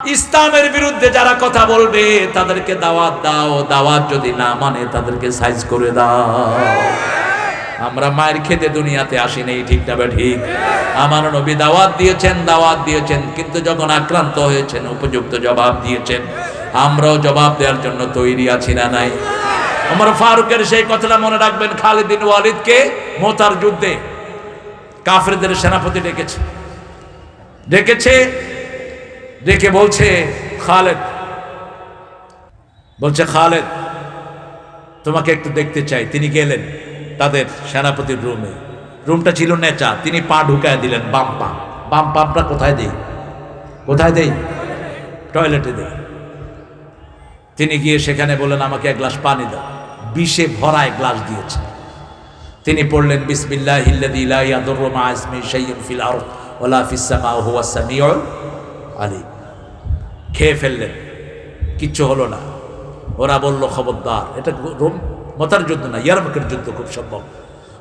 ইসলামের বিরুদ্ধে যারা কথা বলবে তাদেরকে দাওয়াত দাও, দাওয়াত যদি না মানে তাদেরকে সাইজ করে দাও। আমরা মায়ের খেতে দুনিয়াতে আসি নাই, ঠিক না ঠিক? আমার নবী দাওয়াত দিয়েছেন, কিন্তু যখন আক্রান্ত হয়েছেন উপযুক্ত জবাব দিয়েছেন। আমরাও জবাব দেওয়ার জন্য তৈরি আছি না নাই? ওমর ফারুকের সেই কথাটা মনে রাখবেন। খালিদ বিন ওয়ালিদকে মুতার যুদ্ধে কাফেরদের সেনাপতি ডেকে বলছে খালেদ তোমাকে একটু দেখতে চাই। তিনি গেলেন তাদের সেনাপতির রুমটা ছিল নেচা, তিনি পা ঢুকায় দিলেন বাম পাটা কোথায় দেই? টয়লেটে দেই। তিনি গিয়ে সেখানে বললেন আমাকে এক গ্লাস পানি দাও। বিষে ভরা এক গ্লাস দিয়েছে। তিনি পড়লেন বিসমিল্লাহিল্লাযী লা ইয়াদুররু মা ইসমিহি শাইউন ফিল আরদ ওয়ালা ফিস সামা ওয়া হুয়াস সামিউল আলী। খেয়ে ফেললেন, কিচ্ছু হলো না। ওরা বলল খবরদার, এটা মতার যুদ্ধ না, ইয়ারমুকের যুদ্ধ খুব সম্ভব।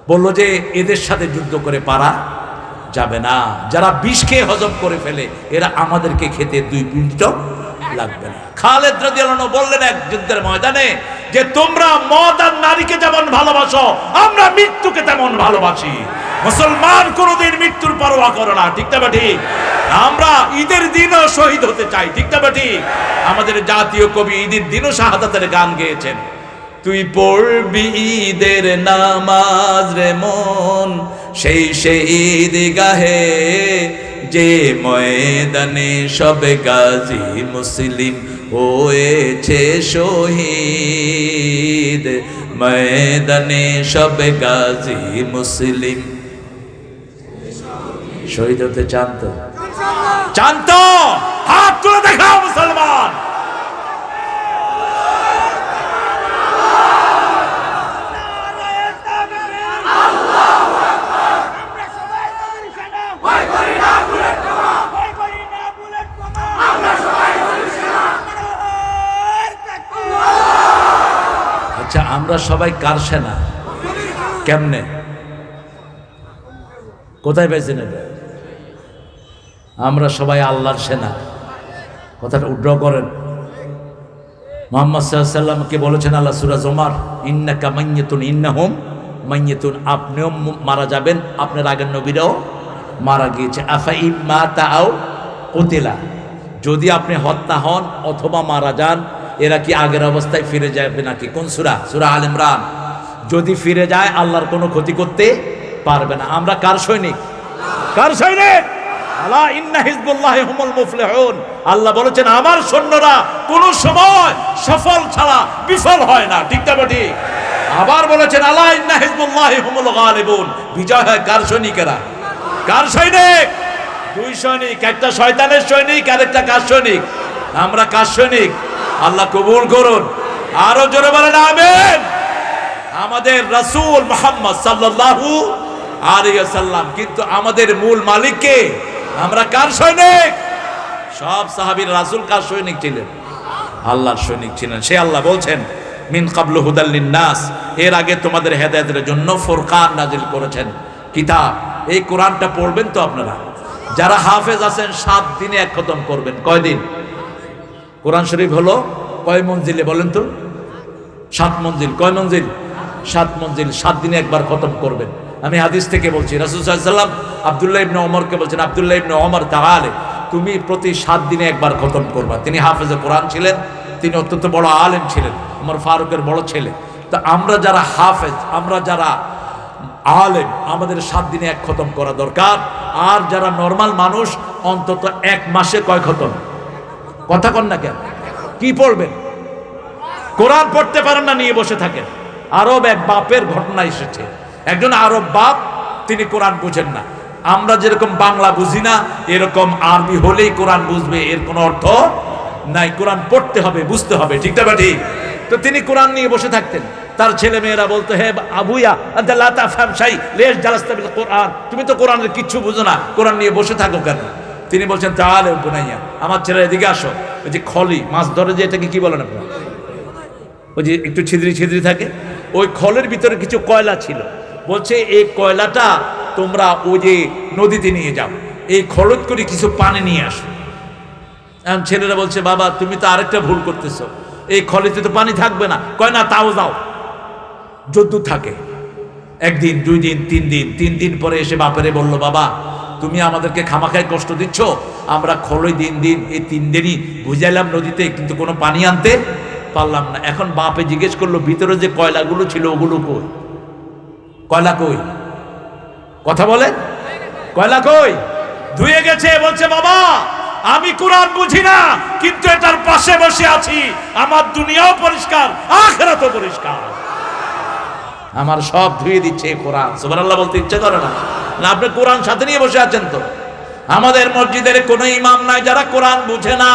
বললো যে এদের সাথে যুদ্ধ করে পারা যাবে না। যারা বিষ খেয়ে হজম করে ফেলে এরা আমাদেরকে খেতে 2 মিনিটও লাগবে না। খালেদ রাদিয়াল্লাহু আনহু বললেন এক যুদ্ধের ময়দানে যে তোমরা মদ আর নারীকে যেমন ভালোবাসো আমরা মৃত্যুকে তেমন ভালোবাসি। মুসলমান কোনোদিন মৃত্যুর পরোয়া করে না, ঠিক না ঠিক? আমরা ঈদের দিনও শহীদ হতে চাই, ঠিক না ঠিক? আমাদের জাতীয় কবি ঈদের দিনও শাহাদাতের গান গেয়েছেন। তুই পড়বি ঈদের নামাজ রে মন সেই ঈদগাহে, যে ময়দানে সব গাজী মুসলিম হয়েছে শহীদ, ময়দানে সব গাজী মুসলিম শহীদ হতে চান তো হাত তুলে দেখাও মুসলমান। আচ্ছা, আমরা সবাই কার সেনা? কেমনে, কোথায় পেয়েছেন এটা? আমরা সবাই আল্লাহর সেনা। কথাটা উড্র করেন। মুহাম্মদ সাল্লাল্লাহু আলাইহি ওয়াসাল্লামকে বলেছেন আল্লাহ সূরা জুমার, ইন্নাকা মাইয়াতুন ইন্নাহুম মাইয়াতুন, আপনিও মারা যাবেন, আপনার আগের নবীরাও মারা গিয়েছে। আফা ইম্মাতা আও কুতিলা, যদি আপনি হত্যা হন অথবা মারা যান এরা কি আগের অবস্থায় ফিরে যাবে নাকি? কোন সূরা? সূরা আল ইমরান। যদি ফিরে যায় আল্লাহর কোনো ক্ষতি করতে পারবে না। আমরা কার সৈনিক? আলা ইন্না হিজবুল্লাহি হুমুল মুফলিহুন। আল্লাহ বলেছেন আমার সৈন্যরা কোন সময় সফল ছাড়া বিফল হয় না, ঠিক না ঠিক? আবার বলেছেন আলা ইন্না হিজবুল্লাহি হুমুল গালিবুন। বিজয় হয় কার সৈনিকেরা? কার সৈনিক? 2 সৈনিক, একটা শয়তানের সৈনিক আর একটা কার সৈনিক? আমরা কার সৈনিক? আল্লাহ কবুল করুন। আরো জোরে বলেন আমিন। আমাদের রাসূল মুহাম্মদ সাল্লাল্লাহু আলাইহি ওয়াসাল্লাম, কিন্তু আমাদের মূল মালিক কে? আমরা কার সৈনিক? সব সাহাবীর রাসূল কার সৈনিক ছিলেন? আল্লাহর সৈনিক ছিলেন। সে আল্লাহ বলছেন মিন কাবলু হুদাল লিন-নাস, এর আগে তোমাদের হেদায়েতের জন্য ফুরকান নাজিল করেছেন, কিতাব। এই কোরআনটা পড়বেন তো আপনারা। যারা হাফেজ আছেন 7 দিনে 1 খতম করবেন। কয় দিন? কোরআন শরীফ হলো কয় মঞ্জিলে বলেন তো? 7 মঞ্জিল। কয় মঞ্জিল? 7 মঞ্জিল। 7 দিনে একবার খতম করবেন। আমি হাদিস থেকে বলছি, রাসূল সাল্লাল্লাহু আলাইহি ওয়াসাল্লাম আব্দুল্লাহ ইবনে ওমরকে বলছেন, আব্দুল্লাহ ইবনে ওমর তাআলে তুমি প্রতি 7 দিনে একবার খতম করবা। তিনি হাফেজে কোরআন ছিলেন, তিনি অত্যন্ত বড় আলেম ছিলেন, ওমর ফারুকের বড় ছেলে। তো আমরা যারা হাফেজ, আমরা যারা আলেম, আমাদের 7 দিনে 1 খতম করা দরকার। আর যারা নরমাল মানুষ অন্তত 1 মাসে কয় খতম? কথা কন না কেন? কি পড়বেন? কোরআন পড়তে পারেন না, নিয়ে বসে থাকেন। আরব এক বাপের ঘটনা এসেছে। একজন আরব বাপ, তিনি কোরআন বুঝেন না। আমরা যেরকম বাংলা বুঝি না এরকম আরবি হলেই কোরআন বুঝবে এর কোনো অর্থ নাই। কোরআন পড়তে হবে, বুঝতে হবে, ঠিক না ঠিক? তো তিনি কোরআন নিয়ে বসে থাকতেন। তার ছেলে মেয়েরা বলতো, হে আবুয়া আনতা লা তাফহাম শাই লিশ জালাসতা বিল কোরআন, তুমি তো কোরআনের কিচ্ছু বুঝো না, কোরআন নিয়ে বসে থাকো কেন? তিনি বলছেন তাআলা বুনাইয়া, আমার ছেলে এদিকে আসো। ওই যে খলি মাছ ধরে যে, এটাকে কি বলেন আপনারা? ওই যে একটু ছিদ্রি থাকে, ওই খলের ভিতরে কিছু কয়লা ছিল। বলছে এই কয়লাটা তোমরা ওই যে নদীতে নিয়ে যাও, এই খরচ করে কিছু পানি নিয়ে আসো। এখন ছেলেরা বলছে, বাবা তুমি তো আরেকটা ভুল করতেছো, এই খলিতে তো পানি থাকবে না। কয় না, তাও যাও, যদ্দূর থাকে। একদিন, 2 দিন, 3 দিন, 3 দিন পরে এসে বাপেরে বলল, বাবা তুমি আমাদেরকে খামাখায় কষ্ট দিচ্ছ, আমরা খলই দিন দিন এই 3 দিনই বুঝাইলাম নদীতে, কিন্তু কোনো পানি আনতে পারলাম না। এখন বাপে জিজ্ঞেস করলো, ভিতরে যে কয়লাগুলো ছিল ওগুলো কই? কয়লা কই? কথা বলেন, কয়লা কই? ধুয়ে গেছে। বলছে, বাবা আমি কোরআন বুঝি না, কিন্তু এটার পাশে বসে আছি, আমার দুনিয়াও পরিষ্কার, আখিরাতও পরিষ্কার, আমার সব ধুয়ে দিচ্ছে কোরআন। সুবহানাল্লাহ বলতে ইচ্ছে করে না? না, আপনি কোরআন সাথে নিয়ে বসে আছেন তো। আমাদের মসজিদের কোনো ইমাম নাই যারা কোরআন বুঝে না।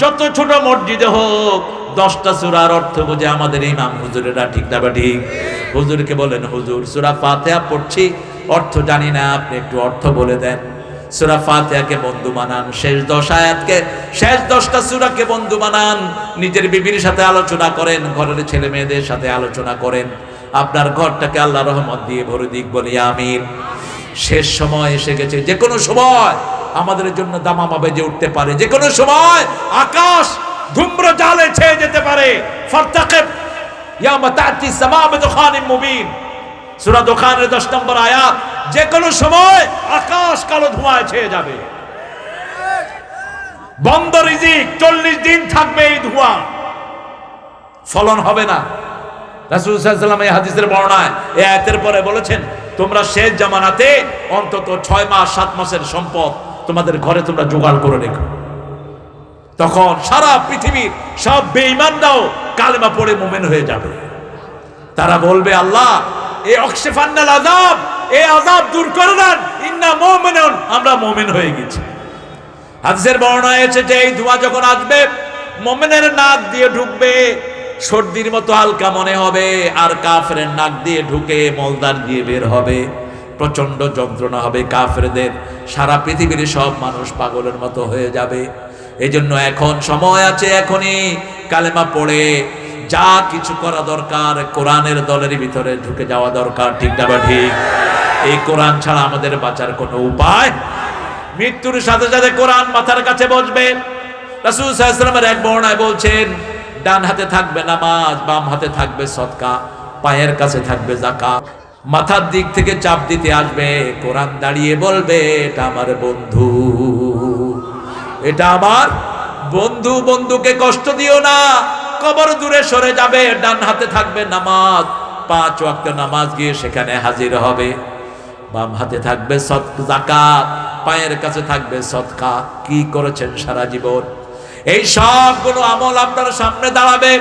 যত ছোট মসজিদে হোক, 10টা সূরার অর্থ বুঝে আমাদের ইমাম হুজুরেরা, ঠিক না ঠিক? হুজুরকে বলেন, হুজুর সূরা ফাতিহা পড়ছি, অর্থ জানি না, আপনি একটু অর্থ বলে দেন। সূরা ফাতিহাকে বন্ধু বানান, শেষ 10 আয়াতকে, শেষ 10টা সূরাকে বন্ধু বানান। নিজের বিবির সাথে আলোচনা করেন, ঘরের ছেলে মেয়েদের সাথে আলোচনা করেন, আপনার ঘরটাকে আল্লাহ রহমত দিয়ে ভরে দিক, বলি আমিন। শেষ সময় এসে গেছে, যে কোনো সময় আমাদের জন্য দামামা বেজে উঠতে পারে, যে কোনো সময় আকাশ ধূম্র জালে ছেয়ে যেতে পারে। ফারতাকিব ইয়ামা তা'তি সামা বিদুখানিম মুবিন, সূরা দুখানের 10 নম্বর আয়াত। যে কোনো সময় আকাশ কালো ধোঁয়ায় ছেয়ে যাবে। বন্ধ রিজিক, 40 দিন থাকবে এই ধোঁয়া, ফলন হবে না। রাসূল সাল্লাল্লাহু আলাইহি ওয়াসাল্লাম এই হাদিসের বর্ণনায় এই আয়াতের পরে বলেছেন, তোমরা শেষ জামানাতে অন্তত 6 মাস 7 মাসের সম্পদ তোমাদের ঘরে তোমরা জোগাড় করে রেখো। তখন সারা পৃথিবীর সব বেঈমানরাও কালেমা পড়ে মুমিন হয়ে যাবে। তারা বলবে, আল্লাহ এই অকশিফান্নাল আযাব, এই আযাব দূর করে দেন, ইন্না মুমিনুন, আমরা মুমিন হয়ে গেছি। হাদিসের বর্ণনায় এসেছে যে এই ধোঁয়া যখন আসবে, মুমিনের নাক দিয়ে ঢুকবে, সর্দির মতো হালকা মনে হবে, আর কাফেরের নাক দিয়ে ঢুকে মলদার দিয়ে বের হবে, প্রচন্ড যন্ত্রণা হবে কাফেরদের। সারা পৃথিবীর সব মানুষ পাগলের মতো হয়ে যাবে। এই জন্য এখন সময় আছে, এখনই কালেমা পড়ে যা কিছু করা দরকার, কোরআনের দলের ভিতরে ঢুকে যাওয়া দরকার, ঠিক না বা ঠিক? এই কোরআন ছাড়া আমাদের বাঁচার কোনো উপায়। মৃত্যুর সাথে সাথে কোরআন মাথার কাছে বসবে। রাসূল সাল্লাল্লাহু আলাইহি ওয়াসাল্লামের এক বর্ণনায় বলছেন, ডান হাতে থাকবে নামাজ, বাম হাতে থাকবে সদকা, পায়ের কাছে থাকবে যাকাত। মাথার দিক থেকে চাপ দিতে আসবে, কোরআন দাঁড়িয়ে বলবে, এটা আমার বন্ধু, এটা আমার বন্ধু, বন্ধুকে কষ্ট দিও না, কবর দূরে সরে যাবে। ডান হাতে থাকবে নামাজ, 5 ওয়াক্ত নামাজ গিয়ে সেখানে হাজির হবে। বাম হাতে থাকবে যাকাত, পায়ের কাছে থাকবে সদকা। কি করেছেন সারা জীবন, এই সবগুলো আমল আপনার সামনে দাঁড়াবে।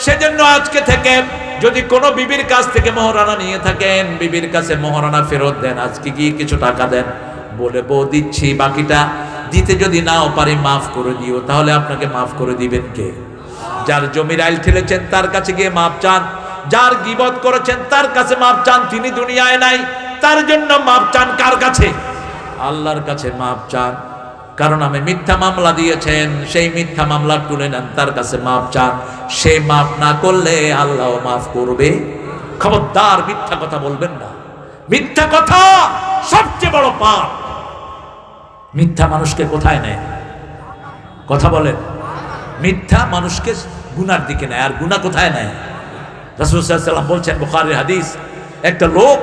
সেজন্য আজকে থেকে যদি কোনো বিবির কাছ থেকে মোহরানা নিয়ে থাকেন, বিবির কাছে মোহরানা ফেরত দেন, আজকে গিয়ে কিছু টাকা দেন, বলে বউ দিচ্ছি, বাকিটা দিতে যদি নাও পারি মাফ করে দিও। তাহলে আপনাকে মাফ করে দিবেন কে? যার জমির আইল ঠেলেছেন তার কাছে গিয়ে মাপ চান, যার গীবত করেছেন তার কাছে মাপ চান, তিনি দুনিয়ায় নাই, তার জন্য মাপ চান কার কাছে? আল্লাহর কাছে মাপ চান। কারণ আমি মিথ্যা মামলা দিয়েছেন, সেই মিথ্যা মামলা তুলে নেন, তার কাছে মাপ চান। সে মাপ না করলে আল্লাহ মাফ করবে। খবরদার মিথ্যা কথা বলবেন না, মিথ্যা কথা সবচেয়ে বড় পাপ। মিথ্যা মানুষকে কোথায় নেয়? কথা বলেন। মিথ্যা মানুষকে গুনার দিকে নেয়, আর গুনাহ কোথায় নেয়? রাসূল সাল্লাল্লাহু আলাইহি ওয়াসাল্লাম বলছেন, বুখারীর হাদিস, একটা লোক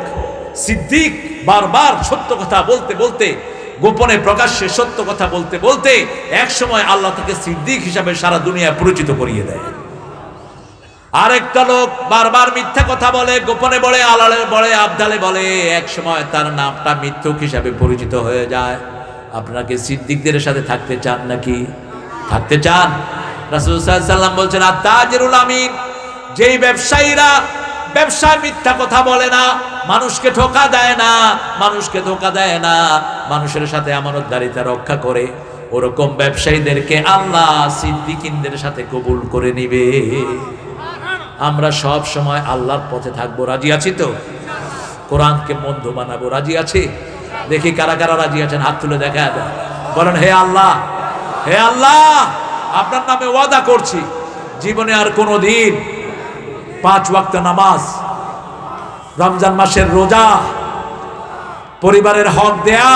সিদ্দিক বারবার সত্য কথা বলতে বলতে, গোপনে প্রকাশ্যে সত্য কথা বলতে বলতে এক সময় আল্লাহ তাকে সিদ্দিক হিসাবে সারা দুনিয়া পরিচিত করিয়ে দেয়। আরেকটা লোক বারবার মিথ্যা কথা বলে, গোপনে বলে, আড়ালে বলে, আবদালে বলে, এক সময় তার নামটা মিথ্যুক হিসাবে পরিচিত হয়ে যায়। আপনাকে সিদ্দিকদের সাথে থাকতে চান নাকি? থাকতে চান? রাসূল সাল্লাল্লাহু আলাইহি ওয়াসাল্লাম বলছেন, আত-তাজিরুল আমিন, যেই ব্যবসায়ীরা ব্যবসায় মিথ্যা কথা বলে না, মানুষকে ধোঁকা দেয় না, মানুষকে ধোঁকা দেয় না, মানুষের সাথে আমানতদারিতা রক্ষা করে, ওরকম ব্যবসায়ীদেরকে আল্লাহ সিদ্দিকিনদের সাথে কবুল করে নিবে। আমরা সব সময় আল্লাহর পথে থাকবো, রাজি আছি তো? কোরআনকে বন্ধু বানাবো, রাজি আছি? দেখি কারা কারা রাজি আছেন, হাত তুলে দেখা দেয়, বলেন, হে আল্লাহ, হে আল্লাহ, আপনার নামে ওয়াদা করছি, জীবনে আর কোনো দিন 5 ওয়াক্ত নামাজ, রমজান মাসের রোজা, পরিবারের হক দেয়া,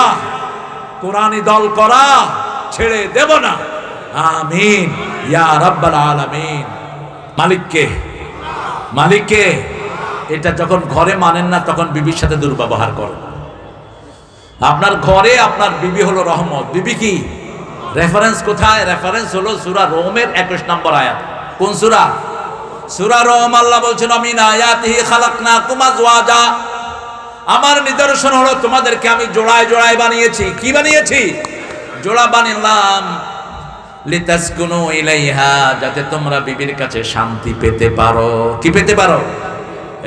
কোরআনি দল করা ছেড়ে দেব না। আমিন ইয়া রাব্বাল আলামিন। মালিককে, মালিককে। এটা যখন ঘরে মানেন না তখন বিবির সাথে দুর্ব্যবহার করেন। আপনার ঘরে আপনার বিবি হলো রহমত। বিবি কি রেফারেন্স কোথায়? রেফারেন্স হলো সূরা রোমের 21 নম্বর আয়াত। কোন সূরা? সূরা রোম। আল্লাহ বলছেন মিন আয়াতিহি খালাকনাকুম আজওয়াজা, আমার নিদর্শন হলো তোমাদেরকে আমি জোড়ায় জোড়ায় বানিয়েছি। কি বানিয়েছি? জোড়া বানালাম। লিতাসকুনু ইলাইহা, যাতে তোমরা বিবির কাছে শান্তি পেতে পারো। কি পেতে পারো?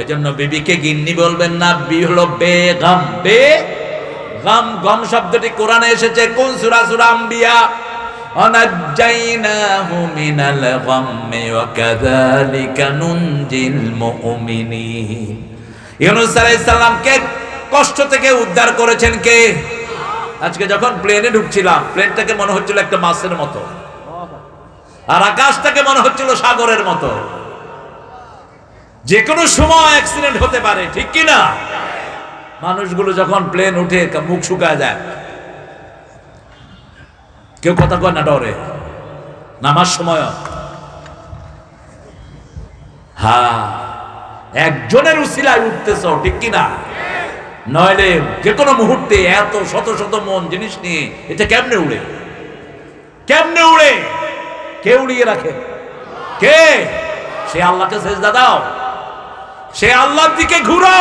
এজন্য বিবিকে গিন্নি বলবেন না, বি হলো বেগম। বেগম, গম শব্দটি কোরআনে এসেছে কোন সূরা? সূরা আম্বিয়া। অনাজ্জাইনাহু মিনাল গাম্মি ওয়া কাযালিকা নুনজিল মুমিনিন। ইউনূস আলাইহিস সালামকে কষ্ট থেকে উদ্ধার করেছেন কে? আজকে যখন প্লেনে ঢুকছিলাম, প্লেনটাকে মনে হচ্ছিল একটা মাছের মতো, আর আকাশটাকে মনে হচ্ছিল সাগরের মতো। যে কোনো সময় অ্যাক্সিডেন্ট হতে পারে, ঠিক কি না? মানুষগুলো যখন প্লেন উঠে মুখ শুকায় যায়, কেউ কথা কয় না, ডরে। নামার সময় হ্যাঁ একজনের উসিলায় উঠতেছ, ঠিক কি না? নইলে যে কোনো মুহূর্তে এত শত শত মন জিনিস নিয়ে এটা কেমনে উড়ে? কেমনে উড়ে? কে উড়িয়ে রাখে? কে? সে আল্লাহকে সেজদা দাও, সে আল্লাহর দিকে ঘুরো।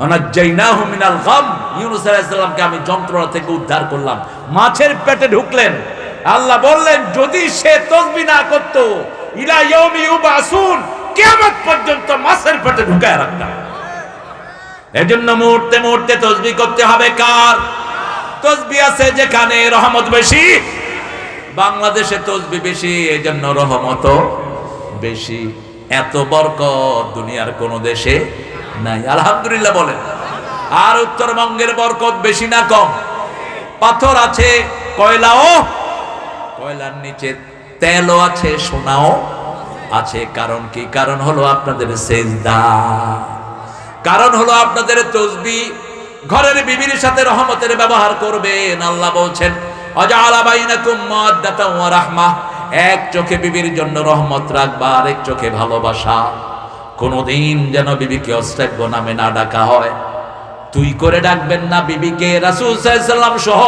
অনাজ্জাইনাহু মিনাল গাম, ইউনূস আলাইহিস সালামকে আমি যন্ত্রণা থেকে উদ্ধার করলাম। মাছের পেটে ঢুকলেন, আল্লাহ বললেন যদি সে তাসবিহ না করত ইলা ইয়াউমি ইউবাসুন, কিয়ামত পর্যন্ত মাছের পেটে ঢুকায় রাখতাম। এজন্য মুহূর্তে মুহূর্তে তাসবিহ করতে হবে। কার তাসবিহ আছে যেখানে রহমত বেশি? বাংলাদেশে তাসবিহ বেশি, এজন্য রহমত বেশি। এত বরকত দুনিয়ার কোন দেশে নাই, আলহামদুলিল্লাহ বলেন। আর উত্তরবঙ্গের বরকত বেশি না কম? পাথর আছে, কয়লাও, কয়লার নিচে তেলও আছে, সোনাও আছে। কারণ কি? কারণ হলো আপনাদের সেজদা, কারণ হলো আপনাদের তাসবিহ। ঘরের বিবির সাথে রহমতের ব্যবহার করবেন। আল্লাহ বলছেন ওয়াজআলা বাইনাকুম মাওয়াদ্দাতাও ওয়া রাহমাহ, এক চোখে বিবির জন্য রহমত রাখবা, আরেক চোখে ভালোবাসা। কোনদিন যেন বিবিকে অশ্রাব্য নামে না ডাকা হয়। তুই করে ডাকবেন না বিবিকে। রাসূল সাল্লাল্লাহু আলাইহি সাল্লাম সহ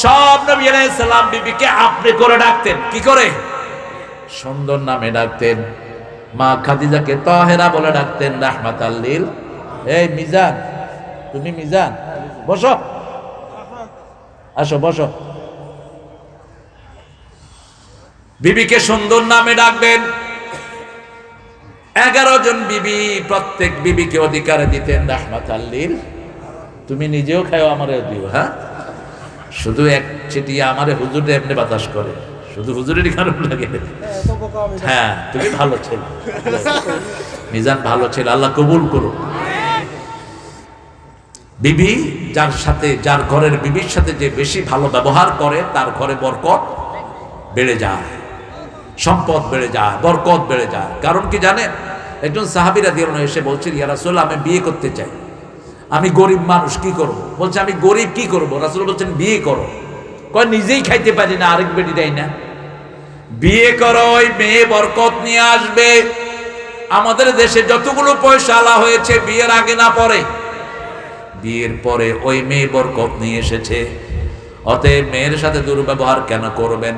সব নবী আলাইহিস সালাম বিবিকে আপনি করে ডাকতেন। কি করে? সুন্দর নামে ডাকতেন। মা খাদিজাকে তাহেরা বলে ডাকতেন, রাহমাতাল লিল। এই মিজান, তুমি মিজান, বসো, আসো বসো। বিবিকে সুন্দর নামে ডাকবেন। 11 জন বিবি, প্রত্যেক বিবিকে অধিকার দিতেন রাহমাতাল লিল। তুমি নিজেও খাও, আমারও দিও। হ্যাঁ, শুধু এক চিটিয়া আমারে হুজুর এমনি বাতাস করে, শুধু হুজুরেরই খারাপ লাগে। হ্যাঁ, তুমি ভালো ছেলে, মিজান ভালো ছেলে, আল্লাহ কবুল করো। বিবি যার সাথে, যার ঘরের বিবির সাথে যে বেশি ভালো ব্যবহার করে তার ঘরে বরকত বেড়ে যায়, সম্পদ বেড়ে যায়, বরকত বেড়ে যায়। কারণ কি জানেন? একজন সাহাবী রাদিয়াল্লাহু আনহু এসে বলছেন, ইয়া রাসূলুল্লাহ, আমি বিয়ে করতে চাই, আমি গরিব মানুষ, কি করব? বলছে আমি গরিব, কি করব? রাসূল বলছেন বিয়ে করো। কয় নিজেই খাইতে পারি না, আরেক বেটি দেয় না। বিয়ে করো, ওই মেয়ে বরকত নিয়ে আসবে। আমাদের দেশে যতগুলো পয়সা আলা হয়েছে বিয়ের আগে না পরে, বিয়ের পরে ওই মেয়ে বরকত নিয়ে এসেছে। অতএব মেয়ের সাথে দুর্ব্যবহার কেন করবেন?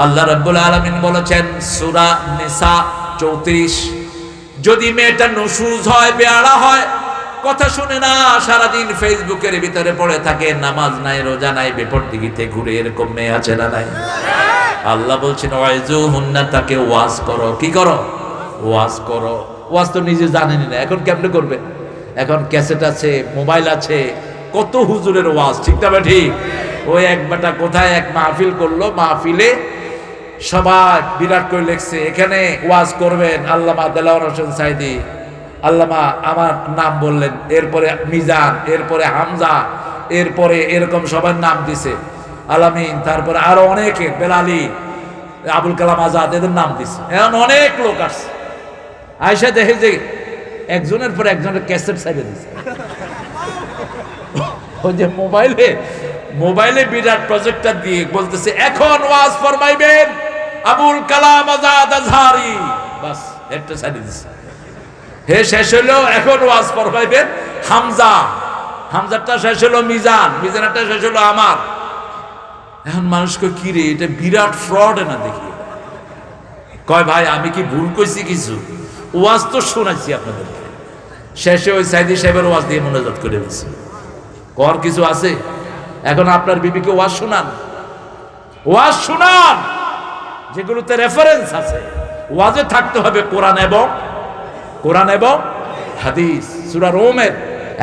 আল্লাহ রাব্বুল আলামিন বলেছেন সূরা নিসা 34, যদি মেয়েটা নুশুজ হয়, বেয়াড়া হয়, কথা শুনে না, সারাদিন ফেসবুকের ভিতরে পড়ে থাকে, নামাজ নাই, রোজা নাই, বেপরদিগিতে ঘুরে, এরকম মেয়ে আছে না নাই? আল্লাহ বলছেন ওয়াইজুহুন্না, তাকে ওয়াজ করো। কি করো? ওয়াজ করো। ওয়াজ তো নিজে জানেনই না, এখন কেমনে করবে? এখন ক্যাসেট আছে, মোবাইল আছে, কত হুজুরের ওয়াজ, ঠিক না ঠিক? ওই এক বেটা কোথায় এক মাহফিল করলো, মাহফিলে সবাই বিরাট করে লিখছে এখানে ওয়াজ করবেন আল্লামা দেলাওয়ার হোসেন সাইদি, আল্লামা আমার নাম বললেন, এরপরে মিজান, এরপরে হামজা, এরপরে এরকম সবার নাম দিছে, আলামিন, তারপরে আরো অনেকে, বেলালি, আবুল কালাম আজাদ, এদের নাম দিছে। এখন অনেক লোক আসছে, আয়সা দেখে যে একজনের পর একজনের ক্যাসেট সাইডে দিছে। ওই যে মোবাইলে মোবাইলে বিরাট প্রজেক্টর দিয়ে বলতেছে এখন ওয়াজ ফরমাইবেন আবুল কালাম আজাদ আজহারি, বাস একটা সাইড দিছে। হে শেষ হলো, এখন ওয়াজ ফরমাইবেন হামজা, হামজাটা শেষ হলো মিজান, মিজানটা শেষ হলো আমার। এখন মানুষকে কি রে, এটা বিরাট ফ্রড না দেখি। কয় ভাই আমি কি ভুল কইছি কিছু? ওয়াজ তো শোনাইছি আপনাদেরকে। শেষে ওই সাইদি সাহেবের ওয়াজ দিয়ে মোনাজাত করে দিয়েছে। কর কিছু আছে? এখন আপনার বিবিকে ওয়াজ শোনান, ওয়াজ শোনান যেগুলোতে রেফারেন্স আছে। ওয়াজে থাকতে হবে কোরআন এবং হাদিস। সূরা রোমের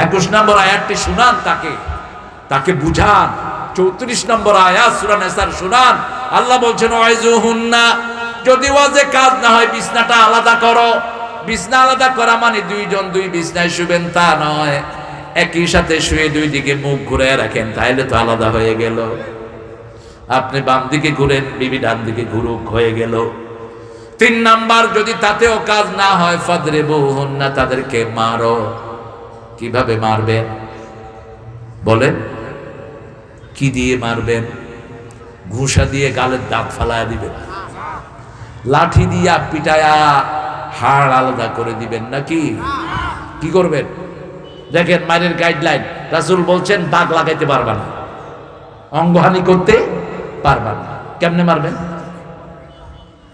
21 নম্বর আয়াতটি শোনান, তাকে বুঝান। 34 নম্বর আয়াত সূরা নিসার শোনান। আল্লাহ বলছেন ওয়াইজুহুন্না, যদি ওয়াজে কাজ না হয় বিছনাটা আলাদা করো। বিছনা আলাদা করা মানে দুইজন দুই বিছনায় শুবেন তা নয়, একই সাথে শুয়ে দুই দিকে মুখ ঘুরে রাখেন, তাইলে তো আলাদা হয়ে গেল। আপনি বাম দিকে ঘুরেন, বিবি ডান দিকে ঘুরুক, হয়ে গেল। 3 নাম্বার, যদি তাতেও কাজ না হয় ফাদরিবুহুন্না, তাদেরকে মারো। কিভাবে মারবেন বলেন? কি দিয়ে মারবেন? ঘুষা দিয়ে গালের দাঁত ফালায়া দিবেন, লাঠি দিয়া পিটায়া হাড় আলাদা করে দিবেন, নাকি কি করবেন? দেখেন মায়ের গাইডলাইন, রাসূল বলছেন দাগ লাগাইতে পারবা না, অঙ্গহানি করতে পারবা না। কেমনে মারবেন?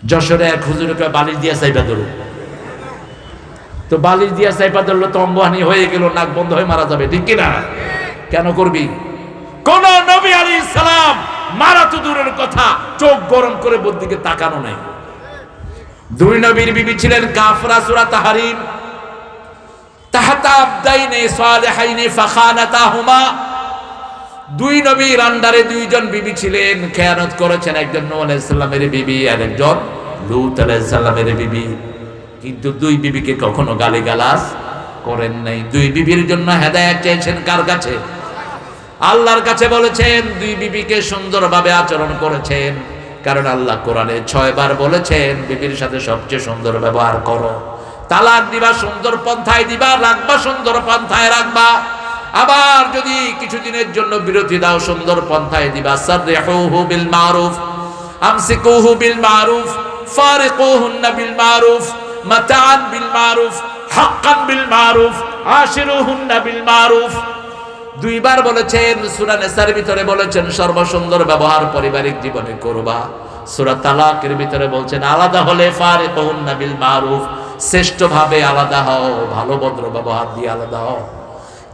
যশোরে এক হুজুরকে বালিশ দিয়া চাইপা ধরুন, তো বালিশ দিয়া চাইপা ধরলো তো অঙ্গহানি হয়ে গেল, নাক বন্ধ হয়ে মারা যাবে, ঠিক কিনা? কেন করবি? কোন নবী আলাইহিস সালাম মারা তো দূরের কথা, চোখ গরম করে বোর দিকে তাকানো নাই। 2 নবীর বিবি ছিলেন কাফরা, সূরা তাহরিম। তাহতা আবদাইনে সালিহাইনে ফাখানাতাহুমা, 2 নবীর আন্ডারে 2 জন বিবি ছিলেন, খেয়ানত করেছেন। একজন নূহ আলাইহিস সালামের বিবি আর একজন লূত আলাইহিস সালামের বিবি। কিন্তু 2 বিবিকে কখনো গালিগালাজ করেন নাই। 2 বিবির জন্য হেদায়েত চেয়েছেন কার কাছে? আল্লাহর কাছে। বলেছেন 2 বিবিকে সুন্দরভাবে আচরণ করেছেন, কারণ আল্লাহ কোরআনে 6 বার বলেছেন বিবির সাথে সবচেয়ে সুন্দর ব্যবহার করো। তালাক দিবা সুন্দর পন্থায় দিবা, রাখবা সুন্দর পন্থায় রাখবা। আবার যদি কিছুদিনের জন্য বিরতি দাও, সুন্দর পন্থায় দিবা। সাররিহুহু বিল মারুফ, আমসিকুহু বিল মারুফ, ফারিকুহুন্না বিল মারুফ, মাতাআন বিল মারুফ, হাক্কান বিল মারুফ, আশিরুহুন্না বিল মারুফ। 2 বার বলেছেন। সূরা নিসার ভিতরে বলেছেন সর্বসুন্দর ব্যবহার পারিবারিক জীবনে করবা। সূরা তালাকের ভিতরে বলছেন আলাদা হলে ফারিকুহুন্না বিল মারুফ, শ্রেষ্ঠ ভাবে আলাদা হও, ভালো ভদ্র ব্যবহার দিয়ে আলাদা হও।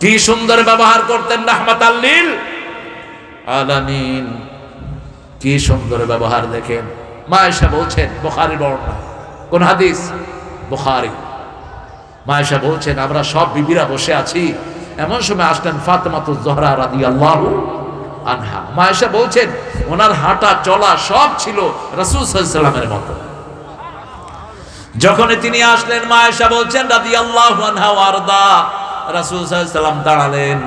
কি সুন্দর ব্যবহার করতেন রাহমাতাল লিল আলামিন, কি সুন্দর ব্যবহার দেখেন। মা আয়েশা বলছেন, বুখারীর বর্ণনা, কোন হাদিস? বুখারী। মা আয়েশা বলছেন আমরা সব বিবিরা বসে আছি, এমন সময় আসলেন ফাতেমাতুজ জোহরা রাদিয়াল্লাহু আনহা। মা আয়েশা বলছেন ওনার হাঁটা চলা সব ছিল রাসূল সাল্লাল্লাহু আলাইহি ওয়াসাল্লামের মতো। যখন তিনি আসলেন, মা আয়েশা বলছেন রাদিয়াল্লাহু আনহা ওয়ারদা, রাসূল সাল্লাল্লাহু আলাইহি ওয়াসাল্লাম দাঁড়ালেন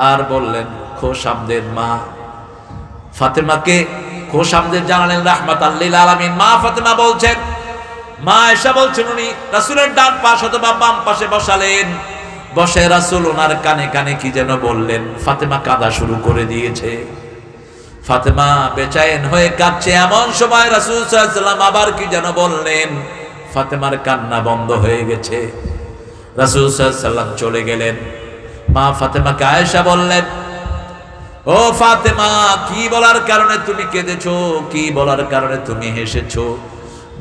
আর বললেন খোশামদের মা ফাতেমাকে খোশামদের জানালেন রাহমাতাল লিল আলামিন। মা ফাতেমা বলছেন, মা আয়েশা বলছেন উনি রাসূলের ডান পাশ অথবা বাম পাশে বসালেন। বসে রাসূল ওনার কানে কানে কি যেন বললেন। ফাতেমা কাঁদা শুরু করে দিয়েছে। ফাতেমা বেচাইন হয়ে কাঁদছে। এমন সময় রাসূল সাল্লাল্লাহু আলাইহি ওয়াসাল্লাম আবার কি যেন বললেন। ফাতেমার কান্না বন্ধ হয়ে গেছে। রাসূল সাল্লাল্লাহু আলাইহি ওয়াসাল্লাম চলে গেলেন। মা ফাতেমাকে আয়েশা বললেন, ও ফাতেমা, কি বলার কারণে তুমি কেঁদেছো? কি বলার কারণে তুমি হেসেছো?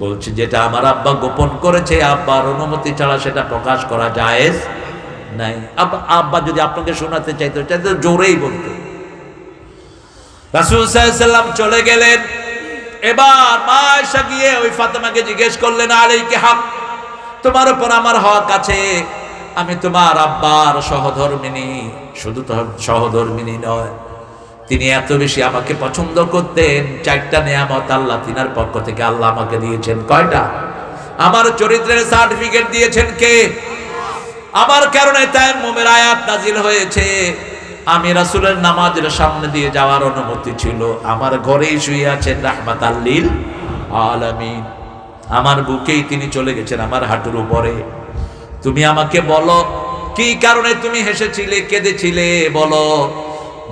বলছে যেটা আমার আব্বা গোপন করেছে, আব্বার অনুমতি ছাড়া সেটা প্রকাশ করা জায়েজ নাই। আব্বা যদি আপনাকে শোনাতে চাইতো জোরেই বলতো। রাসূল সাল্লাল্লাহু আলাইহি ওয়াসাল্লাম চলে গেলেন। এবার মা আয়েশা গিয়ে ওই ফাতেমাকে জিজ্ঞেস করলেন, আলাইকি হক, তোমার উপর আমার হক আছে। আমি তোমার আব্বার সহধর্মিনী, শুধু সহধর্মিনী নয়, তিনি এত বেশি আমাকে পছন্দ করতেন। 4টা নিয়ামত আল্লাহ তিনার পক্ষ থেকে আল্লাহ আমাকে দিয়েছেন। কয়টা? আমার চরিত্রের সার্টিফিকেট দিয়েছেন কে? আমার কারণে তায়াম্মুমের আয়াত নাজিল হয়েছে। আমি রাসূলের নামাজের সামনে দিয়ে যাওয়ার অনুমতি ছিল। আমার ঘরেই শুয়ে আছেন রাহমাতাল লিল আলামিন। আমার বুকেই তিনি চলে গেছেন, আমার হাঁটুর উপরে। তুমি আমাকে বলো কি কারণে তুমি হেসেছিলে, কেঁদেছিলে? বলো।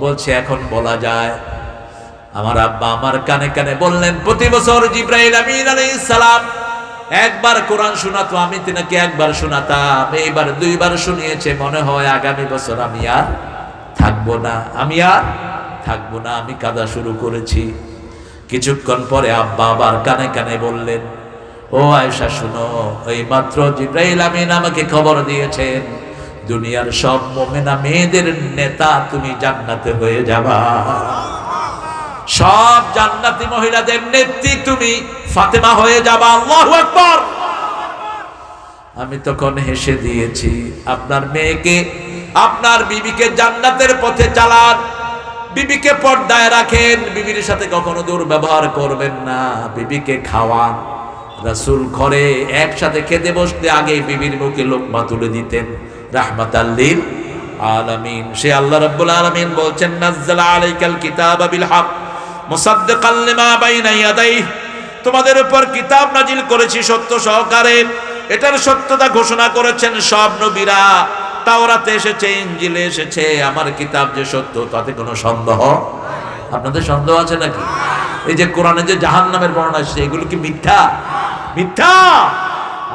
বলছে এখন বলা যায়। আমার আব্বা আমার কানে কানে বললেন, প্রতি বছর জিবরাইল আমিন আলাইহিস সালাম একবার কোরআন শোনাতো, আমি তিনাকে একবার শোনাতাম, এইবার 2 বার শুনিয়েছে। মনে হয় আগামী বছর আমি আর থাকবো না, আমি কাঁদা শুরু করেছি। কিছুক্ষণ পরে আব্বা আবার কানে কানে বললেন, ও আয়েশা শুনো, এই মাত্র জিবরাইল আমিন আমাকে খবর দিয়েছেন দুনিয়ার সব মুমিনা মেয়েদের নেতা তুমি জান্নাতে হয়ে যাবা, সব জান্নাতি মহিলাদের নেত্রী তুমি ফাতেমা হয়ে যাবা। আল্লাহু আকবার। আমি তখন হেসে দিয়েছি, আপনার মেয়েকে, আপনার বিবিকে জান্নাতের পথে চালান, বিবিকে পর্দায় রাখেন, বিবির সাথে কখনো দুর্ব্যবহার করবেন না, বিবিকে খাওয়ান। রাসূল ঘরে একসাথে খেতে বসতে আগে বিবির মুখে লোকমা তুলে দিতেন রাহমাতাল লিল আলামিন। সে আল্লাহ রাব্বুল আলামিন বলছেন, নাযালা আলাইকাল কিতাবা বিল হক মুসাদ্দিকাল লিমা বাইনা ইয়াদাইহি, তোমাদের উপর কিতাব নাজিল করেছি সত্য সহকারে, এটার সত্যতা ঘোষণা করেছেন সব নবীরা। তাওরাতে এসেছে, ইনজিলে এসেছে, আমার কিতাব যে সত্য তাতে কোনো সন্দেহ। আপনাদের সন্দেহ আছে নাকি? এই যে কোরআনে যে জাহান্নামের বর্ণনা আসছে, এগুলো কি মিথ্যা? মিথ্যা।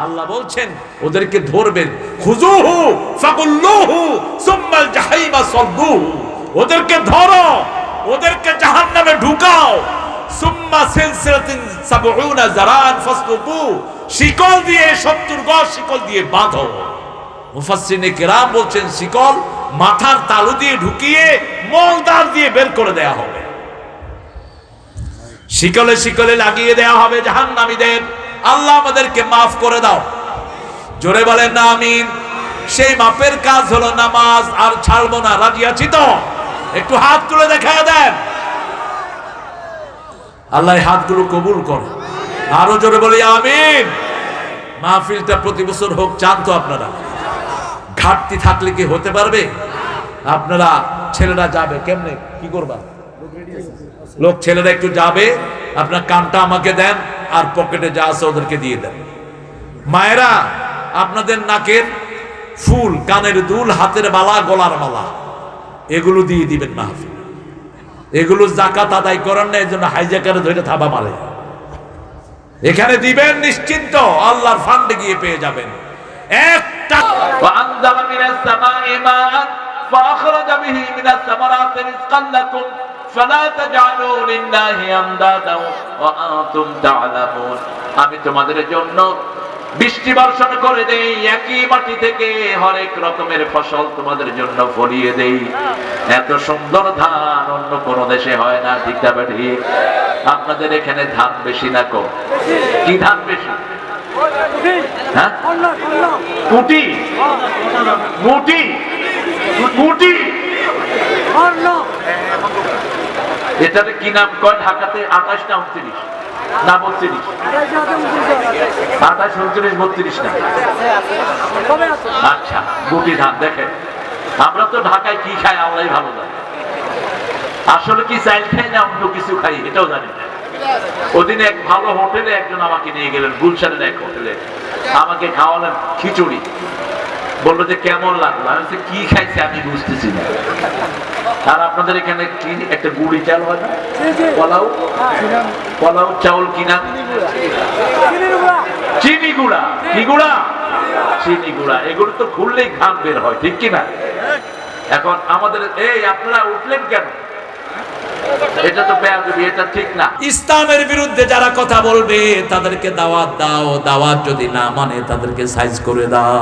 আল্লাহ বলছেন ওদেরকে ধরবেন, খুযুহু ফাকুল্লুহু সুম্মাল জাহিমা সাল্লুহু, ওদেরকে ধরো, ওদেরকে জাহান্নামে ঢুকাও, সুম্মা সিলসিলাতিন সাবউনা যারান ফাসলুকু, শিকল দিয়ে 70 গজ শিকল দিয়ে বাঁধো। মুফাসসিরিনে কেরাম বলছেন শিকল মাথার তালু দিয়ে ঢুকিয়ে মলদার দিয়ে বের করে দেয়া হবে, শিকলে শিকলে লাগিয়ে দেয়া হবে জাহান্নামীদের। আল্লাহ আমাদেরকে মাফ করে দাও, জোরে বলেন না আমিন। সেই মাপের কাজ হলো নামাজ, আর ছাড়বো না। রাজি আছি তো? একটু হাত তুলে দেখায় দেন। আল্লাহ হাতগুলো কবুল করে, আরো জোরে বলি আমিন। মাহফিলটা প্রতি বছর হোক, চান তো আপনারা? ঘাটতি থাকলে কি হতে পারবে? আপনারা ছেলেরা যাবে কেমনে, কি করবা? লোক ছেলেরা একটু যাবে, আপনার কানটা আমাকে দেন, আর পকেটে যা আছে ওদেরকে দিয়ে দেন। মায়েরা আপনাদের নাকের ফুল, কানের দুল, হাতের বালা, গলার মালা, এগুলো দিয়ে দিবেন মাহফিল। এগুলো জাকাত আদায় করেন না, এই জন্য হাইজাকারে ধরে থাবা মারে। এখানে দিবেন নিশ্চিন্ত, আল্লাহর ফান্ডে গিয়ে পেয়ে যাবেন। একটা ওয়ানজালা মিনাস সামাই মাআন ফাখরাজা বিহি মিনাস সামারাতি রিজকান লাকুম ফালা তাজআলু লিল্লাহি আমদাদা ওয়া আনতুম তা'লামুন, আমি তোমাদের জন্য বৃষ্টি বর্ষণ করে দেই, একই মাটি থেকে হরেক রকমের ফসল তোমাদের জন্য ফলিয়ে দেই। এত সুন্দর ধান অন্য কোন দেশে হয় না, ঠিক না ঠিক? আপনাদের এখানে ধান বেশি না কম? কি ধান বেশি? হ্যাঁ, কুটি, মুটি, মুটি। এটাতে কি নাম কয় ঢাকাতে? 28 না 29 না 32? 28, 29, 32 না? আচ্ছা, গুটি ধান। দেখেন আমরা তো ঢাকায় কি খাই আল্লাহ ভালো জানে, আসলে কি চাইল খাই না অন্য কিছু খাই এটাও জানি না। ওদিন এক ভালো হোটেলে একজন আমাকে নিয়ে গেলেন, গুলশানের এক হোটেলে, আমাকে খাওয়ালেন খিচুড়ি। বললো যে কেমন লাগলো? আমি বলছি কি খাইছে আমি বুঝতেছি না। আর আপনাদের এখানে কি একটা গুড়ি চাল হয় না, পোলাও, পোলাও চাউল কিনা, চিনি গুঁড়া, কি গুঁড়া? চিনি গুঁড়া। এগুলো তো খুললেই ঘাম বের হয়, ঠিক কিনা? এখন আমাদের এই আপনারা উঠলেন কেন? এটা তো বেয়াদবি, এটা ঠিক না। ইসলামের বিরুদ্ধে যারা কথা বলবে তাদেরকে দাওয়াত দাও, দাওয়াত যদি না মানে তাদেরকে সাইজ করে দাও।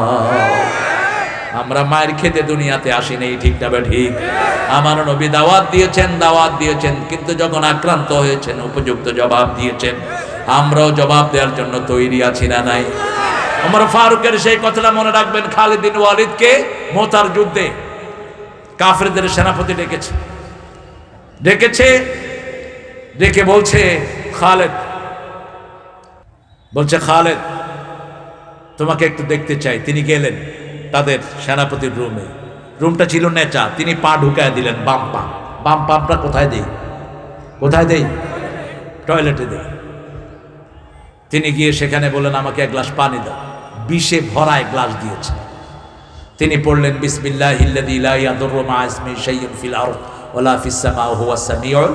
আমরা মায়ের খেতে দুনিয়াতে আসি নাই, ঠিক না ঠিক? আমার নবী দাওয়াত দিয়েছেন, কিন্তু যখন আক্রান্ত হয়েছেন উপযুক্ত জবাব দিয়েছেন। আমরাও জবাব দেওয়ার জন্য তৈরি আছি না নাই? ওমর ফারুকের সেই কথাটা মনে রাখবেন, খালিদ বিন ওয়ালিদকে মুতার যুদ্ধে কাফেরদের সেনাপতি ডেকে বলছে খালেদ, খালেদ তোমাকে একটু দেখতে চাই। তিনি গেলেন তাদের সেনাপতির রুমে। রুমটা ছিল নেচা, তিনি পা ঢুকায় দিলেন বাম পাম্পটা কোথায় দেই? টয়লেটে দেই। তিনি গিয়ে সেখানে বললেন আমাকে এক গ্লাস পানি দাও। বিষে ভরা এক গ্লাস দিয়েছে। তিনি পড়লেন বিসমিল্লাহিল্লাযী লা ইয়াদুররু মা ইসমিহি শাইউন ফিল আরদ ওয়ালা ফিস সামা হুয়া সামিউল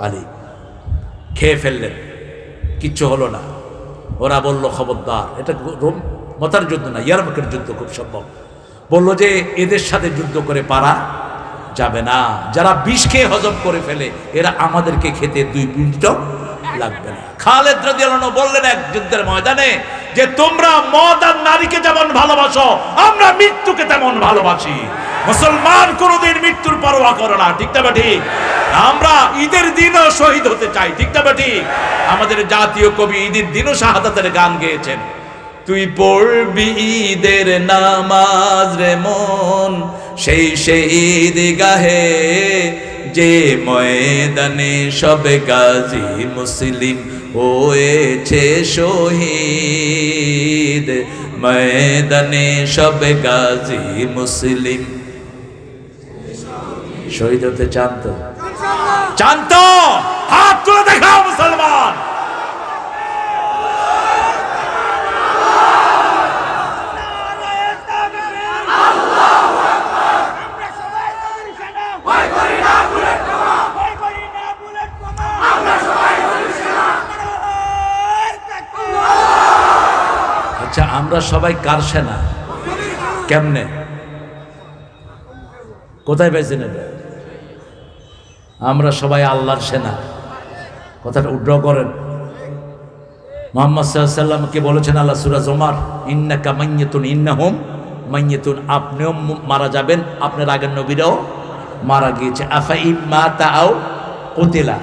আলিম। খেয়ে ফেললেন, কিচ্ছু হলো না। ওরা বলল খবরদার, এটা রোম মতার যুদ্ধ না, ইয়ারমুকের যুদ্ধ খুব সম্ভব। বলল যে এদের সাথে যুদ্ধ করে পারা যাবে না, যারা বিষ খেয়ে হজম করে ফেলে এরা আমাদেরকে খেতে 2 মিনিটও লাগবে না। খালেদ রাদিয়াল্লাহু আনহু বললেন এক যুদ্ধের ময়দানে যে তোমরা মদ আর নারীকে যেমন ভালোবাসো আমরা মৃত্যুকে তেমন ভালোবাসি। মুসলমান কোনোদিন মৃত্যুর পরোয়া করে না, ঠিক না ঠিক? আমরা ঈদের দিনও শহীদ হতে চাই, ঠিক না ঠিক? আমাদের জাতীয় কবি ঈদের দিনও শাহাদাতের গান গেয়েছেন। তুই পড়বি ঈদের নামাজ রে মন সেই ঈদ গাহে, যে ময়দানে সব গাজী মুসলিম হয়েছে শহীদ, ময়দানে সব গাজী মুসলিম। শহীদ হতে চান তো? চান তো? হাত তুলে দেখাও মুসলমান। আচ্ছা, আমরা সবাই কার সেনা? কেমনে? কোথায় পেয়েছেন এটা? আমরা সবাই আল্লাহর সেনা। কথাটা উড্র করেন। মুহাম্মদ সাল্লাল্লাহু আলাইহি ওয়াসাল্লামকে বলেছেন আল্লাহ সূরা জুমার, ইন্নাকা মাইয়াতুন ইন্নাহুম মাইয়াতুন, আপনিও মারা যাবেন, আপনার আগের নবীরাও মারা গিয়েছে। আফা ইম্মা তাআও কুতিলা,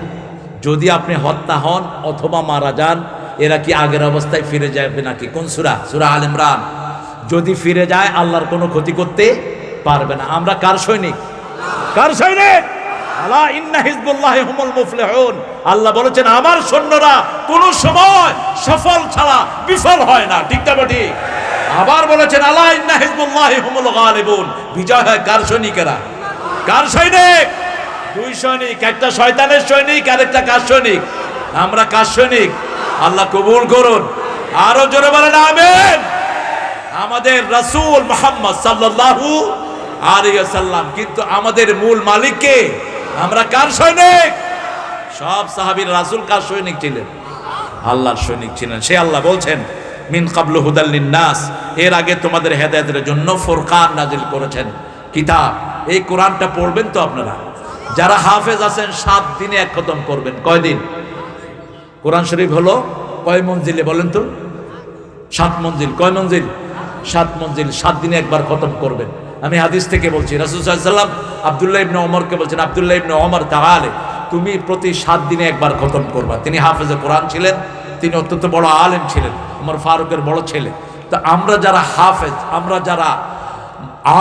যদি আপনি হত্যা হন অথবা মারা যান এরা কি আগের অবস্থায় ফিরে যাবে নাকি? কোন সূরা? সূরা আল ইমরান। যদি ফিরে যায় আল্লাহর কোনো ক্ষতি করতে পারবে না। আমরা কার সৈনিক? কার সৈনিক? আলা ইন্না হিজবুল্লাহি হুমুল মুফলিহুন। আল্লাহ বলেছেন আমার সৈন্যরা কোনো সময় সফল ছাড়া বিফল হয় না, ঠিক না ঠিক? আবার বলেছেন আলা ইন্না হিজবুল্লাহি হুমুল গালিবুন। বিজয় হয় কার সৈনিকেরা? কার সৈনিক? 2 সৈনিক, একটা শয়তানের সৈনিক আর একটা কার সৈনিক? আমরা কার সৈনিক? আল্লাহ কবুল করুন। আরো জোরে বলেন আমিন। আমাদের রাসূল মুহাম্মদ সাল্লাল্লাহু আলাইহি ওয়াসাল্লাম, কিন্তু আমাদের মূল মালিক কে? আমরা কার সৈনিক? সব সাহাবীর রাসূল কার সৈনিক ছিলেন? আল্লাহর সৈনিক ছিলেন। সে আল্লাহ বলছেন মিন কাবলু হুদাল লিন্নাস, এর আগে তোমাদের হেদায়েতের জন্য ফুরকান নাজিল করেছেন, কিতাব। এই কোরআনটা পড়বেন তো আপনারা। যারা হাফেজ আছেন 7 দিনে 1 খতম করবেন। কয়দিন? কোরআন শরীফ হলো কয় মঞ্জিলে বলেন তো? 7 মঞ্জিল। কয় মঞ্জিল? 7 মঞ্জিল। 7 দিনে একবার খতম করবেন। আমি হাদিস থেকে বলছি, রাসূল সাল্লাল্লাহু আলাইহি ওয়াসাল্লাম আব্দুল্লাহ ইবনে ওমরকে বলছেন, আব্দুল্লাহ ইবনে ওমর তাআলা তুমি প্রতি 7 দিনে একবার খতম করবা। তিনি হাফেজে কোরআন ছিলেন, তিনি অত্যন্ত বড় আলেম ছিলেন, ওমর ফারুকের বড় ছেলে। তো আমরা যারা হাফেজ, আমরা যারা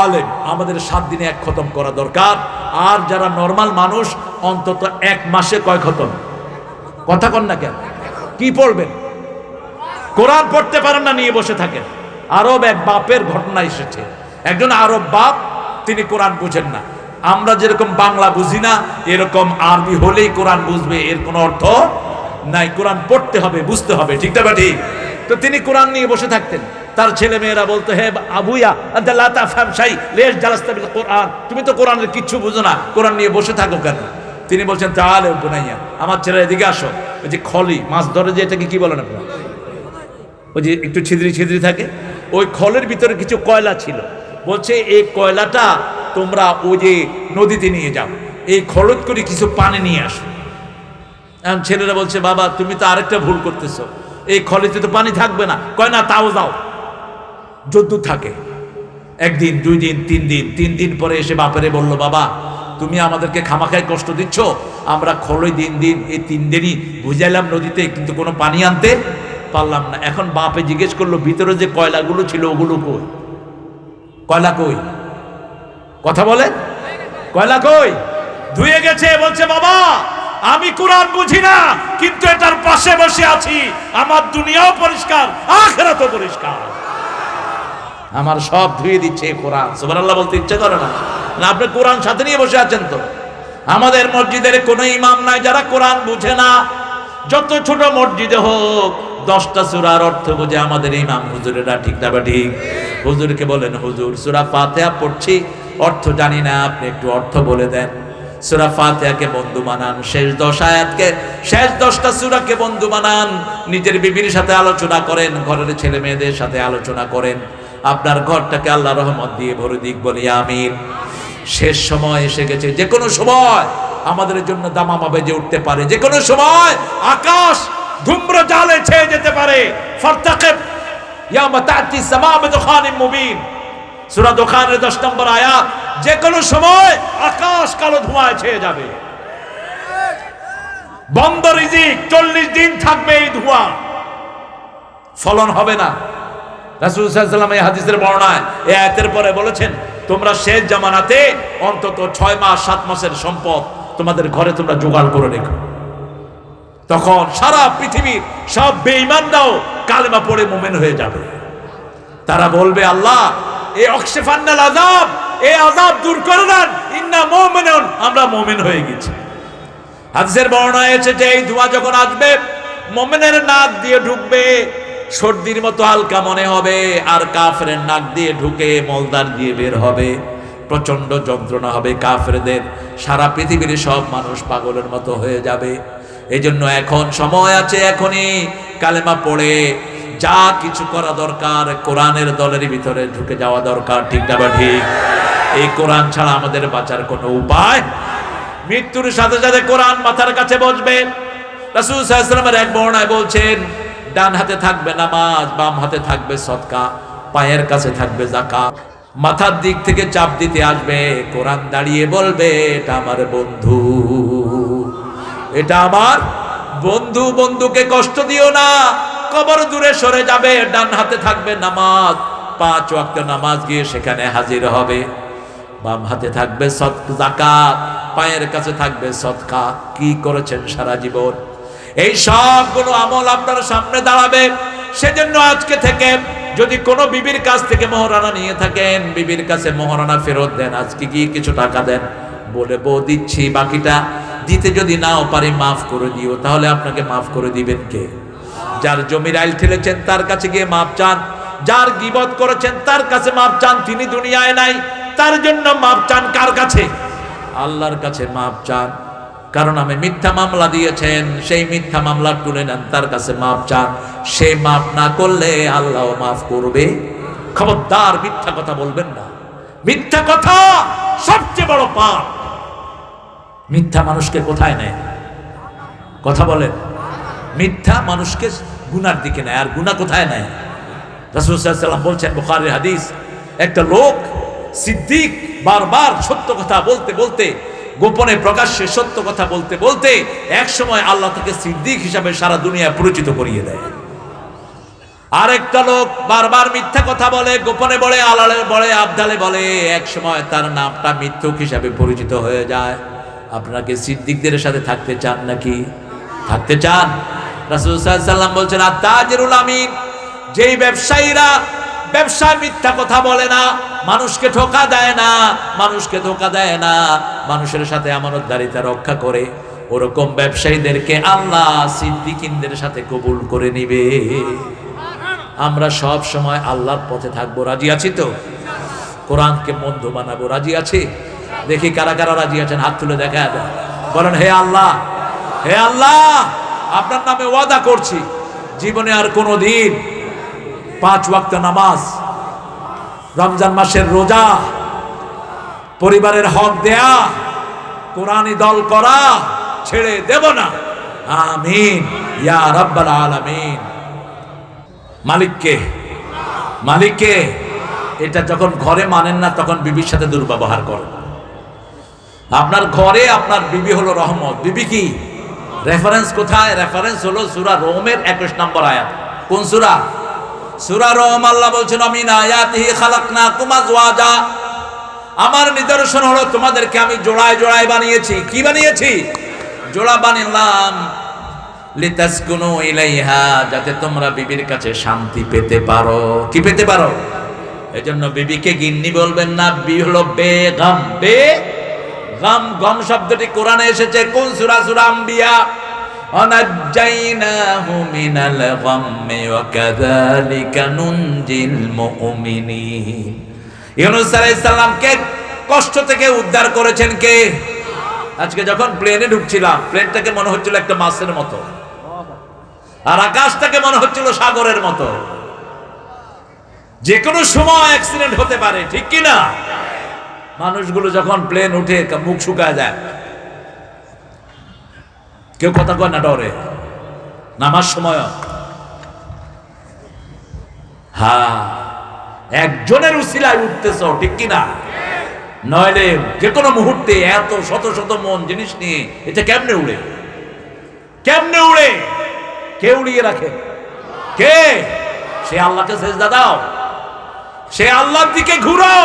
আলেম, আমাদের 7 দিনে 1 খতম করা দরকার। আর যারা নরমাল মানুষ অন্তত 1 মাসে কয় খতম? কথা কন না কেন? কি পড়বেন? কোরআন পড়তে পারেন না, নিয়ে বসে থাকেন। আরব এক বাপের ঘটনা এসেছে। একজন আরব বাপ, তিনি কোরআন বুঝেন না। আমরা যেরকম বাংলা বুঝি না, এরকম আরবি হলেই কোরআন বুঝবে এর কোনো অর্থ নাই। কোরআন পড়তে হবে, বুঝতে হবে, ঠিক না ঠিক? তো তিনি কোরআন নিয়ে বসে থাকতেন। তার ছেলে মেয়েরা বলতো, হে আবুয়া আনতা লা তাফহাম শাই লিশ জালাসতা বিল কোরআন, তুমি তো কোরআনের কিচ্ছু বুঝো না, কোরআন নিয়ে বসে থাকো কেন? তিনি বলছেন তাআলা বুনাইয়া, আমার ছেলে এদিকে আসো। ওই যে খলি মাছ ধরে, যে এটাকে কি বলেন আপনারা? ওই যে একটু ছিদ্রি ছিদ্রি থাকে, ওই খলের ভিতরে কিছু কয়লা ছিল। বলছে এই কয়লাটা তোমরা ওই যে নদীতে নিয়ে যাও, এই খরচ করে কিছু পানি নিয়ে আসো। এখন ছেলেরা বলছে, বাবা তুমি তো আরেকটা ভুল করতেছো, এই খলিতে তো পানি থাকবে না। কয় না, তাও যাও। যদ্দূর থাকে, 1 দিন 2 দিন 3 দিন, 3 দিন পরে এসে বাপেরে বলল, বাবা তুমি আমাদেরকে খামাখাই কষ্ট দিচ্ছ, আমরা খলই দিন দিন এই 3 দিনই বুঝাইলাম নদীতে, কিন্তু কোনো পানি আনতে পারলাম না। এখন বাপে জিজ্ঞেস করলো, ভিতরে যে কয়লাগুলো ছিল ওগুলো কই? কয়লা কই? কথা বলে, কয়লা কই? ধুয়ে গেছে। বলছে, বাবা আমি কোরআন বুঝি না, কিন্তু এটার পাশে বসে আছি, আমার দুনিয়াও পরিষ্কার, আখিরাতও পরিষ্কার, আমার সব ধুয়ে দিচ্ছে কোরআন। সুবহানাল্লাহ বলতে ইচ্ছে করে না? না, আপনি কোরআন সাথে নিয়ে বসে আছেন তো। আমাদের মসজিদের কোনো ইমাম নাই যারা কোরআন বুঝে না। যত ছোট মসজিদে হোক 10টা সূরার অর্থ বোঝে আমাদের ইমাম হুজুরেরা, ঠিক না ঠিক? হুজুরকে বলেন, হুজুর সূরা ফাতিহা পড়ছি, অর্থ জানি না, আপনি একটু অর্থ বলে দেন। সূরা ফাতিহাকে বন্ধু বানান, শেষ 10 আয়াতকে, শেষ 10টা সূরাকে বন্ধু বানান। নিজের বিবির সাথে আলোচনা করেন, ঘরের ছেলে মেয়েদের সাথে আলোচনা করেন, আপনার ঘরটাকে আল্লাহ রহমত দিয়ে ভরে দিক, বলি আমিন। শেষ সময় এসে গেছে, যে কোনো সময় আমাদের জন্য দামামা বেজে উঠতে পারে, যে কোনো সময় আকাশ ধূম্র জালে ছেয়ে যেতে পারে। ফারতাকিব ইয়ামা তা'তি সামা বিদুখানিম মুবিন, সূরা দুখানের 10 নম্বর আয়াত। যে কোনো সময় আকাশ কালো ধোঁয়ায় ছেয়ে যাবে, বন্ধ রিজিক, 40 দিন থাকবে এই ধোঁয়া, ফলন হবে না। রাসূল সাল্লাল্লাহু আলাইহি ওয়াসাল্লাম এই হাদিসের বর্ণনায় এই আয়াতের পরে বলেছেন, তোমরা শেষ জামানাতে অন্তত 6 মাস 7 মাসের সম্পদ তোমাদের ঘরে তোমরা জোগাড় করে রেখো। তখন সারা পৃথিবীর সব বেঈমানরাও কালেমা পড়ে মুমিন হয়ে যাবে। তারা বলবে, আল্লাহ এই অকশিফান্নাল আযাব, এই আযাব দূর করে দেন, ইন্না মুমিনুন, আমরা মুমিন হয়ে গেছি। হাদিসের বর্ণনায় এসেছে, এই ধোঁয়া যখন আসবে মুমিনের নাক দিয়ে ঢুকবে, সর্দির মতো হালকা মনে হবে, আর কাফেরের নাক দিয়ে ঢুকে মলদার দিয়ে বের হবে, প্রচন্ড যন্ত্রণা হবে কাফেরদের। সারা পৃথিবীর সব মানুষ পাগলের মতো হয়ে যাবে। এই জন্য এখন সময় আছে, এখনই কালেমা পড়ে যা কিছু করা দরকার, কোরআনের দলের ভিতরে ঢুকে যাওয়া দরকার, ঠিক না ঠিক? এই কোরআন ছাড়া আমাদের বাঁচার কোনো উপায়। মৃত্যুর সাথে সাথে কোরআন মাথার কাছে বসবে। রাসূল সাল্লাল্লাহু আলাইহি ওয়াসাল্লামের এক বর্ণনায় বলছেন, ডান হাতে থাকবে নামাজ, বাম হাতে থাকবে সদকা, পায়ের কাছে থাকবে যাকাত। মাথার দিক থেকে চাপ দিতে আসবে, কোরআন দাঁড়িয়ে বলবে, এটা আমার বন্ধু, এটা আমার বন্ধু, বন্ধুকে কষ্ট দিও না, কবর দূরে সরে যাবে। ডান হাতে থাকবে নামাজ, 5 ওয়াক্ত নামাজ গিয়ে সেখানে হাজির হবে। বাম হাতে থাকবে যাকাত, পায়ের কাছে থাকবে সদকা। কি করেছেন সারা জীবন, এই সবগুলো আমল আপনার সামনে দাঁড়াবে। সেজন্য আজকে থেকে যদি কোনো বিবির কাছ থেকে মোহরানা নিয়ে থাকেন, বিবির কাছে মোহরানা ফেরত দেন, আজকে গিয়ে কিছু টাকা দেন, বলে বউ দিচ্ছি, বাকিটা দিতে যদি নাও পারি মাফ করে দিও, তাহলে আপনাকে মাফ করে দিবেন কে? যার জমির আইল ঠেলেছেন তার কাছে গিয়ে মাপ চান, যার গীবত করেছেন তার কাছে মাপ চান, তিনি দুনিয়ায় নাই, তার জন্য মাপ চান কার কাছে? আল্লাহর কাছে মাপ চান। কারণ আমি মিথ্যা মামলা দিয়েছেন, সেই মিথ্যা মামলা তুলে নেন, তার কাছে মাপ চান। সে মাপ না করলে আল্লাহ মাফ করবে। খবরদার মিথ্যা কথা বলবেন না, মিথ্যা কথা সবচেয়ে বড় পাপ। মিথ্যা মানুষকে কোথায় নেয়? কথা বলেন। মিথ্যা মানুষকে গুনার দিকে নেয়, আর গুনাহ কোথায় নেয়? রাসূল সাল্লাল্লাহু আলাইহি ওয়াসাল্লাম বলছেন, বুখারীর হাদিস, একটা লোক সিদ্দিক বারবার সত্য কথা বলতে বলতে, গোপনে প্রকাশ্যে সত্য কথা বলতে বলতে এক সময় আল্লাহ তাকে সিদ্দিক হিসাবে সারা দুনিয়ায় পরিচিত করিয়ে দেয়। আরেকটা লোক বারবার মিথ্যা কথা বলে, গোপনে বলে, আড়ালে বলে, আবদালে বলে, এক সময় তার নামটা মিথ্যুক হিসাবে পরিচিত হয়ে যায়। আপনাকে সিদ্দিকদের সাথে থাকতে চান নাকি? থাকতে চান? রাসূল সাল্লাল্লাহু আলাইহি ওয়াসাল্লাম বলছেন, আত-তাজিরুল আমিন, যেই ব্যবসায়ীরা ব্যবসায় মিথ্যা কথা বলে না, মানুষকে ধোঁকা দেয় না, মানুষকে ধোঁকা দেয় না, মানুষের সাথে আমানতদারিতা রক্ষা করে, ওরকম ব্যবসায়ীদেরকে আল্লাহ সিদ্দিকিনদের সাথে কবুল করে নিবে। আমরা সব সময় আল্লাহর পথে থাকবো, রাজি আছি তো? কোরআনকে বন্ধু বানাবো, রাজি আছি? দেখি কারা কারা রাজি আছেন, হাত তুলে দেখা যায়। বলেন, হে আল্লাহ, হে আল্লাহ, আপনার নামে ওয়াদা করছি, জীবনে আর কোনো দিন 5 ওয়াক্ত নামাজ, রমজান মাসের রোজা, পরিবারের হক দেয়া, কোরআনী দল করা ছেড়ে দেব না। আমিন ইয়া রাব্বাল আলামিন। মালিককে, মালিককে। এটা যখন ঘরে মানেন না, তখন বিবির সাথে দুর্ব্যবহার করেন। আপনার ঘরে আপনার বিবি হলো রহমত। বিবি কি? রেফারেন্স কোথায়? রেফারেন্স হলো সূরা রোমের 21 নম্বর আয়াত। কোন সূরা? সূরা রোম। আল্লাহ বলছেন, মিন আয়াতিহি খালাকনাকুম আজওয়াজা, আমার নিদর্শন হলো তোমাদেরকে আমি জোড়ায় জোড়ায় বানিয়েছি। কি বানিয়েছি? জোড়া বানালাম। লিতাসকুনু ইলাইহা, যাতে তোমরা বিবির কাছে শান্তি পেতে পারো। কি পেতে পারো? এজন্য বিবিকে গিন্নি বলবেন না, বি হলো বেগম। বেগম, গম শব্দটি কোরআনে এসেছে কোন সূরা? সূরা আম্বিয়া। অনাজ্জাইনাহু মিনাল গাম্মি ওয়া কাযালিকা নুনজিল মুমিনিন। ইউনূস আলাইহিস সালামকে কষ্ট থেকে উদ্ধার করেছেন কে? আজকে যখন প্লেনে ঢুকছিলাম, প্লেনটাকে মনে হচ্ছিল একটা মাছের মতো, আর আকাশটাকে মনে হচ্ছিল সাগরের মতো। যে কোনো সময় অ্যাক্সিডেন্ট হতে পারে, ঠিক কি না? মানুষগুলো যখন প্লেন উঠে মুখ শুকায় যায়, কেউ কথা কয় না, ডরে। নামার সময় হ্যাঁ একজনের উসিলায় উঠতেছ, ঠিক কি না? নইলে যে কোনো মুহূর্তে এত শত শত মন জিনিস নিয়ে এটা কেমনে উড়ে? কেমনে উড়ে? কে উড়িয়ে রাখে? কে? সে আল্লাহকে সেজদা দাও, সে আল্লাহর দিকে ঘুরো।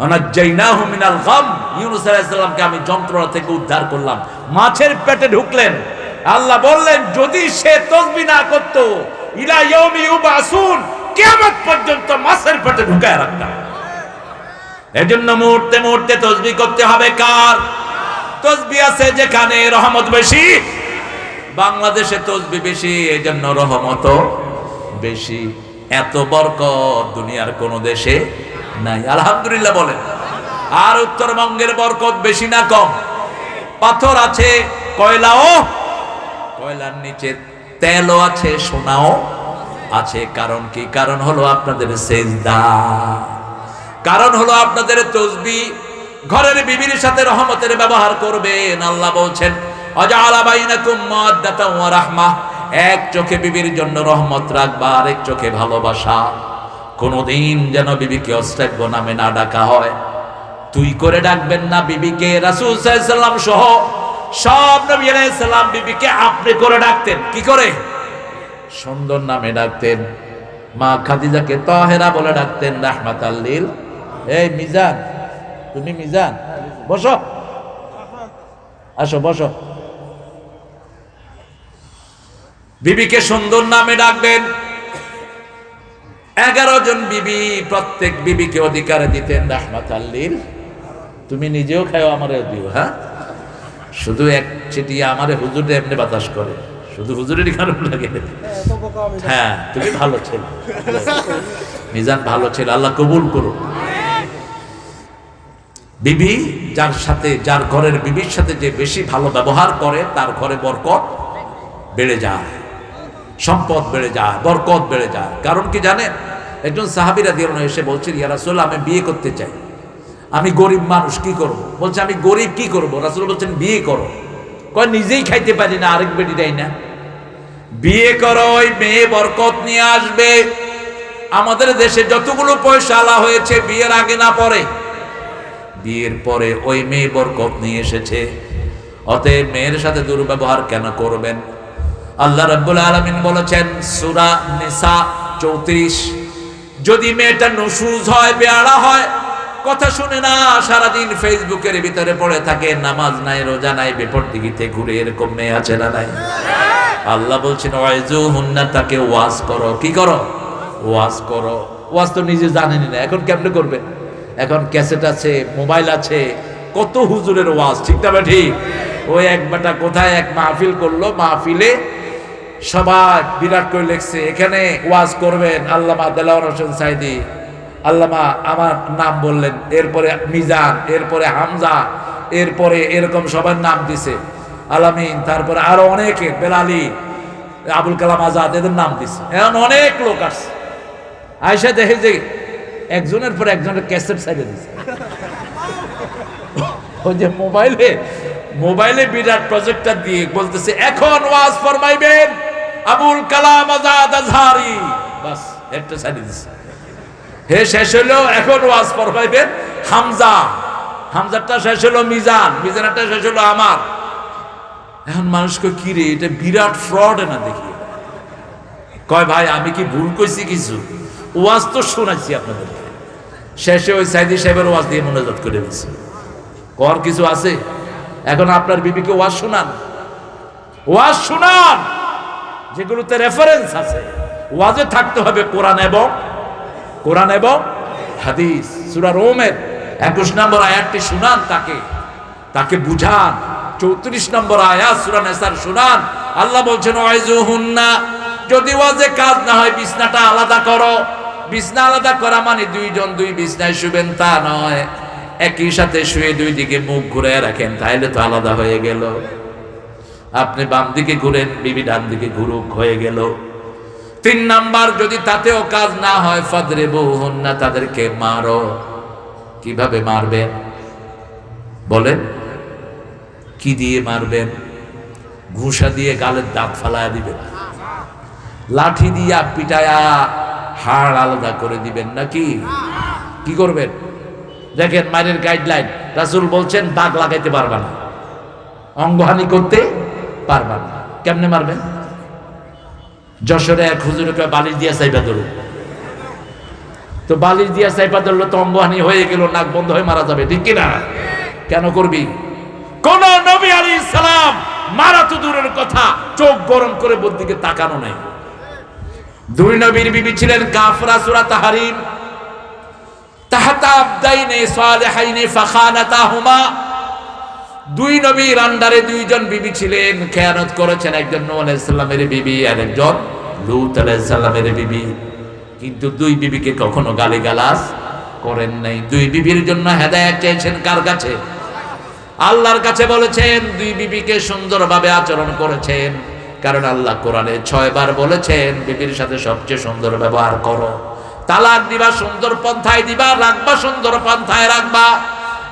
অনাজ্জাইনাহু মিনাল গাম, ইউনূস আলাইহিস সালামকে আমি যন্ত্রণা থেকে উদ্ধার করলাম। মাছের পেটে ঢুকলেন, আল্লাহ বললেন যদি সে তাসবিহ না করত, ইলা ইয়াউমি ইউবাসুন, কিয়ামত পর্যন্ত মাছের পেটে ঢুকায় রাখতাম। এজন্য মুহূর্তে মুহূর্তে তাসবিহ করতে হবে। কার তাসবিহ আছে যেখানে রহমত বেশি? বাংলাদেশে তাসবিহ বেশি, এজন্য রহমত বেশি। এত বরকত দুনিয়ার কোন দেশে নাই, আলহামদুলিল্লাহ বলেন। আর উত্তরবঙ্গের বরকত বেশি না কম? পাথর আছে, কয়লাও, কয়লার নিচে তেলও আছে, সোনাও আছে। কারণ কি? কারণ হলো আপনাদের সেজদা, কারণ হলো আপনাদের তাসবিহ। ঘরের বিবির সাথে রহমতের ব্যবহার করবেন। আল্লাহ বলছেন আজআলা বাইনাকুম মাওয়াদ্দাতাও ওয়া রাহমাহ, এক চোখে বিবির জন্য রহমত রাখবা, আরেক চোখে ভালোবাসা। কোনদিন যেন বিবিকে অশ্রাব্য নামে না ডাকা হয়। তুই করে ডাকবেন না বিবিকে। রাসূল সাল্লাল্লাহু আলাইহি সাল্লাম সহ সব নবী আলাইহিস সালাম বিবিকে আপনি করে ডাকতেন। কি করে? সুন্দর নামে ডাকতেন। মা খাদিজাকে তাহেরা বলে ডাকতেন, রাহমাতাল লিল। এই মিজান, তুমি মিজান, বসো, আসো বসো। বিবিকে সুন্দর নামে ডাকবেন। 11 জন বিবি, প্রত্যেক বিবিকে অধিকার দিতেন রাহমাতাল লিল। তুমি নিজেও খাও, আমারও দিও। হ্যাঁ, শুধু এক চিটিয়া আমারে হুজুর এমনি বাতাস করে, শুধু হুজুরেরই খারাপ লাগে। হ্যাঁ, তুমি ভালো ছেলে, মিজান ভালো ছেলে, আল্লাহ কবুল করো। বিবি যার সাথে, যার ঘরের বিবির সাথে যে বেশি ভালো ব্যবহার করে, তার ঘরে বরকত বেড়ে যায়, সম্পদ বেড়ে যায়, বরকত বেড়ে যায়। কারণ কি জানেন? একজন সাহাবী রাদিয়াল্লাহু আনহু এসে বলছেন, ইয়া রাসূলুল্লাহ, আমি বিয়ে করতে চাই, আমি গরিব মানুষ, কি করব? বলছে আমি গরিব, কি করব? রাসূল বলছেন বিয়ে করো। কয় নিজেই খাইতে পারি না, আরেক বেটি দেয় না। বিয়ে করো, ওই মেয়ে বরকত নিয়ে আসবে। আমাদের দেশে যতগুলো পয়সা আলা হয়েছে বিয়ের আগে না পরে, বিয়ের পরে ওই মেয়ে বরকত নিয়ে এসেছে। অতএব মেয়ের সাথে দুর্ব্যবহার কেন করবেন? আল্লাহ রাব্বুল আলামিন বলেছেন সূরা নিসা 34, যদি মেয়েটা নুশুজ হয়, বেয়াড়া হয়, কথা শুনে না, সারাদিন ফেসবুকের ভিতরে পড়ে থাকে, নামাজ নাই, রোজা নাই, বেপরদিগিতে ঘুরে, এরকম মেয়ে আছে না নাই? আল্লাহ বলছেন ওয়াইজুহুন্না, তাকে ওয়াজ করো। কি করো? ওয়াজ করো। ওয়াজ তো নিজে জানেনই না, এখন কেমনে করবে? এখন ক্যাসেট আছে, মোবাইল আছে, কত হুজুরের ওয়াজ, ঠিক না ঠিক? ওই এক বেটা কোথায় এক মাহফিল করলো, মাহফিলে সবাই বিরাট করে লিখছে, এখানে ওয়াজ করবেন আল্লামা দেলাওয়ার হোসেন সাইদি। আল্লামা আমার নাম বললেন, এরপরে মিজান, এরপরে হামজা, এরপরে এরকম সবার নাম দিছে, আলামিন, তারপরে আরো অনেকে, বেলালি, আবুল কালাম আজাদ, এদের নাম দিছে। এখন অনেক লোক আসছে, আয়সা দেখে যে একজনের পর একজনের ক্যাসেট সাইডে দিছে। ওই যে মোবাইলে বিরাট প্রজেক্টর দিয়ে বলতেছে, এখন ওয়াজ ফরমাইবেন আবুল কালাম আজাদ আজহারি, বাস একটা সাইডে দিছে। হে শেষ হলো, এখন ওয়াজ ফরমাইবেন হামজা, হামজারটা শেষ হলো মিজান, মিজানটা শেষ হলো আমার। এখন মানুষ কয় কি রে, এটা বিরাট ফ্রড না দেখি। কয় ভাই আমি কি ভুল কইছি কিছু? ওয়াজ তো শোনাইছি আপনাদের। শেষে ওই সাইদি সাহেবের ওয়াজ দিয়ে মোনাজাত করে দিয়েছে। কর কিছু আছে? এখন আপনার বিবিকে ওয়াজ শোনান, ওয়াজ শোনান যেগুলোতে রেফারেন্স আছে। ওয়াজে থাকতে হবে কোরআন এবং হাদিস। সূরা রোমের 21 নম্বর আয়াতটি শোনান, তাকে বুঝান। 34 নম্বর আয়াত সূরা নিসার শোনান। আল্লাহ বলছেন ওয়াইজুহুন্না, যদি ওয়াজে কাজ না হয় বিছনাটা আলাদা করো। বিছনা আলাদা করা মানে দুইজন দুই বিছনায় শুবেন তা নয়। একই সাথে শুয়ে দুই দিকে মুখ ঘুরে রাখেন, তাহলে তো আলাদা হয়ে গেল। আপনি বাম দিকে ঘুরেন, বিবি ডান দিকে ঘুরুক, হয়ে গেল। 3 নাম্বার, যদি তাতেও কাজ না হয়, ফাদরিবুহুন্না, তাদেরকে মারো। কিভাবে মারবেন বলেন? কি দিয়ে মারবেন? ঘুষা দিয়ে গালের দাঁত ফালায়া দিবেন, লাঠি দিয়া পিটায়া হাড় আলাদা করে দিবেন, নাকি কি করবেন? দেখেন মায়ের গাইডলাইন, রাসূল বলছেন দাগ লাগাইতে পারবা না, অঙ্গহানি করতে পারবা না। কেমনে মারবেন? যশোরে এক হুজুরকে বালিশ দিয়া চাইপা ধরুন, তো বালিশ দিয়া চাইপা ধরলো তো অঙ্গহানি হয়ে গেল, নাক বন্ধ হয়ে মারা যাবে, ঠিক কিনা? কেন করবি? কোন নবী আলাইহিস সালাম মারা তো দূরের কথা, চোখ গরম করে বোর দিকে তাকানো নাই। 2 নবীর বিবি ছিলেন কাফরা, সূরা তাহরিম, তাহতা আবদাইনে সালিহাইনে ফাখানাতাহুমা। 2 নবীর আন্ডারে 2 জন বিবি ছিলেন, খেয়ানত করেছেন, একজন নূহ আলাইহিস সালামের বিবি আর একজন লূত আলাইহিস সালামের বিবি। কিন্তু 2 বিবিকে কখনো গালিগালাজ করেন নাই। 2 বিবির জন্য হেদায়েত চেয়েছেন কার কাছে? আল্লাহর কাছে। বলেছেন 2 বিবিকে সুন্দরভাবে আচরণ করেছেন, কারণ আল্লাহ কোরআনে 6 বার বলেছেন বিবির সাথে সবচেয়ে সুন্দর ব্যবহার করো। তালাক দিবা সুন্দর পন্থায় দিবা, রাখবা সুন্দর পন্থায় রাখবা।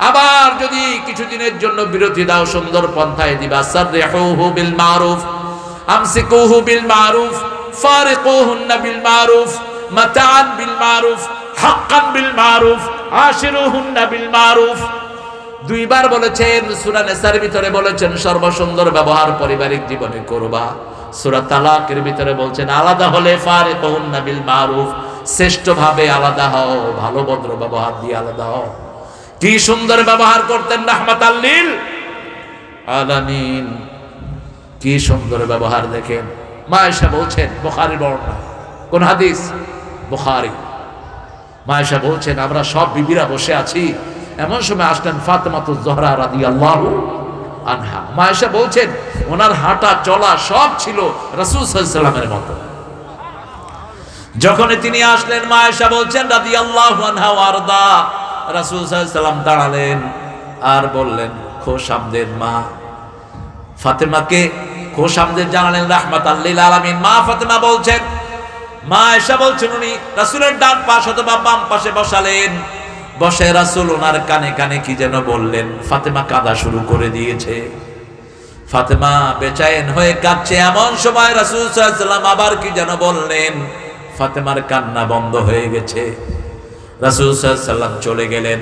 আবার যদি কিছুদিনের জন্য বিরতি দাও, সুন্দর পন্থায় দিবা। সাররিহুহু বিল মারুফ, আমসিকুহু বিল মারুফ, ফারিকুহুন্না বিল মারুফ, মাতাআন বিল মারুফ, হাক্কান বিল মারুফ, আশিরুহুন্না বিল মারুফ। 2 বার বলেছেন। সূরা নিসার ভিতরে বলেছেন সর্বসুন্দর ব্যবহার পারিবারিক জীবনে করবা। সূরা তালাকের ভিতরে বলছেন আলাদা হলে ফারিকুহুন্না বিল মারুফ, শ্রেষ্ঠ ভাবে আলাদা হও, ভালো ভদ্র ব্যবহার দিয়ে আলাদা হও। কি সুন্দর ব্যবহার করতেন রাহমাতাল লিল আলামিন, কি সুন্দর ব্যবহার দেখেন। মা আয়েশা বলছেন, বুখারীর বর্ণনা, কোন হাদিস? বুখারী। মা আয়েশা বলছেন আমরা সব বিবিরা বসে আছি, এমন সময় আসলেন ফাতেমাতুজ জোহরা রাদিয়াল্লাহু আনহা। মা আয়েশা বলছেন ওনার হাঁটা চলা সব ছিল রাসূল সাল্লাল্লাহু আলাইহি ওয়াসাল্লামের মতো। যখন তিনি আসলেন, মা আয়েশা বলছেন রাদিয়াল্লাহু আনহা ওয়ারদা, রাসূল সাল্লাল্লাহু আলাইহি ওয়াসাল্লাম দাঁড়ালেন আর বললেন খোশামদের মা ফাতেমাকে খোশামদের জানালেন রাহমাতাল লিল আলামিন। মা ফাতেমা বলছেন, মা আয়েশা বলছেন উনি রাসূলের ডান পাশ অথবা বাম পাশে বসালেন, বসে রাসূল ওনার কানে কানে কি যেন বললেন। ফাতেমা কাঁদা শুরু করে দিয়েছে। ফাতেমা বেচাইন হয়ে কাঁদছে। এমন সময় রাসূল সাল্লাল্লাহু আলাইহি ওয়াসাল্লাম আবার কি যেন বললেন, ফাতেমার কান্না বন্ধ হয়ে গেছে। রাসূল সাল্লাল্লাহু আলাইহি ওয়াসাল্লাম চলে গেলেন।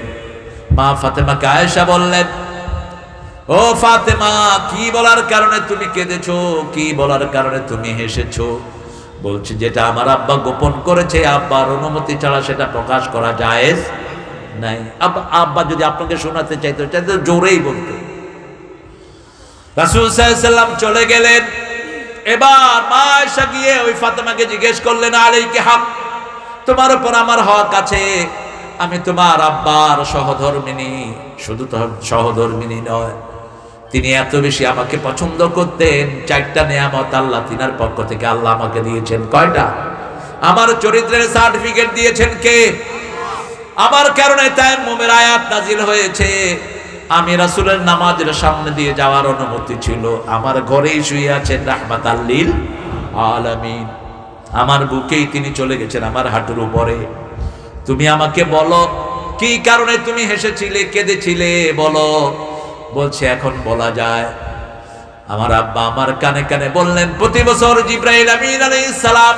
মা ফাতেমাকে আয়েশা বললেন, ও ফাতেমা, কি বলার কারণে তুমি কেঁদেছো? কি বলার কারণে তুমি হেসেছো? বলছে যেটা আমার আব্বা গোপন করেছে, আব্বার অনুমতি ছাড়া সেটা প্রকাশ করা জায়েজ নাই। আব্বা যদি আপনাকে শোনাতে চাইতো জোরেই বলতো। রাসূল সাল্লাল্লাহু আলাইহি ওয়াসাল্লাম চলে গেলেন। এবার মা আয়েশা গিয়ে ওই ফাতেমাকে জিজ্ঞেস করলেন, আলাইকি হক, তোমার উপর আমার হক আছে। আমি তোমার আব্বার সহধর্মিনী, শুধু তো সহধর্মিনী নয়, তিনি এত বেশি আমাকে পছন্দ করতেন। 4টা নিয়ামত আল্লাহ তিনার পক্ষ থেকে আল্লাহ আমাকে দিয়েছেন। কয়টা? আমার চরিত্রের সার্টিফিকেট দিয়েছেন কে? আমার কারণে তায়াম্মুমের আয়াত নাজিল হয়েছে। আমি রাসূলের নামাজের সামনে দিয়ে যাওয়ার অনুমতি ছিল। আমার ঘরেই শুয়ে আছেন রাহমাতাল লিল আলামিন। আমার বুকেই তিনি চলে গেছেন, আমার হাঁটুর উপরে। তুমি আমাকে বলো কি কারণে তুমি হেসেছিলে, কেঁদেছিলে, বলো। বলছে এখন বলা যায়। আমার আব্বা আমার কানে কানে বললেন, প্রতি বছর জিবরাইল আমিন আলাইহিস সালাম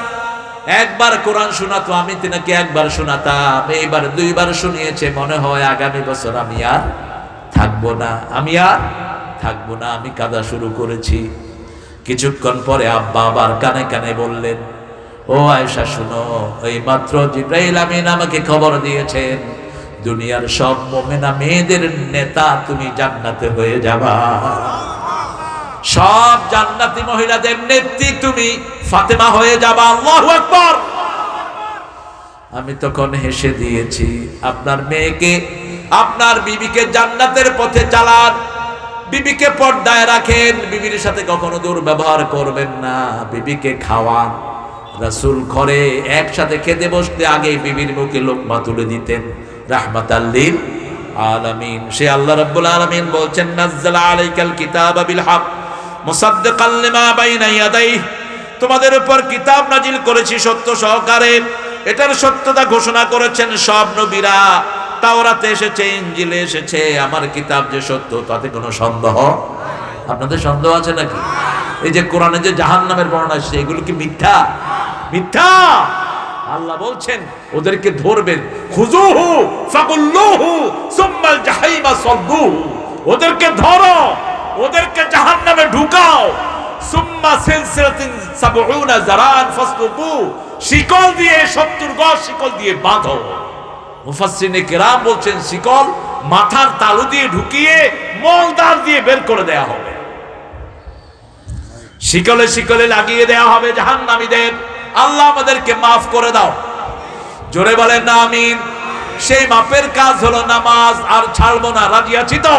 একবার কোরআন শোনাতো, আমি তিনাকে একবার শোনাতাম। এইবার 2 বার শুনিয়েছে। মনে হয় আগামী বছর আমি আর থাকবো না, আমি আর থাকবো না। আমি কাঁদা শুরু করেছি। কিছুক্ষণ পরে আব্বা আবার কানে কানে বললেন, ও আয়েশা শুনো, এই মাত্র জিবরাইল আমিন আমাকে খবর দিয়েছেন দুনিয়ার সব মুমিনা মেয়েদের নেতা তুমি জান্নাতে হয়ে যাবা। সব জান্নাতি মহিলাদের নেত্রী তুমি ফাতেমা হয়ে যাবা। আল্লাহু আকবার। আমি তখন হেসে দিয়েছি। আপনার মেয়েকে, আপনার বিবিকে জান্নাতের পথে চালান, বিবিকে পর্দায় রাখেন, বিবির সাথে কখনো দুর্ব্যবহার করবেন না, বিবিকে খাওয়ান। রাসূল ঘরে একসাথে খেতে বসতে আগে বিবির মুখে লোকমা তুলে দিতেন রাহমাতাল লিল আলামিন। সে আল্লাহ রাব্বুল আলামিন বলছেন নাযালা আলাইকাল কিতাবা বিল হক মুসাদ্দিকাল লিমা বাইনা ইয়াদাইহি, তোমাদের উপর কিতাব নাজিল করেছি সত্য সহকারে। এটার সত্যতা ঘোষণা করেছেন সব নবীরা। তাওরাতে এসেছে, ইনজিলে এসেছে, আমার কিতাব যে সত্য তাতে কোনো সন্দেহ। আপনাদের সন্দেহ আছে নাকি? এই যে কোরআনে যে জাহান্নামের বর্ণনা আসছে, এগুলো কি মিথ্যা? মিথ্যা। আল্লাহ বলছেন ওদেরকে ধরবেন, খুযুহু ফাকুল্লুহু সুম্মাল জাহিমা সাল্লুহু, ওদেরকে ধরো, ওদেরকে জাহান্নামে ঢুকাও। সুম্মা সিলসিলাতিন সাবউনা যারান ফাসলুকু, শিকল দিয়ে 70 গজ শিকল দিয়ে বাঁধো। মুফাসসিরিনে কেরাম বলছেন শিকল মাথার তালু দিয়ে ঢুকিয়ে মলদার দিয়ে বের করে দেয়া হবে, শিকলে শিকলে লাগিয়ে দেয়া হবে জাহান্নামীদের। আল্লাহ আমাদেরকে মাফ করে দাও, জোরে বলেন না আমিন। সেই মাপের কাজ হলো নামাজ, আর ছাড়বো না। রাজি আছি তো?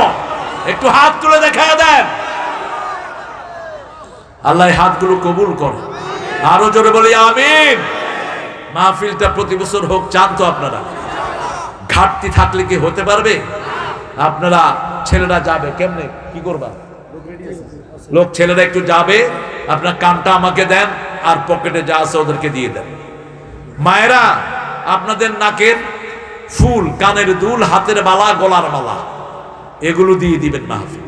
একটু হাত তুলে দেখা দেন। আল্লাহ হাতগুলো কবুল করে, আরো জোরে বলি আমিন। মাহফিলটা প্রতি বছর হোক, চান তো আপনারা? ঘাটতি থাকলে কি হতে পারবে? আপনারা ছেলেরা যাবে কেমনে, কি করবা? লোক ছেলেরা একটু যাবে, আপনার কানটা আমাকে দেন আর পকেটে যা আছে ওদেরকে দিয়ে দেন। মায়েরা আপনাদের নাকের ফুল, কানের দুল, হাতের বালা, গলার মালা, এগুলো দিয়ে দিবেন মাহফিল।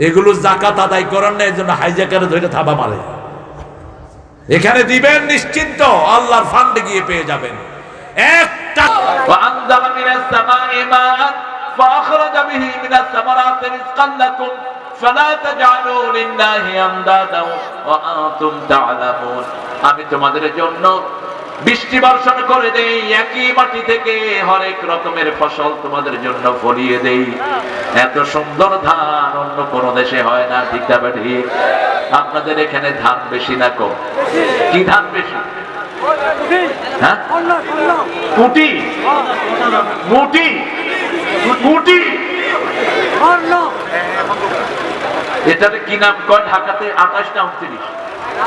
এগুলো জাকাত আদায় করেন না, এই জন্য হাইজাকারে ধরে থাবা মারে। এখানে দিবেন নিশ্চিন্ত, আল্লাহর ফান্ডে গিয়ে পেয়ে যাবেন। একটা ওয়ানজালা মিনাস সামাই মাআন ফাখরাজা বিহি মিনাস সামারাতি রিজকান লাকুম ফালা তাজআলু লিল্লাহি আমদাদা ওয়া আনতুম তা'লামুন, আমি তোমাদের জন্য বৃষ্টি বর্ষণ করে দেই, একই মাটি থেকে হরেক রকমের ফসল তোমাদের জন্য ফলিয়ে দেই। এত সুন্দর ধান অন্য কোন দেশে হয় না, ঠিক না ঠিক? আপনাদের এখানে ধান বেশি না কম? কি ধান বেশি? হ্যাঁ, কুটি, মুটি, কুটি। এটাতে কি নাম কয় ঢাকাতে? 28 না 29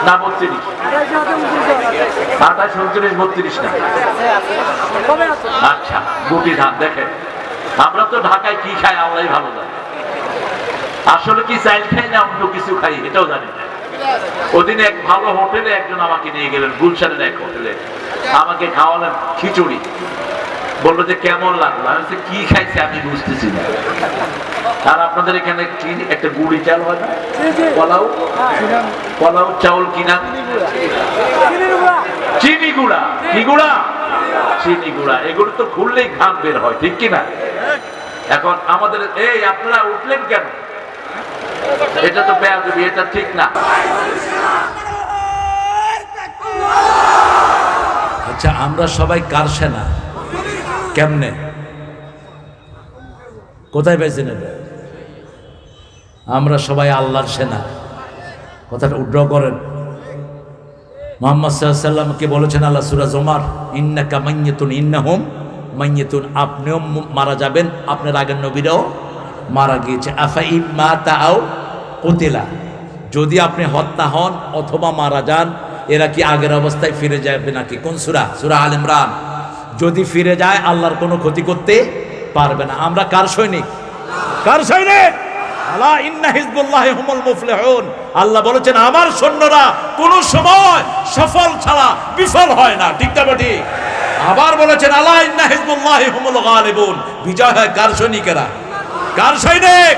না 32? 28, 29, 32 না? আচ্ছা, গুটি ধান। দেখেন আমরা তো ঢাকায় কি খাই আল্লাহ ভালো জানে। আসলে কি চাইল খাই না অন্য কিছু খাই এটাও জানি না। ওদিন এক ভালো হোটেলে একজন আমাকে নিয়ে গেলেন, গুলশানের এক হোটেলে, আমাকে খাওয়ালেন খিচুড়ি। বললো যে কেমন লাগলো? আমি বলছি কি খাইছে আমি বুঝতেছি না। আর আপনাদের এখানে কি একটা গুড়ি চাল হয় না, পোলাও, পোলাও চাউল কিনা, চিনি গুঁড়া, কি গুঁড়া? চিনি গুঁড়া। এগুলো তো খুললেই ঘাম বের হয়, ঠিক কিনা? এখন আমাদের এই আপনারা উঠলেন কেন? এটা তো বেয়াদবি, এটা ঠিক না। আচ্ছা, আমরা সবাই কার সেনা? কেমনে, কোথায় পেয়েছেন এটা? আমরা সবাই আল্লাহর সেনা। কথাটা উড্র করেন। মুহাম্মদ সাল্লাল্লাহু আলাইহি ওয়াসাল্লামকে বলেছেন আল্লাহ সূরা জুমার, ইন্নাকা মাইয়াতুন ইন্নাহুম মাইয়াতুন, আপনিও মারা যাবেন, আপনার আগের নবীরাও মারা গিয়েছে। আফা ইম্মাতা আও কুতিলা, যদি আপনি হত্যা হন অথবা মারা যান, এরা কি আগের অবস্থায় ফিরে যাবে নাকি? কোন সূরা? সূরা আল ইমরান। যদি ফিরে যায় আল্লাহর কোনো ক্ষতি করতে পারবে না। আমরা কার সৈনিক? কার সৈনিক? আলা ইন্না হিজবুল্লাহি হুমুল মুফলিহুন। আল্লাহ বলেছেন আমার সৈন্যরা কোন সময় সফল ছাড়া বিফল হয় না, ঠিক না ঠিক? আবার বলেছেন আলা ইন্না হিজবুল্লাহি হুমুল গালিবুন। বিজয় হয় কার সৈনিকেরা? কার সৈনিক?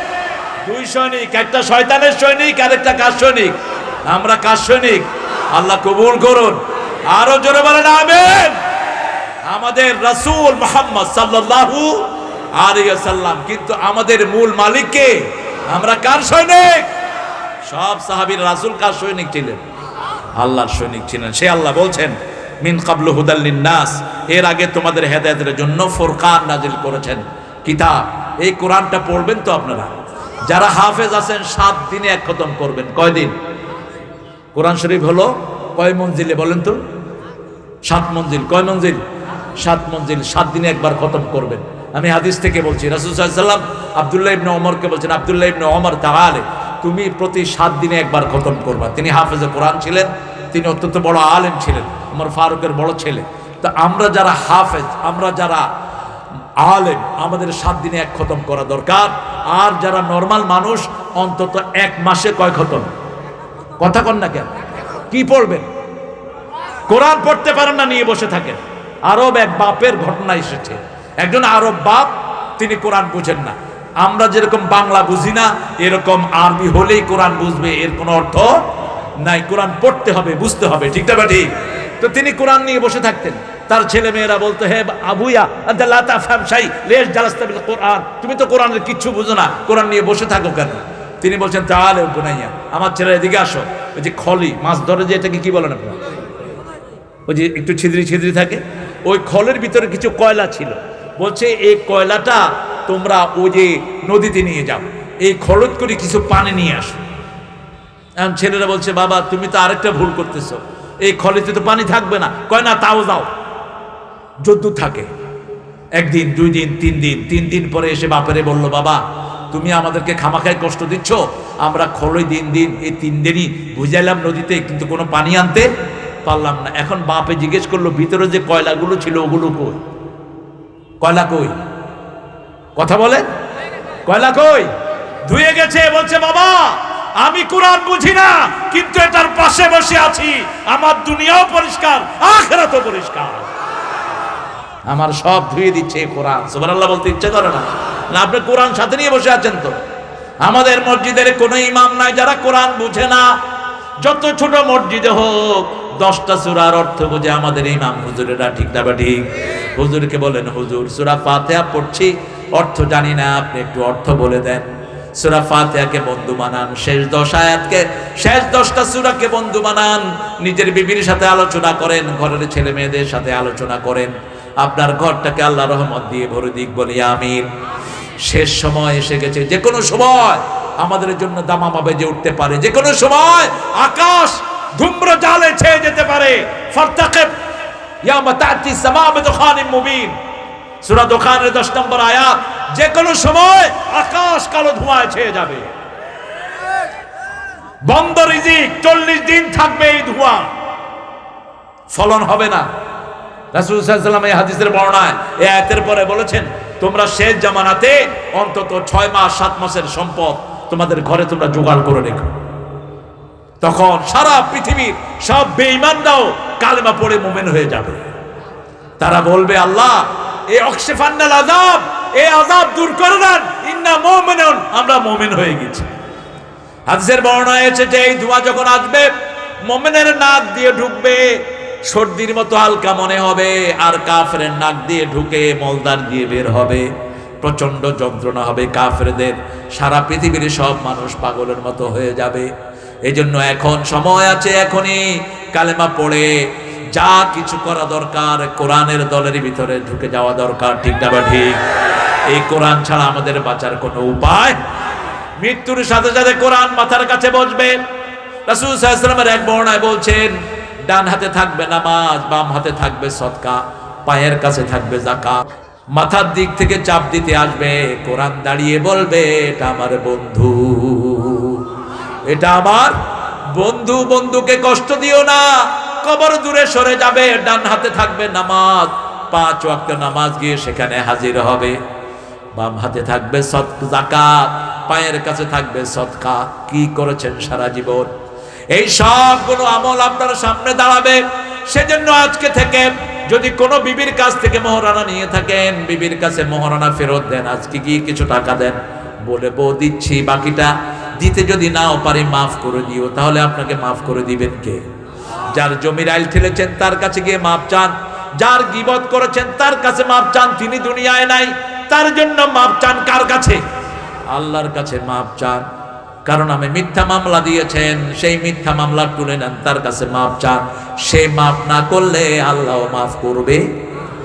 দুই সৈনিক, একটা শয়তানের সৈনিক আর একটা কার সৈনিক? আমরা কার সৈনিক? আল্লাহ কবুল করুন। আরো জোরে বলেন আমিন। আমাদের রাসূল মুহাম্মদ সাল্লাল্লাহু আলাইহি ওয়াসাল্লাম, কিন্তু আমাদের মূল মালিক কে? আমরা কার সৈনিক? সব সাহাবীরা রাসূল কার সৈনিক ছিলেন? আল্লাহর সৈনিক ছিলেন। সে আল্লাহ বলছেন মিন কাবলু হুদাল লিন-নাস, এর আগে তোমাদের হেদায়েতের জন্য ফুরকান নাজিল করেছেন, কিতাব। এই কোরআনটা পড়বেন তো আপনারা? যারা হাফেজ আছেন 7 দিনে এক খতম করবেন। কয় দিন? কোরআন শরীফ হলো কয় মঞ্জিলে বলেন তো? 7 মঞ্জিল। কয় মঞ্জিল? 7 মঞ্জিল। 7 দিনে একবার খতম করবেন। আমি হাদিস থেকে বলছি, রাসূল সাল্লাল্লাহু আলাইহি ওয়াসাল্লাম আব্দুল্লাহ ইবনে ওমরকে বলছেন, আব্দুল্লাহ ইবনে ওমর তাআলে তুমি প্রতি 7 দিনে একবার খতম করবা। তিনি হাফেজে কোরআন ছিলেন, তিনি অত্যন্ত বড় আলেম ছিলেন, ওমর ফারুকের বড় ছেলে। তো আমরা যারা হাফেজ, আমরা যারা আলেম আমাদের 7 দিনে 1 খতম করা দরকার। আর যারা নরমাল মানুষ অন্তত 1 মাসে কয় খতম? কথা কন না কেন? কি পড়বেন? কোরআন পড়তে পারেন না, নিয়ে বসে থাকেন। আরব এক বাপের ঘটনা এসেছে। একজন আরব বাপ, তিনি কোরআন বুঝেন না। আমরা যেরকম বাংলা বুঝি না, এরকম আরবি হলেই কোরআন বুঝবে এর কোনো অর্থ নাই। কোরআন পড়তে হবে, বুঝতে হবে, ঠিক না ঠিক? তো তিনি কোরআন নিয়ে বসে থাকতেন। তার ছেলে মেয়েরা বলতো, হে আবুয়া আনতা লা তাফহাম শাই লেশ জালাসতা বিল কোরআন, তুমি তো কোরআনের কিচ্ছু বুঝো না, কোরআন নিয়ে বসে থাকো কেন? তিনি বলছেন, তাআলা বুনাইয়া, আমার ছেলে এদিকে আসো। ওই যে খলি মাছ ধরে, যে এটাকে কি বলেন আপনারা? ওই যে একটু ছিদ্রি ছিদ্রি থাকে, ওই খলের ভিতরে কিছু কয়লা ছিল। বলছে এই কয়লাটা তোমরা ওই যে নদীতে নিয়ে যাও, এই খরচ করে কিছু পানি নিয়ে আসো। এখন ছেলেরা বলছে, বাবা তুমি তো আরেকটা ভুল করতেছো, এই খলিতে তো পানি থাকবে না। কয় না, তাও যাও। যদ্দূর থাকে, 1 দিন 2 দিন 3 দিন, 3 দিন পরে এসে বাপেরে বলল, বাবা তুমি আমাদেরকে খামাখায় কষ্ট দিচ্ছ, আমরা খলই দিন এই 3 দিনই বুঝাইলাম নদীতে, কিন্তু কোনো পানি আনতে পারলাম না। এখন বাপে জিজ্ঞেস করলো, ভিতরে যে কয়লাগুলো ছিল ওগুলো কই? কয়লা কই? কথা বলে, কয়লা কই? ধুয়ে গেছে। বলছে, বাবা আমি কোরআন বুঝি না, কিন্তু এটার পাশে বসে আছি, আমার দুনিয়াও পরিষ্কার, আখিরাতও পরিষ্কার, আমার সব ধুয়ে দিচ্ছে কোরআন। সুবহানাল্লাহ বলতে ইচ্ছে করে না? না, আপনি কোরআন সাথে নিয়ে বসে আছেন তো। আমাদের মসজিদের কোনো ইমাম নাই যারা কোরআন বুঝে না। যত ছোট মসজিদে হোক, 10টা সূরার অর্থ বুঝে আমাদের ইমাম হুজুরেরা, ঠিক না বা ঠিক? হুজুরকে বলেন, হুজুর সূরা ফাতিহা পড়ছি, অর্থ জানি না, আপনি একটু অর্থ বলে দেন। সূরা ফাতিহাকে বন্ধু বানান, শেষ 10 আয়াতকে, শেষ 10টা সূরাকে বন্ধু বানান। নিজের বিবির সাথে আলোচনা করেন, ঘরের ছেলে মেয়েদের সাথে আলোচনা করেন, আপনার ঘরটাকে আল্লাহ রহমত দিয়ে ভরে দিক, বলি আমিন। শেষ সময় এসে গেছে, যে কোনো সময় আমাদের জন্য দামামা বেজে উঠতে পারে, যে কোনো সময় আকাশ ধূম্র জালে ছেয়ে যেতে পারে। ফারতাকিব ইয়ামা তা'তি সামা বিদুখানিম মুবিন, সূরা দুখানের 10 নম্বর আয়াত। যে কোনো সময় আকাশ কালো ধোঁয়ায় ছেয়ে যাবে। বন্ধ রিজিক, 40 দিন থাকবে এই ধোঁয়া, ফলন হবে না। রাসূল সাল্লাল্লাহু আলাইহি ওয়াসাল্লাম এই হাদিসের বর্ণনায় এই আয়াতের পরে বলেছেন, তোমরা শেষ জামানাতে অন্তত 6 মাস 7 মাসের সম্পদ তোমাদের ঘরে তোমরা জোগাড় করে রেখো। তখন সারা পৃথিবীর সব বেঈমানরাও কালেমা পড়ে মুমিন হয়ে যাবে। তারা বলবে, আল্লাহ এই অকশিফান্নাল আযাব, এই আযাব দূর করে দেন, ইন্না মুমিনুন, আমরা মুমিন হয়ে গেছি। হাদিসের বর্ণনায় এসেছে, এই ধোঁয়া যখন আসবে, মুমিনের নাক দিয়ে ঢুকবে, সর্দির মতো হালকা মনে হবে, আর কাফেরের নাক দিয়ে ঢুকে মলদার দিয়ে বের হবে, প্রচন্ড যন্ত্রণা হবে কাফেরদের। সারা পৃথিবীর সব মানুষ পাগলের মতো হয়ে যাবে। এই জন্য এখন সময় আছে, এখনই কালেমা পড়ে যা কিছু করা দরকার, কোরআনের দলের ভিতরে ঢুকে যাওয়া দরকার, ঠিক না বা ঠিক? এই কোরআন ছাড়া আমাদের বাঁচার কোনো উপায়। মৃত্যুর সাথে সাথে কোরআন মাথার কাছে বসবে। রাসূল সাল্লাল্লাহু আলাইহি ওয়াসাল্লামের এক বর্ণনায় বলছেন, ডান হাতে থাকবে নামাজ, বাম হাতে থাকবে সদকা, পায়ের কাছে থাকবে যাকাত। মাথার দিক থেকে চাপ দিতে আসবে, কোরআন দাঁড়িয়ে বলবে, এটা আমার বন্ধু, এটা আমার বন্ধু, বন্ধুকে কষ্ট দিও না, কবর দূরে সরে যাবে। ডান হাতে থাকবে নামাজ, 5 ওয়াক্ত নামাজ গিয়ে সেখানে হাজির হবে। বাম হাতে থাকবে যাকাত, পায়ের কাছে থাকবে সদকা, কি করেছেন সারা জীবন, এই সবগুলো আমল আপনার সামনে দাঁড়াবে। সেজন্য আজকে থেকে যদি কোনো বিবির কাছ থেকে মোহরানা নিয়ে থাকেন, বিবির কাছে মোহরানা ফেরত দেন, আজকে গিয়ে কিছু টাকা দেন, বলে বউ দিচ্ছি, বাকিটা দিতে যদি নাও পারি মাফ করে দিও। তাহলে আপনাকে মাফ করে দিবেন কে? যার জমির আইল ঠেলেছেন তার কাছে গিয়ে মাপ চান, যার গীবত করেছেন তার কাছে মাপ চান, তিনি দুনিয়ায় নাই, তার জন্য মাপ চান কার কাছে? আল্লাহর কাছে মাপ চান। কারণ আমি মিথ্যা মামলা দিয়েছেন, সেই মিথ্যা মামলা তুলে নেন, তার কাছে মাপ চান। সে মাফ না করলে আল্লাহও মাফ করবে।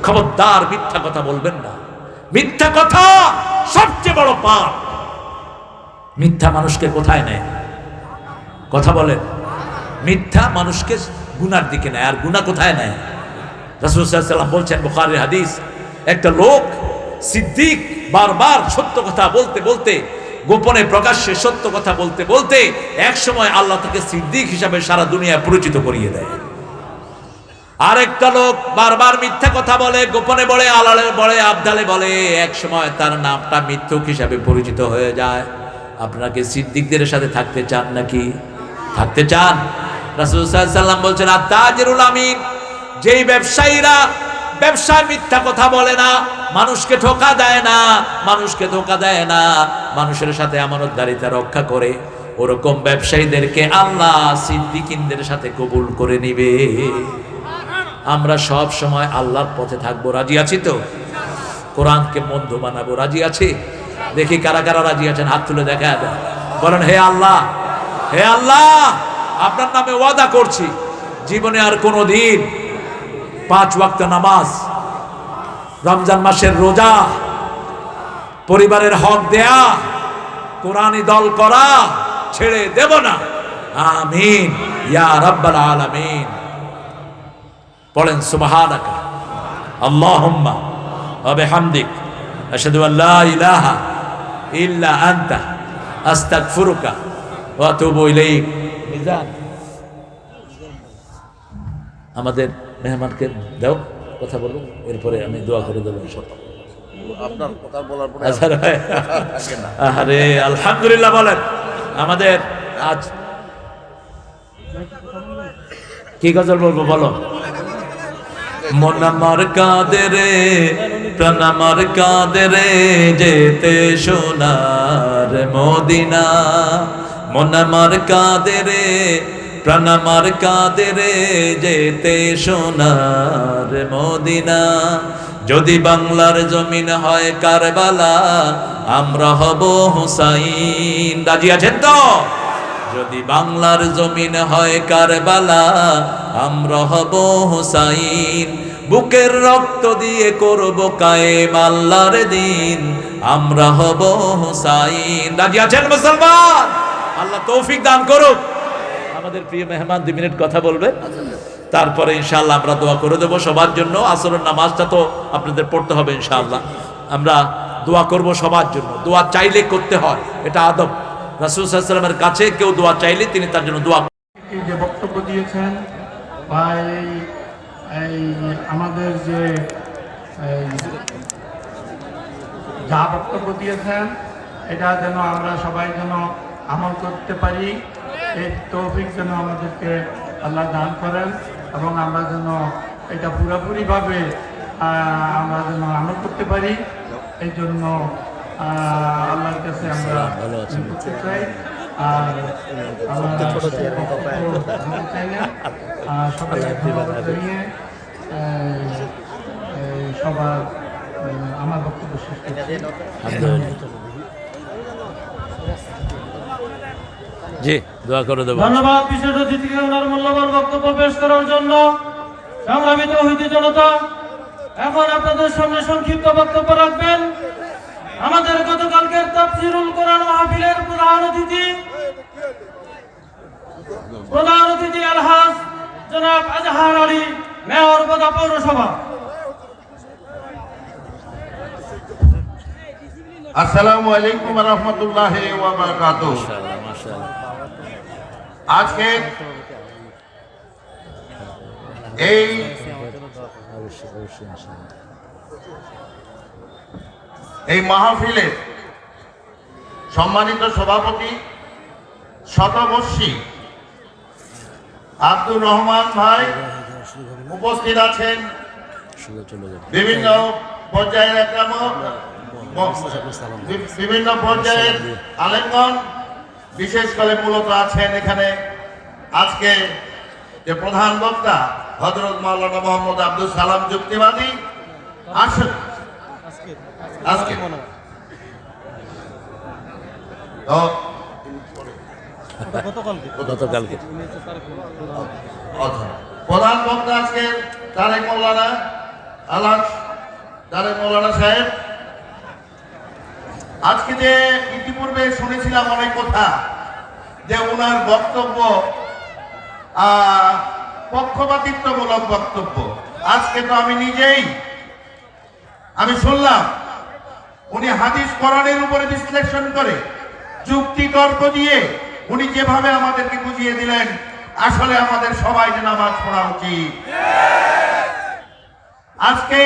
খবরদার মিথ্যা কথা বলবেন না, মিথ্যা কথা সবচেয়ে বড় পাপ। মিথ্যা মানুষকে কোথায় নেয়? কথা বলেন। মিথ্যা মানুষকে গুনার দিকে নেয়, আর গুনাহ কোথায় নেয়? রাসূল সাল্লাল্লাহু আলাইহি ওয়াসাল্লাম বলছেন, বুখারীর হাদিস, একটা লোক সিদ্দিক, বারবার সত্য কথা বলতে বলতে, গোপনে প্রকাশ্যে সত্য কথা বলতে বলতে এক সময় আল্লাহ তাকে সিদ্দিক হিসাবে সারা দুনিয়া পরিচিত করিয়ে দেয়। আরেকটা লোক বারবার মিথ্যা কথা বলে, গোপনে বলে, আড়ালে বলে, আবদালে বলে, এক সময় তার নামটা মিথ্যুক হিসাবে পরিচিত হয়ে যায়। আপনারা কি সিদ্দিকদের সাথে থাকতে চান নাকি? থাকতে চান? রাসূল সাল্লাল্লাহু আলাইহি ওয়াসাল্লাম বলছেন, আত-তাজিরুল আমিন, যেই ব্যবসায়ীরা ব্যবসায় মিথ্যা কথা বলে না, মানুষকে ধোঁকা দেয় না, মানুষের সাথে আমানতদারিতা রক্ষা করে, ওরকম ব্যবসায়ীদেরকে আল্লাহ সিদ্দিকিনদের সাথে কবুল করে নিবে। আমরা সব সময় আল্লাহর পথে থাকবো, রাজি আছি তো? কোরআনকে বন্ধু বানাবো, রাজি আছি? দেখি কারা কারা রাজি আছেন, হাত তুলে দেখা দেন, বলেন হে আল্লাহ, হে আল্লাহ, আপনার নামে ওয়াদা করছি জীবনে আর কোনো দিন 5 ওয়াক্ত নামাজ, রমজান মাসের রোজা, পরিবারের হক দেয়া, কোরআনি দল করা ছেড়ে দেব না। আমিন ইয়া রাব্বাল আলামিন। পড়েন সুবহানাকা আল্লাহুম্মা ওয়া বিহামদিক আশহাদু আল লা ইলাহা ইল্লা আনতা আস্তাগফিরুকা ওয়া আতুবু ইলাইক। মিজান, আমাদের মেহমানকে দাও, কথা বলুন, এরপরে আমি দোয়া করে দেবো ইনশাআল্লাহ। আপনার কথা বলার পরে আরে আলহামদুলিল্লাহ বলেন। আমাদের আজ কি গজল বলবো বলো? মন আমার কাঁদে রে, প্রাণ আমার কাঁদে রে, যেতে সোনার মদিনা। মন আমার কাঁদে রে, প্রাণ আমার কাঁদে রে, যেতে সোনার মদিনা। যদি বাংলার জমিন হয় কারবালা, আমরা হব হুসাইন। রাজি আছেন তো? যদি বাংলার জমিন হয় কারবালা, আমরা হব হুসাইন। বুকের রক্ত দিয়ে করব কায়েম আল্লাহর দিন, আমরা হব হুসাইন। রাজি আছেন মুসলমান? আল্লাহ তৌফিক দান করুক। আমাদের প্রিয় মেহমান 2 মিনিট কথা বলবে, তারপরে ইনশাআল্লাহ আমরা দোয়া করে দেবো সবার জন্য। আসরের নামাজটা তো আপনাদের পড়তে হবে ইনশাআল্লাহ। আমরা দোয়া করব সবার জন্য। দোয়া চাইলে করতে হয়, এটা আদব। রাসূল সাল্লাল্লাহু আলাইহি ওয়াসাল্লামের কাছে কেউ দোয়া চাইলে তিনি তার জন্য দোয়া। এই যে বক্তব্য দিয়েছেন বা এই আমাদের যে যা বক্তব্য দিয়েছেন, এটা যেন আমরা সবাই যেন আমল করতে পারি, এই তৌফিক যেন আমাদেরকে আল্লাহ দান করেন, এবং আমরা যেন এটা পুরোপুরিভাবে আমরা যেন আমল করতে পারি। এই জন্য আল্লাহর কাছে আমরা করতে চাই। আর আমরা সবাই জানিয়ে সবার আমার বক্তব্য শেষ করছি। জি, দোয়া করে দেবো। ধন্যবাদ বিশেষ অতিথিকে ওনার মূল্যবান বক্তব্য পেশ করার জন্য। সংগ্রামী তৌহিদি জনতা, এখন আপনাদের সামনে সংক্ষিপ্ত বক্তব্য রাখবেন আমাদের গতকালকের তাফসীরুল কোরআন মাহফিলের প্রধান অতিথি আলহাজ জনাব আজহার আলী, মেয়র বোদা পৌরসভা। আসসালামু আলাইকুম ওয়া রাহমাতুল্লাহি ওয়া বারাকাতুহু। আজকে এই মাহফিলের সম্মানিত সভাপতি শতবর্ষী আব্দুর রহমান ভাই উপস্থিত আছেন। বিভিন্ন পর্যায়ের বিভিন্ন পর্যায়ের আলেমগণ বিশেষ করে মূলত আছেন এখানে। আজকে যে প্রধান বক্তা হযরত মাওলানা মোহাম্মদ আব্দুল সালাম যুক্তিবাদী আসেন। আজকে গতকালকে প্রধান বক্তা আজকে তারেক মৌলানা আলহাজ তারেক মৌলানা সাহেব। আজকে যে ইতিপূর্বে শুনেছিলাম অনেক কথা, যে ওনার বক্তব্য পক্ষপাতিত্বমূলক বক্তব্য। আজকে তো আমি নিজেই শুনলাম উনি হাদিস কোরআনের উপরে বিশ্লেষণ করে যুক্তি তর্ক দিয়ে উনি যেভাবে আমাদেরকে বুঝিয়ে দিলেন, আসলে আমাদের সবাইকে নামাজ পড়া উচিত। আজকে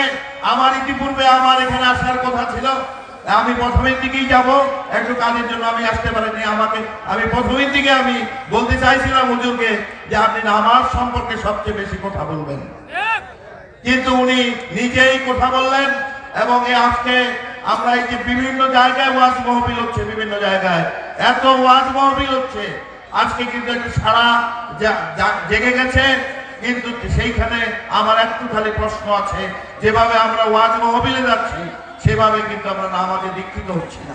আমার ইতিপূর্বে আমার এখানে আসার কথা ছিল, আমি প্রথমের দিকেই যাব, একটু কাজের জন্য আমি আসতে পারিনি। আমি প্রথমের দিকে আমি বলতে চাইছিলাম হুজুরকে যে আপনি নামাজ সম্পর্কে সবচেয়ে বেশি কথা বলবেন, কিন্তু উনি নিজেই কথা বললেন। এবং আজকে আমরা এই যে বিভিন্ন জায়গায় ওয়াজ মাহফিল হচ্ছে, বিভিন্ন জায়গায় এত ওয়াজ মাহফিল হচ্ছে, আজকে কিন্তু একটু সারা জেগে গেছে। কিন্তু সেইখানে আমার একটু খালি প্রশ্ন আছে, যেভাবে আমরা ওয়াজ মাহফিলে যাচ্ছি সেভাবে কিন্তু আমরা নামাজে দীক্ষিত হচ্ছি না।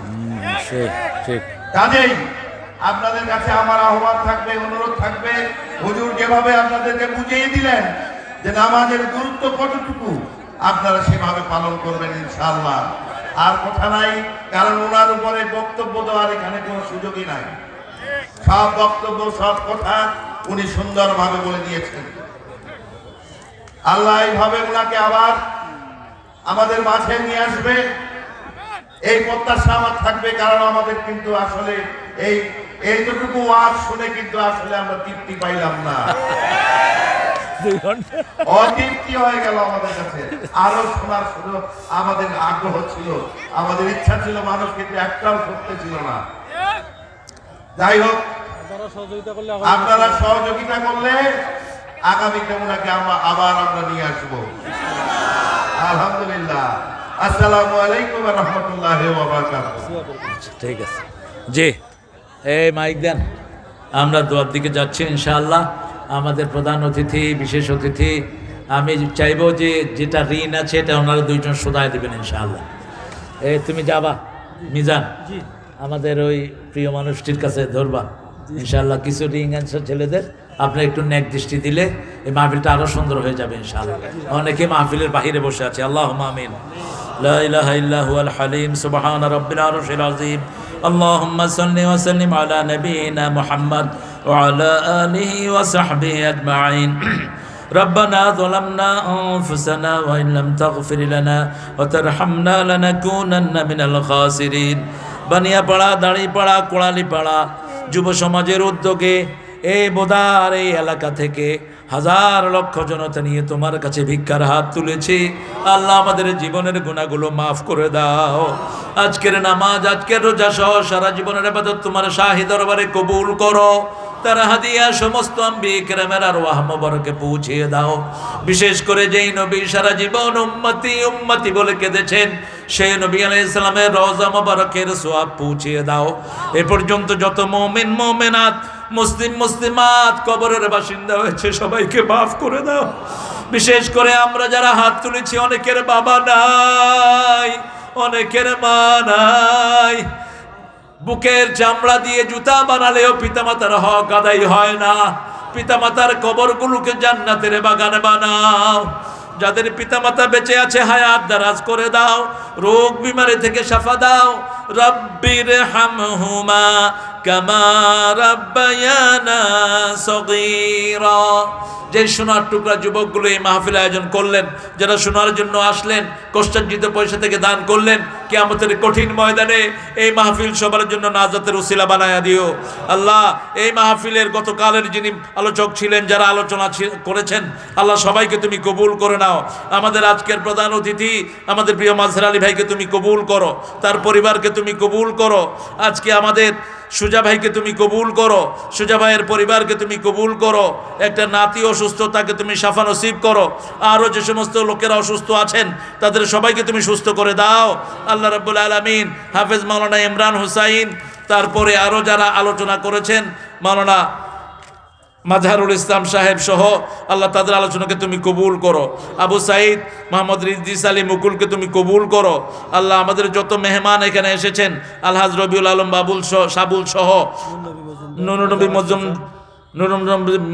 কাজেই আপনাদের কাছে আমার আহ্বান থাকবে, অনুরোধ থাকবে, হুজুর যেভাবে আপনাদেরকে বুঝিয়ে দিলেন যে নামাজের গুরুত্ব কতটুকু, আপনারা সেভাবে পালন করবেন ইনশাআল্লাহ। আর কথা নাই, কারণ ওনার উপরে বক্তব্য দেওয়ার এখানে কোনো সুযোগই নাই। সব বক্তব্য, সব কথা উনি সুন্দরভাবে বলে দিয়েছেন। আল্লাহ এইভাবে ওনাকে আবার আমাদের মাঝে নিয়ে আসবে, এই প্রত্যাশা আমার থাকবে। কারণ আমাদের কিন্তু আসলে এইটুকু ওয়াজ শুনে কিন্তু আসলে আমরা তৃপ্তি পাইলাম না, অতৃপ্তি হয়ে গেল আমাদের কাছে। আরো শোনার সুযোগ আমাদের আগ্রহ ছিল, আমাদের ইচ্ছা ছিল, মানুষ কিন্তু একটাও করতে ছিল না। যাই হোক, আপনারা সহযোগিতা করলে আগামীতে ওনাকে আবার আমরা নিয়ে আসবো। আলহামদুলিল্লাহ। আসসালামু আলাইকুম ওয়া রাহমাতুল্লাহি ওয়া বারাকাতুহু। ঠিক আছে জি, এই মাইক দেন। আমরা দোয়ার দিকে যাচ্ছি ইনশাআল্লাহ। আমাদের প্রধান অতিথি, বিশেষ অতিথি, আমি চাইবো যে যেটা ঋণ আছে এটা ওনারা দুইজন শোধায় দেবেন ইনশাআল্লাহ। তুমি যাবা মিজান, আমাদের ওই প্রিয় মানুষটির কাছে ধরবা ইনশাআল্লাহ। কিছু রিং অ্যান্সার ছেলেদের আপনি একটু নেক দৃষ্টি দিলে এই মাহফিলটা আরো সুন্দর হয়ে যাবে ইনশাআল্লাহ। অনেকে মাহফিলের বাহিরে বসে আছে। আল্লাহুম্মা আমিন। লা ইলাহা ইল্লা হুয়াল হালিম সুবহানা রাব্বিল আরশিল আযীম। আল্লাহুম্মা সাল্লি ওয়া সাল্লিম আলা নাবিয়িনা মুহাম্মদ ওয়া আলা আলিহি ওয়া সাহবিহি আজমাইন। ربنا ظلمنا أنفسنا وإن لم تغفر لنا وترحمنا لنكونن من الخاسرين। বানিয়াপাড়া, দাঁড়িপাড়া, কোড়ালিপাড়া যুব সমাজের উদ্যোগে এই বোদার এই এলাকা থেকে হাজার লক্ষ জনতা নিয়ে তোমার কাছে ভিক্ষার হাত তুলেছি। আল্লাহ আমাদের জীবনের গুনাহগুলো মাফ করে দাও। আজকের নামাজ, আজকের রোজা সহ সারা জীবনের ইবাদত তোমার শাহী দরবারে কবুল করো। তারা হাদিয়া সমস্ত আম্বিয়া কিরামের আরওয়াহ মুবারকে পৌঁছিয়ে দাও। বিশেষ করে যেই নবী সারা জীবন উম্মতি উম্মতি বলে কেঁদেছেন, সেই নবী আলাইহিস সালামের রওজা মুবারকের সওয়াব পৌঁছিয়ে দাও। এ পর্যন্ত যত মুমিন মুমিনাত, মুসলিম মুসলিমাত কবরের বাসিন্দা হয়েছে সবাইকে মাফ করে দাও। বিশেষ করে আমরা যারা হাত তুলেছি, অনেকের বাবা নাই, অনেকের মা নাই। বুকের চামড়া দিয়ে জুতা বানালেও পিতামাতার হক আদায় হয় না। পিতামাতার কবরগুলোকে জান্নাতের বাগান বানাও। যাদের পিতামাতা বেঁচে আছে হায়াত দারাজ করে দাও। রোগ বিমারি থেকে শাফা দাও। রব্বির হামহুমা কামা রাব্বায়ানা সগীরা। যে সোনার টুকরা যুবকগুলো এই মাহফিল আয়োজন করলেন, যারা শোনার জন্য আসলেন, কষ্টার্জিত পয়সা থেকে দান করলেন, কিয়ামতের কঠিন ময়দানে এই মাহফিল সবার জন্য নাজাতের উসিলা বানায়া দিও। আল্লাহ, এই মাহফিলের গতকালের যিনি আলোচক ছিলেন, যারা আলোচনা করেছেন, আল্লাহ সবাইকে তুমি কবুল করে নাও। আমাদের আজকের প্রধান অতিথি আমাদের প্রিয় মাজহার আলী ভাইকে তুমি কবুল করো, তার পরিবারকে তুমি কবুল করো। আজকে আমাদের সুজা ভাইকে তুমি কবুল করো, সুজা ভাইয়ের পরিবারকে তুমি কবুল করো। একটা নাতি অসুস্থ, তাকে তুমি শাফা নসিব করো। আরও যে সমস্ত লোকেরা অসুস্থ আছেন তাদের সবাইকে তুমি সুস্থ করে দাও আল্লাহ রাব্বুল আলামিন। হাফেজ মাওলানা ইমরান হুসাইন, তারপরে আরও যারা আলোচনা করেছেন, মাওলানা মাজহারুল ইসলাম সাহেব সহ, আল্লাহ তাদের আলোচনাকে তুমি কবুল করো। আবু সাইদ, মোহাম্মদ রিজভী আলী মুকুলকে তুমি কবুল করো। আল্লাহ আমাদের যত মেহমান এখানে এসেছেন, আলহাজ রবিউল আলম বাবুল সাবুল সহ, নুরুন্নবী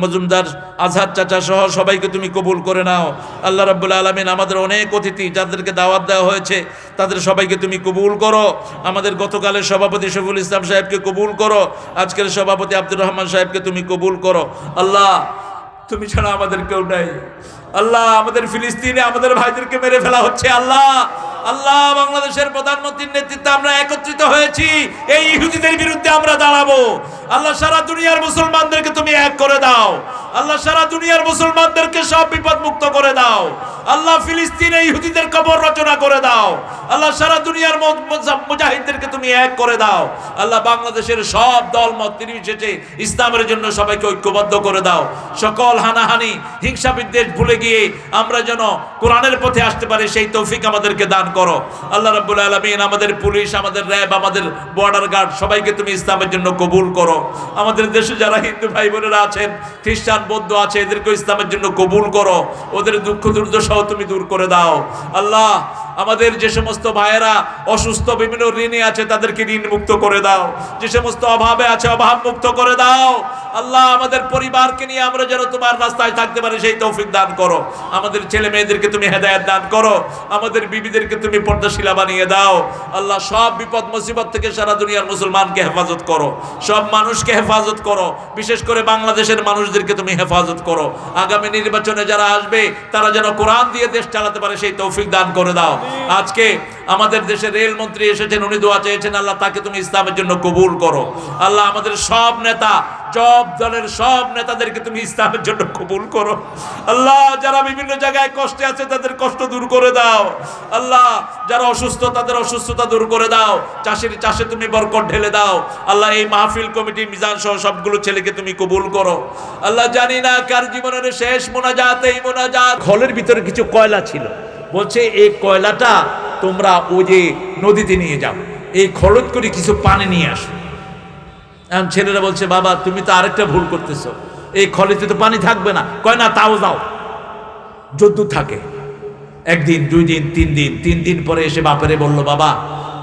মজুমদার, আজহার চাচা সহ সবাইকে তুমি কবুল করে নাও আল্লাহ রাব্বুল আলামিন। আমাদের অনেক অতিথি যাদেরকে দাওয়াত দেওয়া হয়েছে তাদের সবাইকে তুমি কবুল করো। আমাদের গতকালের সভাপতি শফিউল ইসলাম সাহেবকে কবুল করো, আজকের সভাপতি আব্দুর রহমান সাহেবকে তুমি কবুল করো। আল্লাহ, তুমি ছাড়া আমাদের কেউ নাই। আল্লাহ, আমাদের ফিলিস্তিনে আমাদের ভাইদেরকে মেরে ফেলা হচ্ছে। আল্লাহ, আল্লাহ বাংলাদেশের প্রধানমন্ত্রীর নেতৃত্বে আমরা একত্রিত হয়েছি, এই ইহুদিদের বিরুদ্ধে আমরা দাঁড়াবো। আল্লাহ সারা দুনিয়ার মুসলমানদেরকে তুমি এক করে দাও। আল্লাহ সারা দুনিয়ার মুসলমানদেরকে সব বিপদ মুক্ত করে দাও। আল্লাহ ফিলিস্তিনে ইহুদিদের কবর রচনা করে দাও। আল্লাহ সারা দুনিয়ার মুজাহিদদেরকে তুমি এক করে দাও। আল্লাহ বাংলাদেশের সব দল মত নির্বিশেষে ইসলামের জন্য সবাইকে ঐক্যবদ্ধ করে দাও। সকল হানাহানি হিংসা বিদ্বেষ ভুলে গিয়ে আমরা যেন কোরআনের পথে আসতে পারি, সেই তৌফিক আমাদেরকে দান করো। আল্লাহ রাব্বুল আলামিন আমাদের পুলিশ, আমাদের র্যাব, আমাদের বর্ডার গার্ড সবাইকে তুমি ইসলামের জন্য কবুল করো। আমাদের দেশে যারা হিন্দু ভাই বোনেরা আছেন, খ্রিস্টান বৌদ্ধ আছে, এদেরকে ইসলামের জন্য কবুল করো। ওদের দুঃখ দুর্দশাও তুমি দূর করে দাও। আল্লাহ আমাদের যে সমস্ত ভাইয়েরা অসুস্থ, বিভিন্ন ঋণে আছে, তাদেরকে ঋণ মুক্ত করে দাও। যে সমস্ত অভাবে আছে, অভাব মুক্ত করে দাও। আল্লাহ আমাদের পরিবারকে নিয়ে আমরা যেন তোমার রাস্তায় থাকতে পারি, সেই তৌফিক দান করো। আমাদের ছেলে মেয়েদেরকে তুমি হেদায়েত দান করো। আমাদের বিবিদেরকে তুমি পর্দাশীলা বানিয়ে দাও। আল্লাহ সব বিপদ মুসিবত থেকে সারা দুনিয়ার মুসলমানকে হেফাজত করো, সব মানুষকে হেফাজত করো, বিশেষ করে বাংলাদেশের মানুষদেরকে তুমি হেফাজত করো। আগামী নির্বাচনে যারা আসবে তারা যেন কোরআন দিয়ে দেশ চালাতে পারে, সেই তৌফিক দান করে দাও। আজকে আমাদের দেশের রেল মন্ত্রী এসেছেন, উনি দোয়া চেয়েছেন, আল্লাহ তাকে তুমি ইসলামের জন্য কবুল করো। আল্লাহ আমাদের সব নেতা, সব দলের সব নেতাদেরকে তুমি ইসলামের জন্য কবুল করো। আল্লাহ যারা বিভিন্ন জায়গায় কষ্টে আছে তাদের কষ্ট দূর করে দাও। আল্লাহ যারা অসুস্থ তাদের অসুস্থতা দূর করে দাও। চাষির চাষে তুমি বরকত ঢেলে দাও। আল্লাহ এই মাহফিল কমিটি, মিজান সহ সবগুলো ছেলেকে তুমি কবুল করো। আল্লাহ জানি না কার জীবনের শেষ মোনাজাত এই মোনাজাত। খলের ভিতরে কিছু কয়লা ছিল, বলছে এই কয়লাটা তোমরা ওই যে নদীতে নিয়ে যাও, এই খরচ করে কিছু পানি নিয়ে আসো। এখন ছেলেরা বলছে, বাবা তুমি তো আরেকটা ভুল করতেছো, এই খলিতে তো পানি থাকবে না। কয় না, তাও যাও, যদ্দূর থাকে। একদিন, 2 দিন, 3 দিন, 3 দিন পরে এসে বাপেরে বলল, বাবা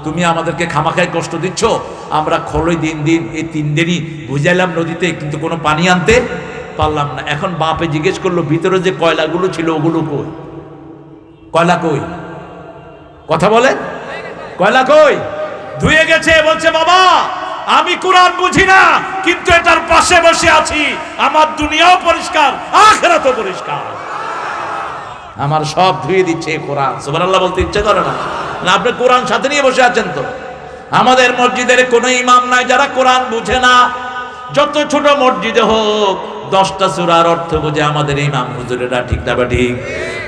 তুমি আমাদেরকে খামাখায় কষ্ট দিচ্ছ, আমরা খলই দিন এই 3 দিনই বুঝাইলাম নদীতে, কিন্তু কোনো পানি আনতে পারলাম না। এখন বাপে জিজ্ঞেস করলো, ভিতরে যে কয়লাগুলো ছিল ওগুলো কই? কয়লা কই? কথা বলে, কয়লা কই? ধুয়ে গেছে। বলছে, বাবা আমি কোরআন বুঝি না, কিন্তু এটার পাশে বসে আছি, আমার দুনিয়াও পরিষ্কার, আখিরাতও পরিষ্কার, আমার সব ধুয়ে দিচ্ছে কোরআন। সুবহানাল্লাহ বলতে ইচ্ছে করে না? না, আপনি কোরআন সাথে নিয়ে বসে আছেন তো। আমাদের মসজিদের কোনো ইমাম নাই যারা কোরআন বুঝে না। যত ছোট মসজিদে হোক, 10টা সূরার অর্থ বুঝে আমাদের ইমাম হুজুরেরা, ঠিক না ঠিক?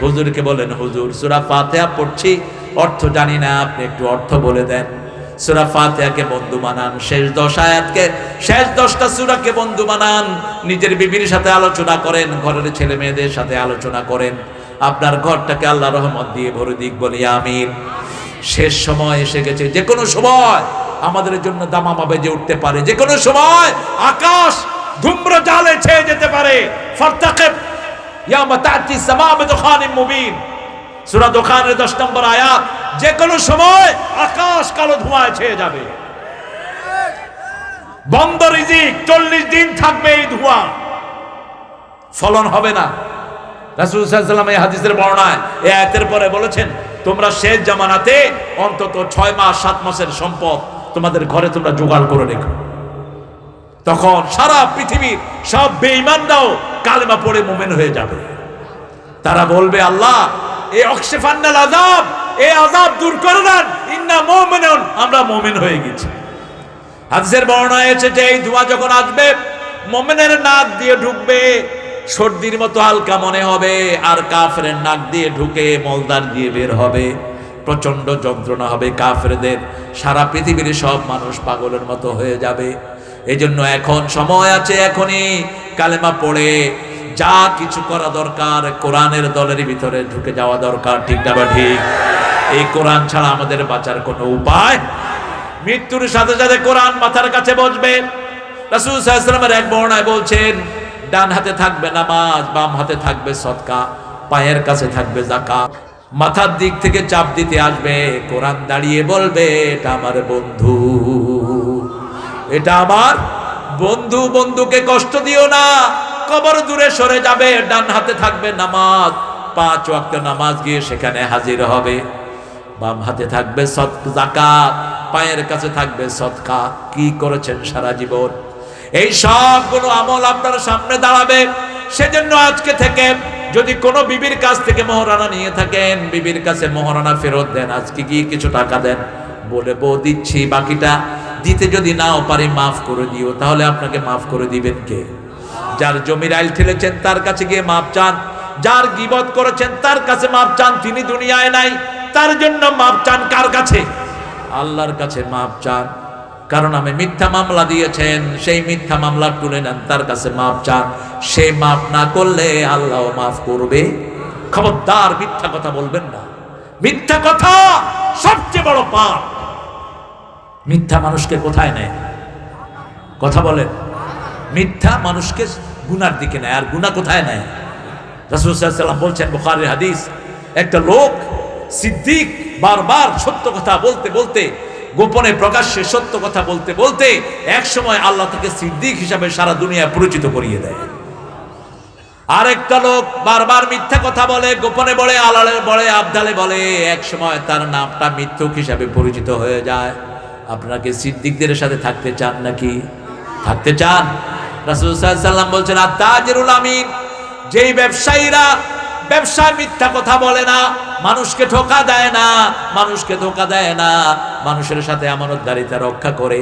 হুজুরকে বলেন, হুজুর সূরা ফাতিহা পড়ছি, অর্থ জানি না, আপনি একটু অর্থ বলে দেন। সূরা ফাতিহাকে বন্ধু বানান, শেষ 10 আয়াতকে, শেষ 10টা সূরাকে বন্ধু বানান। নিজের বিবির সাথে আলোচনা করেন, ঘরের ছেলে মেয়েদের সাথে আলোচনা করেন, আপনার ঘরটাকে আল্লাহ রহমত দিয়ে ভরে দিক, বলি আমিন। শেষ সময় এসে গেছে, যে কোনো সময় আমাদের জন্য দামামা বেজে উঠতে পারে, যে কোনো সময় আকাশ ধূম্র জালে ছেয়ে যেতে পারে। ফারতাকিব ইয়ামা তা'তি সামা বিদুখানিম মুবিন, সূরা দুখানের 10 নম্বর আয়াত। যে কোনো সময় আকাশ কালো ধোঁয়ায় ছেয়ে যাবে। বন্ধ রিজিক, 40 দিন থাকবে এই ধোঁয়া, ফলন হবে না। রাসূল সাল্লাল্লাহু আলাইহি ওয়াসাল্লাম এই হাদিসের বর্ণনায় এই আয়াতের পরে বলেছেন, তোমরা শেষ জামানাতে অন্তত 6 মাস 7 মাসের সম্পদ তোমাদের ঘরে তোমরা জোগাড় করে রেখো। তখন সারা পৃথিবীর সব বেঈমানরাও কালেমা পড়ে মুমিন হয়ে যাবে। তারা বলবে, আল্লাহ এই অকশিফান্নাল আযাব, এই আযাব দূর করে দেন, ইন্না মুমিনুন, আমরা মুমিন হয়ে গেছি। হাদিসের বর্ণনায় এসেছে যে এই ধোঁয়া যখন আসবে, মুমিনের নাক দিয়ে ঢুকবে, সর্দির মতো হালকা মনে হবে, আর কাফেরের নাক দিয়ে ঢুকে মলদার দিয়ে বের হবে, প্রচন্ড যন্ত্রণা হবে কাফেরদের। সারা পৃথিবীর সব মানুষ পাগলের মতো হয়ে যাবে। এই জন্য এখন সময় আছে, এখনই কালেমা পড়ে যা কিছু করা দরকার, কোরআনের দলের ভিতরে ঢুকে যাওয়া দরকার, ঠিক না বা ঠিক? এই কোরআন ছাড়া আমাদের বাঁচার কোনো উপায়। মৃত্যুর সাথে সাথে কোরআন মাথার কাছে বসবে। রাসূল সাল্লাল্লাহু আলাইহি ওয়াসাল্লামের এক বর্ণনায় বলছেন, ডান হাতে থাকবে নামাজ, বাম হাতে থাকবে সদকা, পায়ের কাছে থাকবে যাকাত। মাথার দিক থেকে চাপ দিতে আসবে, কোরআন দাঁড়িয়ে বলবে, এটা আমার বন্ধু, এটা আমার বন্ধু, বন্ধুকে কষ্ট দিও না, কবর দূরে সরে যাবে। ডান হাতে থাকবে নামাজ, 5 ওয়াক্ত নামাজ গিয়ে সেখানে হাজির হবে। বাম হাতে থাকবে যাকাত, পায়ের কাছে থাকবে সদকা, কি করেছেন সারা জীবন, এই সবগুলো আমল আপনার সামনে দাঁড়াবে। সেজন্য আজকে থেকে যদি কোনো বিবির কাছ থেকে মোহরানা নিয়ে থাকেন, বিবির কাছে মোহরানা ফেরত দেন, আজকে গিয়ে কিছু টাকা দেন, বলে বউ দিচ্ছি, বাকিটা দিতে যদি নাও পারি মাফ করে দিও, তাহলে আপনাকে মাফ করে দিবেন কে? যার জমির আইল ঠেলেছেন তার কাছে গিয়ে মাপ চান, যার গীবত করেছেন তার কাছে মাপ চান, তিনি দুনিয়ায় নাই, তার জন্য মাপ চান কার কাছে? আল্লাহর কাছে মাপ চান। কারণ আমি মিথ্যা মামলা দিয়েছেন, সেই মিথ্যা মামলা তুলে নেন, তার কাছে মাপ চান, সে মাপ না করলে আল্লাহ মাফ করবে। খবরদার মিথ্যা কথা বলবেন না, মিথ্যা কথা সবচেয়ে বড় পাপ। মিথ্যা মানুষকে কোথায় নেয়? কথা বলেন। মিথ্যা মানুষকে গুনার দিকে নেয়, আর গুনাহ কোথায় নেয়? রাসূল সাল্লাল্লাহু আলাইহি ওয়াসাল্লাম বলছেন, বুখারীর হাদিস, একটা লোক সিদ্দিক বারবার সত্য কথা বলতে বলতে, গোপনে প্রকাশ্যে সত্য কথা বলতে বলতে এক সময় আল্লাহ তাকে সিদ্দিক হিসাবে সারা দুনিয়া পরিচিত করিয়ে দেয়। আরেকটা লোক বারবার মিথ্যা কথা বলে, গোপনে বলে, আড়ালে বলে, আবদালে বলে, এক সময় তার নামটা মিথ্যুক হিসাবে পরিচিত হয়ে যায়। আপনারা কি সিদ্দিকদের সাথে থাকতে চান নাকি? থাকতে চান? রাসূল সাল্লাল্লাহু আলাইহি ওয়াসাল্লাম বলছেন, আত-তাজিরুল আমিন, যেই ব্যবসায়ীরা ব্যবসায় মিথ্যা কথা বলে না, মানুষকে ধোঁকা দেয় না, মানুষকে ধোঁকা দেয় না, মানুষের সাথে আমানতদারিতা রক্ষা করে,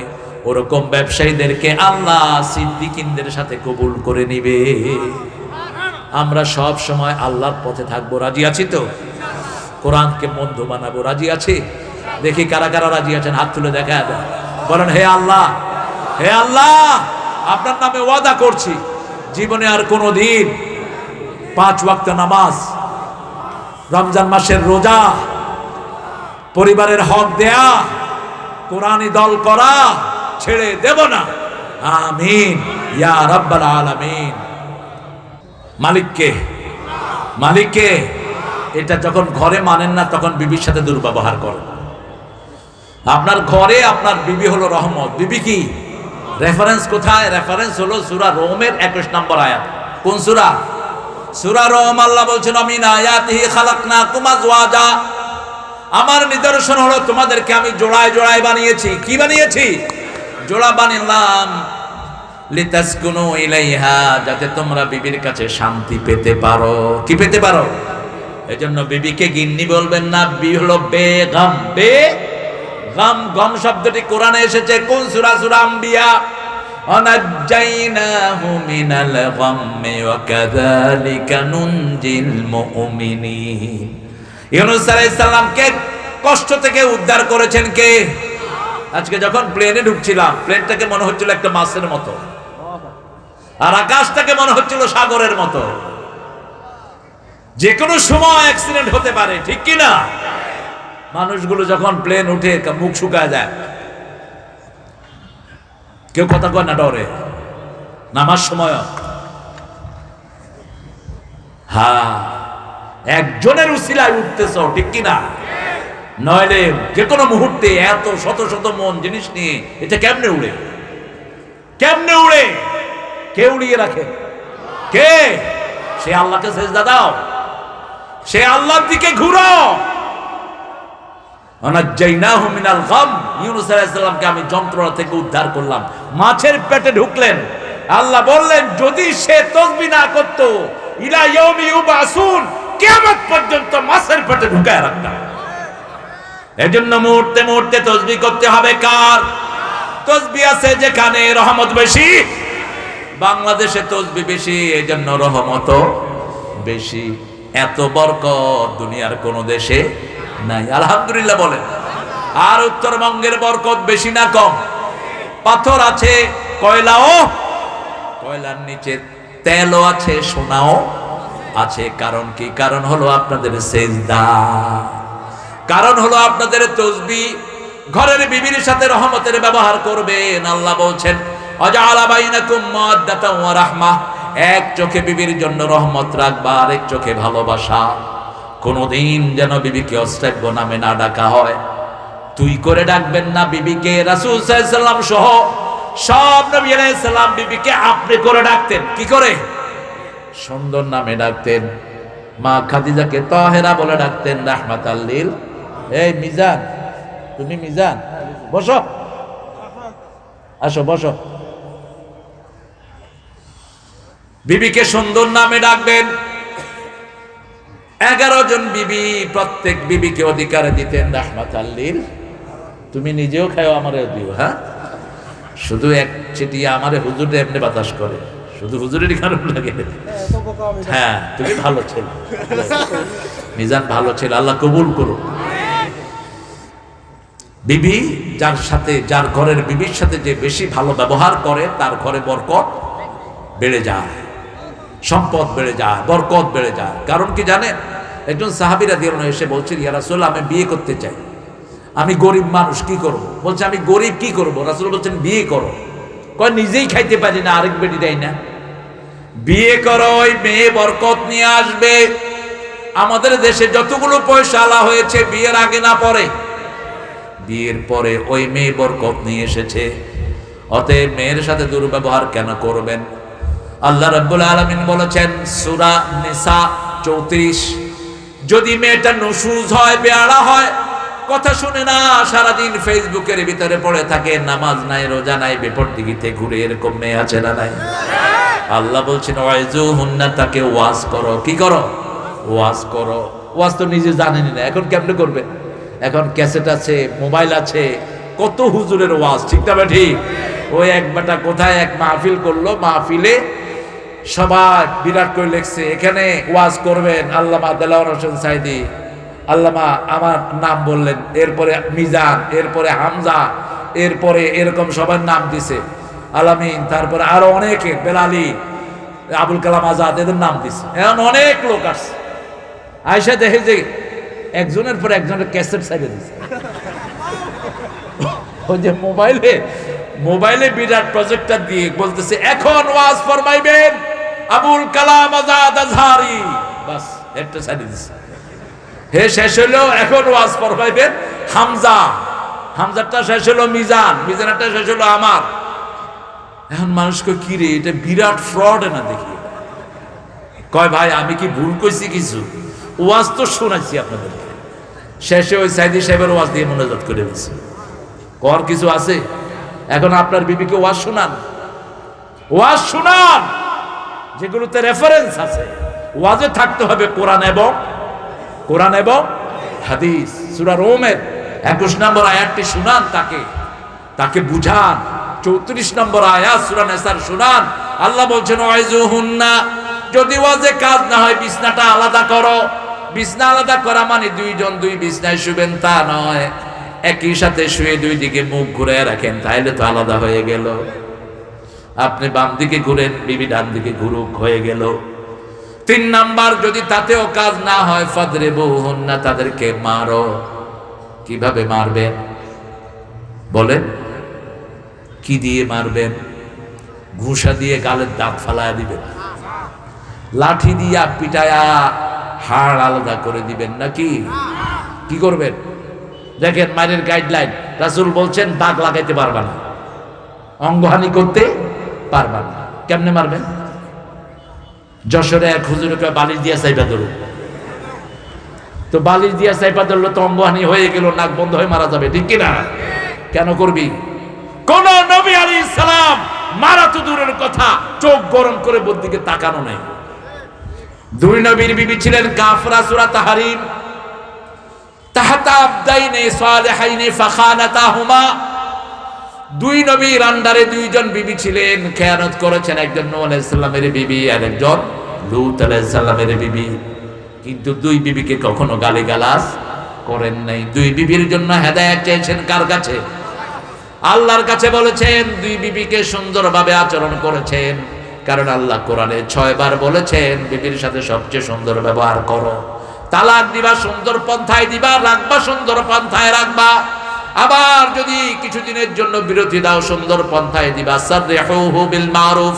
ওরকম ব্যবসায়ীদেরকে আল্লাহ সিদ্দিকিনদের সাথে কবুল করে নিবে। আমরা সব সময় আল্লাহর পথে থাকবো, রাজি আছি তো? কোরআনকে বন্ধু বানাবো, রাজি আছি? দেখি কারা কারা রাজি আছেন, হাত তুলে দেখা দেয়, বলেন হে আল্লাহ, হে আল্লাহ, আপনার নামে ওয়াদা করছি জীবনে আর কোনোদিন 5 ওয়াক্ত নামাজ, রমজান মাসের রোজা, পরিবারের হক দেয়া, কোরআনি দল করা ছেড়ে দেব না। আমিন ইয়া রাব্বাল আলামিন। মালিককে, মালিককে, এটা যখন ঘরে মানেন না তখন বিবির সাথে দুর্ব্যবহার করেন। আপনার ঘরে আপনার বিবি হলো রহমত। বিবি কি? রেফারেন্স কোথায়? রেফারেন্স হলো সূরা রোমের 21 নম্বর আয়াত। কোন সূরা? সূরা রোম। আল্লাহ বলছেন, মিন আয়াতিহি খালাকনাকুম আজওয়াজা, আমার নিদর্শন হলো তোমাদেরকে আমি জোড়ায় জোড়ায় বানিয়েছি। কি বানিয়েছি? জোড়া বানালাম। লিতাসকুনু ইলাইহা, যাতে তোমরা বিবির কাছে শান্তি পেতে পারো। কি পেতে পারো? এজন্য বিবিকে গিন্নি বলবেন না, বি হলো বেগম। বেগম, গম শব্দটি কোরআনে এসেছে কোন সূরা? সূরা আম্বিয়া। অনাজ্জাইনাহু মিনাল গাম্মি ওয়া কাযালিকা নুনজিল মুমিনিন। ইউনূস আলাইহিস সালামকে কষ্ট থেকে উদ্ধার করেছেন কে? আজকে যখন প্লেনে ঢুকছিলাম, প্লেনটাকে মনে হচ্ছিল একটা মাছের মতো, আর আকাশটাকে মনে হচ্ছিল সাগরের মতো। যে কোনো সময় অ্যাক্সিডেন্ট হতে পারে, ঠিক কি না? মানুষগুলো যখন প্লেন উঠে মুখ শুকায় যায়, কেউ কথা কয় না ডরে। নামার সময় হ্যাঁ একজনের উসিলায় উঠতেছ, ঠিক কি না? নইলে যে কোনো মুহূর্তে এত শত শত মন জিনিস নিয়ে এটা কেমনে উড়ে? কেমনে উড়ে? কে উড়িয়ে রাখে? কে? সে আল্লাহকে সেজদা দাও, সে আল্লাহর দিকে ঘুরো। অনাজ্জাইনাহু মিনাল গাম, ইউনূস আলাইহিস সালামকে আমি যন্ত্রণা থেকে উদ্ধার করলাম। মাছের পেটে ঢুকলেন, আল্লাহ বললেন যদি সে তাসবিহ না করত, ইলা ইয়াউমি ইউবাসুন, কিয়ামত পর্যন্ত মাছের পেটে ঢুকায় রাখতাম। এজন্য মুহূর্তে মুহূর্তে তাসবিহ করতে হবে। কার তাসবিহ আছে যেখানে রহমত বেশি? বাংলাদেশে তাসবিহ বেশি, এজন্য রহমত বেশি। এত বরকত দুনিয়ার কোন দেশে নাই, আলহামদুলিল্লাহ বলেন। আর উত্তরবঙ্গের বরকত বেশি না কম? পাথর আছে, কয়লাও, কয়লার নিচে তেলও আছে, সোনাও আছে। কারণ কি? কারণ হলো আপনাদের সেজদা, কারণ হলো আপনাদের তাসবিহ। ঘরের বিবির সাথে রহমতের ব্যবহার করবেন। আল্লাহ বলছেন, আজআলা বাইনাকুম মাওয়াদ্দাতাও ওয়া রাহমাহ, এক চোখে বিবির জন্য রহমত রাখবা, আরেক চোখে ভালোবাসা। কোনদিন যেন বিবিকে অশ্রাব্য নামে না ডাকা হয়। তুই করে ডাকবেন না বিবিকে। রাসূল সাল্লাল্লাহু আলাইহি সাল্লাম সহ সব নবী আলাইহিস সালাম বিবিকে আপনি করে ডাকতেন। কি করে? সুন্দর নামে ডাকতেন। মা খাদিজাকে তাহেরা বলে ডাকতেন, রাহমাতাল লিল। এই মিজান, তুমি মিজান, বসো, আসো বসো। বিবিকে সুন্দর নামে ডাকবেন। 11 জন বিবি, প্রত্যেক বিবিকে অধিকার দিতেন রাহমাতাল লিল। তুমি নিজেও খাও, আমারও দিও। হ্যাঁ, শুধু এক চিটিয়া আমারে হুজুরে এমনি বাতাস করে, শুধু হুজুরেরই খারাপ লাগে। হ্যাঁ, তুমি ভালো ছেলে, মিজান ভালো ছেলে, আল্লাহ কবুল করো। বিবি যার সাথে, যার ঘরের বিবির সাথে যে বেশি ভালো ব্যবহার করে তার ঘরে বরকত বেড়ে যায়, সম্পদ বেড়ে যায়, বরকত বেড়ে যায়। কারণ কি জানেন? একজন সাহাবী রাদিয়াল্লাহু আনহু এসে বলছেন, ইয়া রাসূলুল্লাহ, আমি বিয়ে করতে চাই, আমি গরিব মানুষ, কি করব? বলছে, আমি গরিব, কি করব? রাসূল বলছেন, বিয়ে করো। কয়, নিজেই খাইতে পারি না, আরেক বেটি দেয় না। বিয়ে করো, ওই মেয়ে বরকত নিয়ে আসবে। আমাদের দেশে যতগুলো পয়সা আলা হয়েছে বিয়ের আগে না পরে, বিয়ের পরে ওই মেয়ে বরকত নিয়ে এসেছে। অতএব মেয়ের সাথে দুর্ব্যবহার কেন করবেন? আল্লাহ রাব্বুল আলামিন বলেছেন সূরা নিসা 34, যদি মেয়েটা নুশুজ হয়, বেয়াড়া হয়, কথা শুনে না, সারাদিন ফেসবুকের ভিতরে পড়ে থাকে, নামাজ নাই, রোজা নাই, বিপরীতে ঘুরে, এরকম মেয়ে আছে না নাই? আল্লাহ বলছেন ওয়াইজুহুন্না, তাকে ওয়াজ করো। কি করো? ওয়াজ করো। ওয়াজ তো নিজে জানেনই না, এখন কেমনে করবে? এখন ক্যাসেট আছে, মোবাইল আছে, কত হুজুরের ওয়াজ, ঠিক না ঠিক? ওই এক বেটা কোথায় এক মাহফিল করলো, মাহফিলে সবাই বিরাট করে লিখছে, এখানে ওয়াজ করবেন আল্লামা দেলাওয়ার হোসেন সাইদি, আল্লামা আমার নাম বললেন, এরপরে মিজান, এরপরে হামজা, এরপরে এরকম সবার নাম দিছে, আলামিন, তারপরে আরো অনেকে, বেলালি, আবুল কালাম আজাদ, এদের নাম দিছে। এখন অনেক লোক আসছে, আয়সা দেখে যে একজনের পর একজনের ক্যাসেট সাইডে দিছে। ওই যে মোবাইলে বিরাট প্রজেক্টর দিয়ে বলতেছে, এখন ওয়াজ ফরমাইবেন আবুল কালাম আজাদ আজহারি, বাস একটা সাইডে দিছে। হে শেষ হলো, এখন ওয়াজ ফরমাইবেন হামজা, হামজারটা শেষ হলো মিজান, মিজানটা শেষ হলো আমার। এখন মানুষকে কি রে, এটা বিরাট ফ্রড না দেখি। কয় ভাই, আমি কি ভুল কইছি কিছু? ওয়াজ তো শোনাইছি আপনাদেরকে। শেষে ওই সাইদি সাহেবের ওয়াজ দিয়ে মোনাজাত করে দিয়েছে। কর কিছু আছে? এখন আপনার বিবিকে ওয়াজ শোনান, ওয়াজ শোনান যেগুলোতে রেফারেন্স আছে। ওয়াজে থাকতে হবে কোরআন এবং হাদিস। সূরা রোমের 21 নম্বর আয়াতটি শোনান, তাকে বুঝান। 34 নম্বর আয়াত সূরা নিসার শোনান। আল্লাহ বলছেন ওয়াইজুহুন্না, যদি ওয়াজে কাজ না হয় বিছনাটা আলাদা করো। বিছনা আলাদা করা মানে দুইজন দুই বিছনায় শুবেন তা নয়, একই সাথে শুয়ে দুই দিকে মুখ ঘুরে রাখেন, তাইলে তো আলাদা হয়ে গেল। আপনি বাম দিকে ঘুরেন, বিবি ডান দিকে ঘুরুক, হয়ে গেল। 3 নাম্বার, যদি তাতেও কাজ না হয় ফাদরিবুহুন্না, তাদেরকে মারো। কিভাবে মারবেন বলেন? কি দিয়ে মারবেন? ঘুষা দিয়ে গালের দাঁত ফালায়া দিবেন, লাঠি দিয়া পিটায়া হাড় আলাদা করে দিবেন, নাকি কি করবেন? দেখেন মায়ের গাইডলাইন, রাসূল বলছেন দাগ লাগাইতে পারবা না, অঙ্গহানি করতে পারবা না। কেমনে মারবেন? যশোরে এক হুজুরকে বালিশ দিয়া চাইপা ধরো, তো বালিশ দিয়া চাইপা ধরলো তো অঙ্গহানি হয়ে গেল, নাক বন্ধ হয়ে মারা যাবে, ঠিক কিনা? কেন করবি? কোন নবী আলাইহিস সালাম মারা তো দূরের কথা, চোখ গরম করে বোর দিকে তাকানো নাই। 2 নবীর বিবি ছিলেন কাফরা, সূরা তাহরিম, তাহতা আবদাইনে সালিহাইনে ফাখানাতাহুমা। 2 নবীর আন্ডারে 2 জন বিবি ছিলেন, খেয়ানত করেছেন। একজন নূহ আলাইহিস সালামের বিবি আর একজন লূত আলাইহিস সালামের বিবি। কিন্তু 2 বিবিকে কখনো গালিগালাজ করেন নাই। 2 বিবির জন্য হেদায়েত চেয়েছেন কার কাছে? আল্লাহর কাছে। বলেছেন 2 বিবিকে সুন্দরভাবে আচরণ করেছেন, কারণ আল্লাহ কোরআনে 6 বার বলেছেন বিবির সাথে সবচেয়ে সুন্দর ব্যবহার করো। তালাক দিবা সুন্দর পন্থায় দিবা, রাখবা সুন্দর পন্থায় রাখবা। আবার যদি কিছুদিনের জন্য বিরতি দাও, সুন্দর পন্থায় দিবা। সাররিহুহু বিল মারুফ,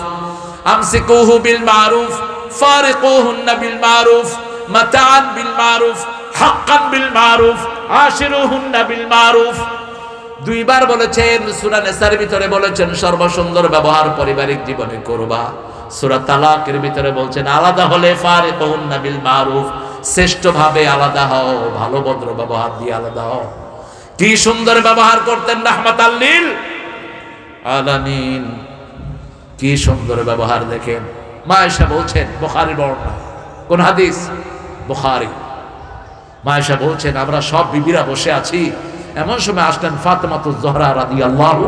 আমসিকুহু বিল মারুফ, ফারিকুহুন্না বিল মারুফ, মাতাআন বিল মারুফ, হাক্কান বিল মারুফ, আশিরুহুন্না বিল মারুফ। 2 বার বলেছেন। সূরা নিসার ভিতরে বলেছেন সর্বসুন্দর ব্যবহার পারিবারিক জীবনে করবা। সূরা তালাকের ভিতরে বলছেন আলাদা হলে ফারিকুহুন্না বিল মারুফ, শ্রেষ্ঠ ভাবে আলাদা হও, ভালো ভদ্র ব্যবহার দিয়ে আলাদা হও। কি সুন্দর ব্যবহার করতেন রাহমাতাল লিল আলামিন, কি সুন্দর ব্যবহার দেখেন। মা আয়েশা বলছেন, বুখারীর বর্ণনা, কোন হাদিস? বুখারী। মা আয়েশা বলছেন আমরা সব বিবিরা বসে আছি, এমন সময় আসলেন ফাতেমাতুজ জোহরা রাদিয়াল্লাহু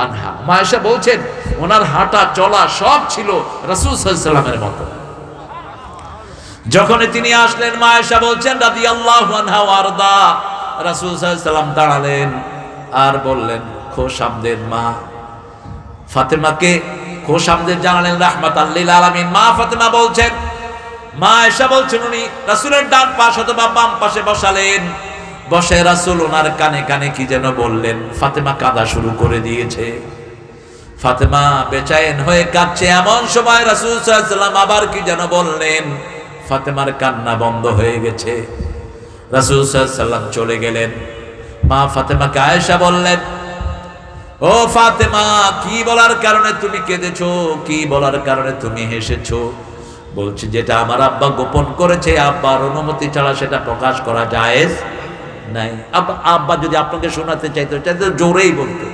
আনহা। মা আয়েশা বলছেন ওনার হাঁটা চলা সব ছিল রাসূল সাল্লাল্লাহু আলাইহি ওয়াসাল্লামের মতো। যখন তিনি আসলেন মা আয়েশা বলছেন রাদিয়াল্লাহু আনহা ওয়ারদা, রাসূল সাল্লাল্লাহু আলাইহি ওয়াসাল্লাম দাঁড়ালেন আর বললেন খোশামদের মা ফাতেমাকে খোশামদের জানালেন রাহমাতাল লিল আলামিন। মা ফাতেমা বলছেন, মা আয়েশা বলছেন উনি রাসূলের ডান পাশ অথবা বাম পাশে বসালেন, বসে রাসূল ওনার কানে কানে কি যেন বললেন। ফাতেমা কাঁদা শুরু করে দিয়েছে, ফাতেমা বেচাইন হয়ে কাঁদছে। এমন সময় রাসূল সাল্লাল্লাহু আলাইহি ওয়াসাল্লাম আবার কি যেন বললেন, ফাতেমার কান্না বন্ধ হয়ে গেছে। রাসূল সাল্লাল্লাহু আলাইহি ওয়াসাল্লাম চলে গেলেন। মা ফাতেমাকে আয়েশা বললেন, ও ফাতেমা কি বলার কারণে তুমি কেঁদেছো, কি বলার কারণে তুমি হেসেছো? বলছি যেটা আমার আব্বা গোপন করেছে, আব্বার অনুমতি ছাড়া সেটা প্রকাশ করা জায়েজ নাই। আব্বা যদি আপনাকে শোনাতে চাইতো চাইতো জোরেই বলতো।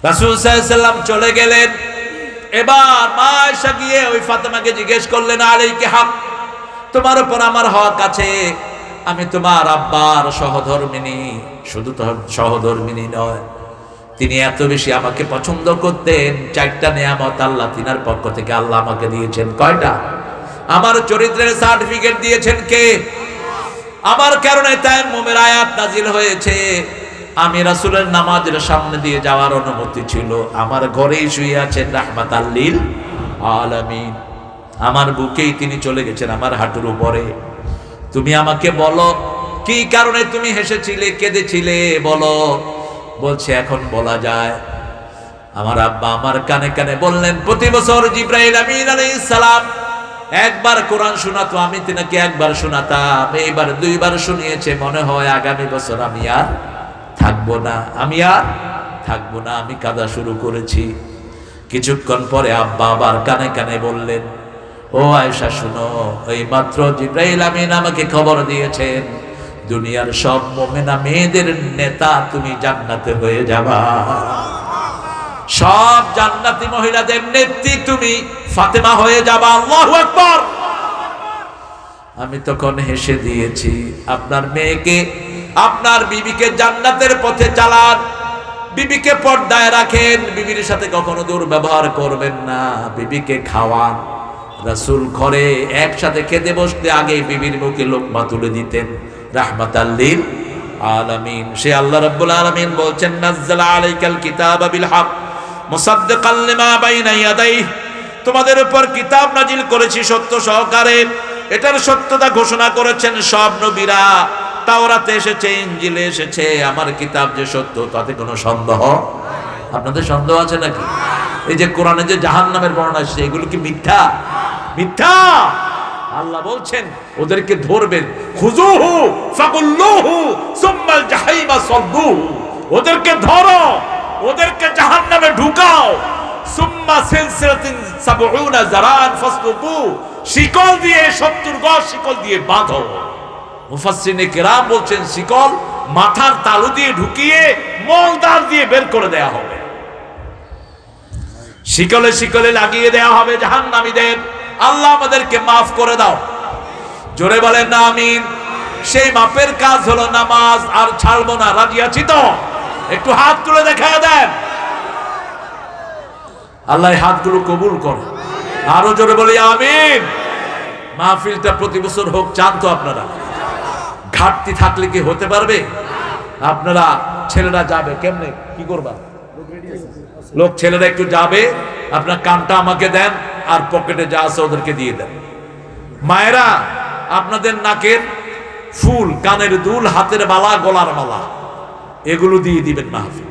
রাসূল সাল্লাল্লাহু আলাইহি ওয়াসাল্লাম চলে গেলেন। এবার মা আয়েশা গিয়ে ওই ফাতেমাকে জিজ্ঞেস করলেন, আলাইকি হক, তোমার উপর আমার হক আছে, আমি তোমার আব্বার সহধর্মিনী, শুধু তো সহধর্মিনী নয়, তিনি এত বেশি আমাকে পছন্দ করতেন। 4টা নেয়ামত আল্লাহ তিনার পক্ষ থেকে আল্লাহ আমাকে দিয়েছেন। কয়টা? আমার চরিত্রের সার্টিফিকেট দিয়েছেন কে? আমার কারণে তায়াম্মুমের আয়াত নাজিল হয়েছে। আমি রাসূলের নামাজের সামনে দিয়ে যাওয়ার অনুমতি ছিল। আমার ঘরেই শুয়ে আছেন রাহমাতাল লিল আলামিন, আমার বুকেই তিনি চলে গেছেন, আমার হাঁটুর উপরে। তুমি আমাকে বলো কি কারণে তুমি হেসেছিলে, কেঁদেছিলে, বলো। বলছে এখন বলা যায়। আমার আব্বা আমার কানে কানে বললেন, প্রতি বছর জিবরাইল আমিন আলাইহিস সালাম একবার কোরআন শোনাতো, আমি তিনাকে একবার শোনাতাম, এইবার 2বার শুনিয়েছে। মনে হয় আগামী বছর আমি আর থাকবো না, আমি আর থাকবো না। আমি কাঁদা শুরু করেছি। কিছুক্ষণ পরে আব্বা আবার কানে কানে বললেন, ও আয়েশা শুনো, এই মাত্র জিবরাইল আমিন আমাকে খবর দিয়েছেন দুনিয়ার সব মুমিনা মেয়েদের নেতা তুমি জান্নাতে হয়ে যাবা, সব জান্নাতি মহিলাদের নেত্রী তুমি ফাতেমা হয়ে যাবা। আল্লাহু আকবার। আমি তখন হেসে দিয়েছি, আপনার মেয়েকে, আপনার বিবিকে জান্নাতের পথে চালান, বিবিকে পর্দায় রাখেন, বিবির সাথে কখনো দুর্ব্যবহার করবেন না, বিবিকে খাওয়ান। রাসূল ঘরে একসাথে খেতে বসতে আগে বিবির মুখে লোকমা তুলে দিতেন রাহমাতাল লিল আলামিন। সে আল্লাহ রাব্বুল আলামিন বলছেন, নাযালা আলাইকাল কিতাবা বিল হক মুসাদ্দিকাল লিমা বাইনা ইয়াদাইহি, তোমাদের উপর কিতাব নাজিল করেছি সত্য সহকারে। এটার সত্যতা ঘোষণা করেছেন সব নবীরা। তাওরাতে এসেছে, ইনজিলে এসেছে, আমার কিতাব যে সত্য তাতে কোনো সন্দেহ। আপনাদের সন্দেহ আছে নাকি? এই যে কোরআনে যে জাহান্নামের বর্ণনা আসছে, এগুলো কি মিথ্যা? মিথ্যা। আল্লাহ বলছেন ওদেরকে ধরবেন, খুযুহু ফাকুল্লুহু সুম্মাল জাহিমা সাল্লুহু, ওদেরকে ধরো, ওদেরকে জাহান্নামে ঢুকাও। সুম্মা সিলসিলাতিন ৭০ যারান ফাসলুকু, শিকল দিয়ে ৭০ গজ শিকল দিয়ে বাঁধো। মুফাসসিরিনে কেরাম বলছেন শিকল মাথার তালু দিয়ে ঢুকিয়ে মলদার দিয়ে বের করে দেয়া হবে, শিকলে শিকলে লাগিয়ে দেয়া হবে জাহান্নামীদের। আল্লাহ আমাদেরকে মাফ করে দাও, জোরে বলেন না আমিন। সেই মাপের কাজ হলো নামাজ, আর ছাড়বো না। রাজি আছি তো? একটু হাত তুলে দেখা দেন। আল্লাহ হাতগুলো কবুল করে। আরো জোরে বলি আমিন। মাহফিলটা প্রতি বছর হোক, চান তো আপনারা? ঘাটতি থাকলে কি হতে পারবে? আপনারা ছেলেরা যাবে কেমনে, কি করবা? লোক ছেলেরা একটু যাবে, আপনার কানটা আমাকে দেন আর পকেটে যা আছে ওদেরকে দিয়ে দেন। মায়েরা আপনাদের নাকের ফুল, কানের দুল, হাতের মালা, গলার মালা, এগুলো দিয়ে দিবেন মাহফিল।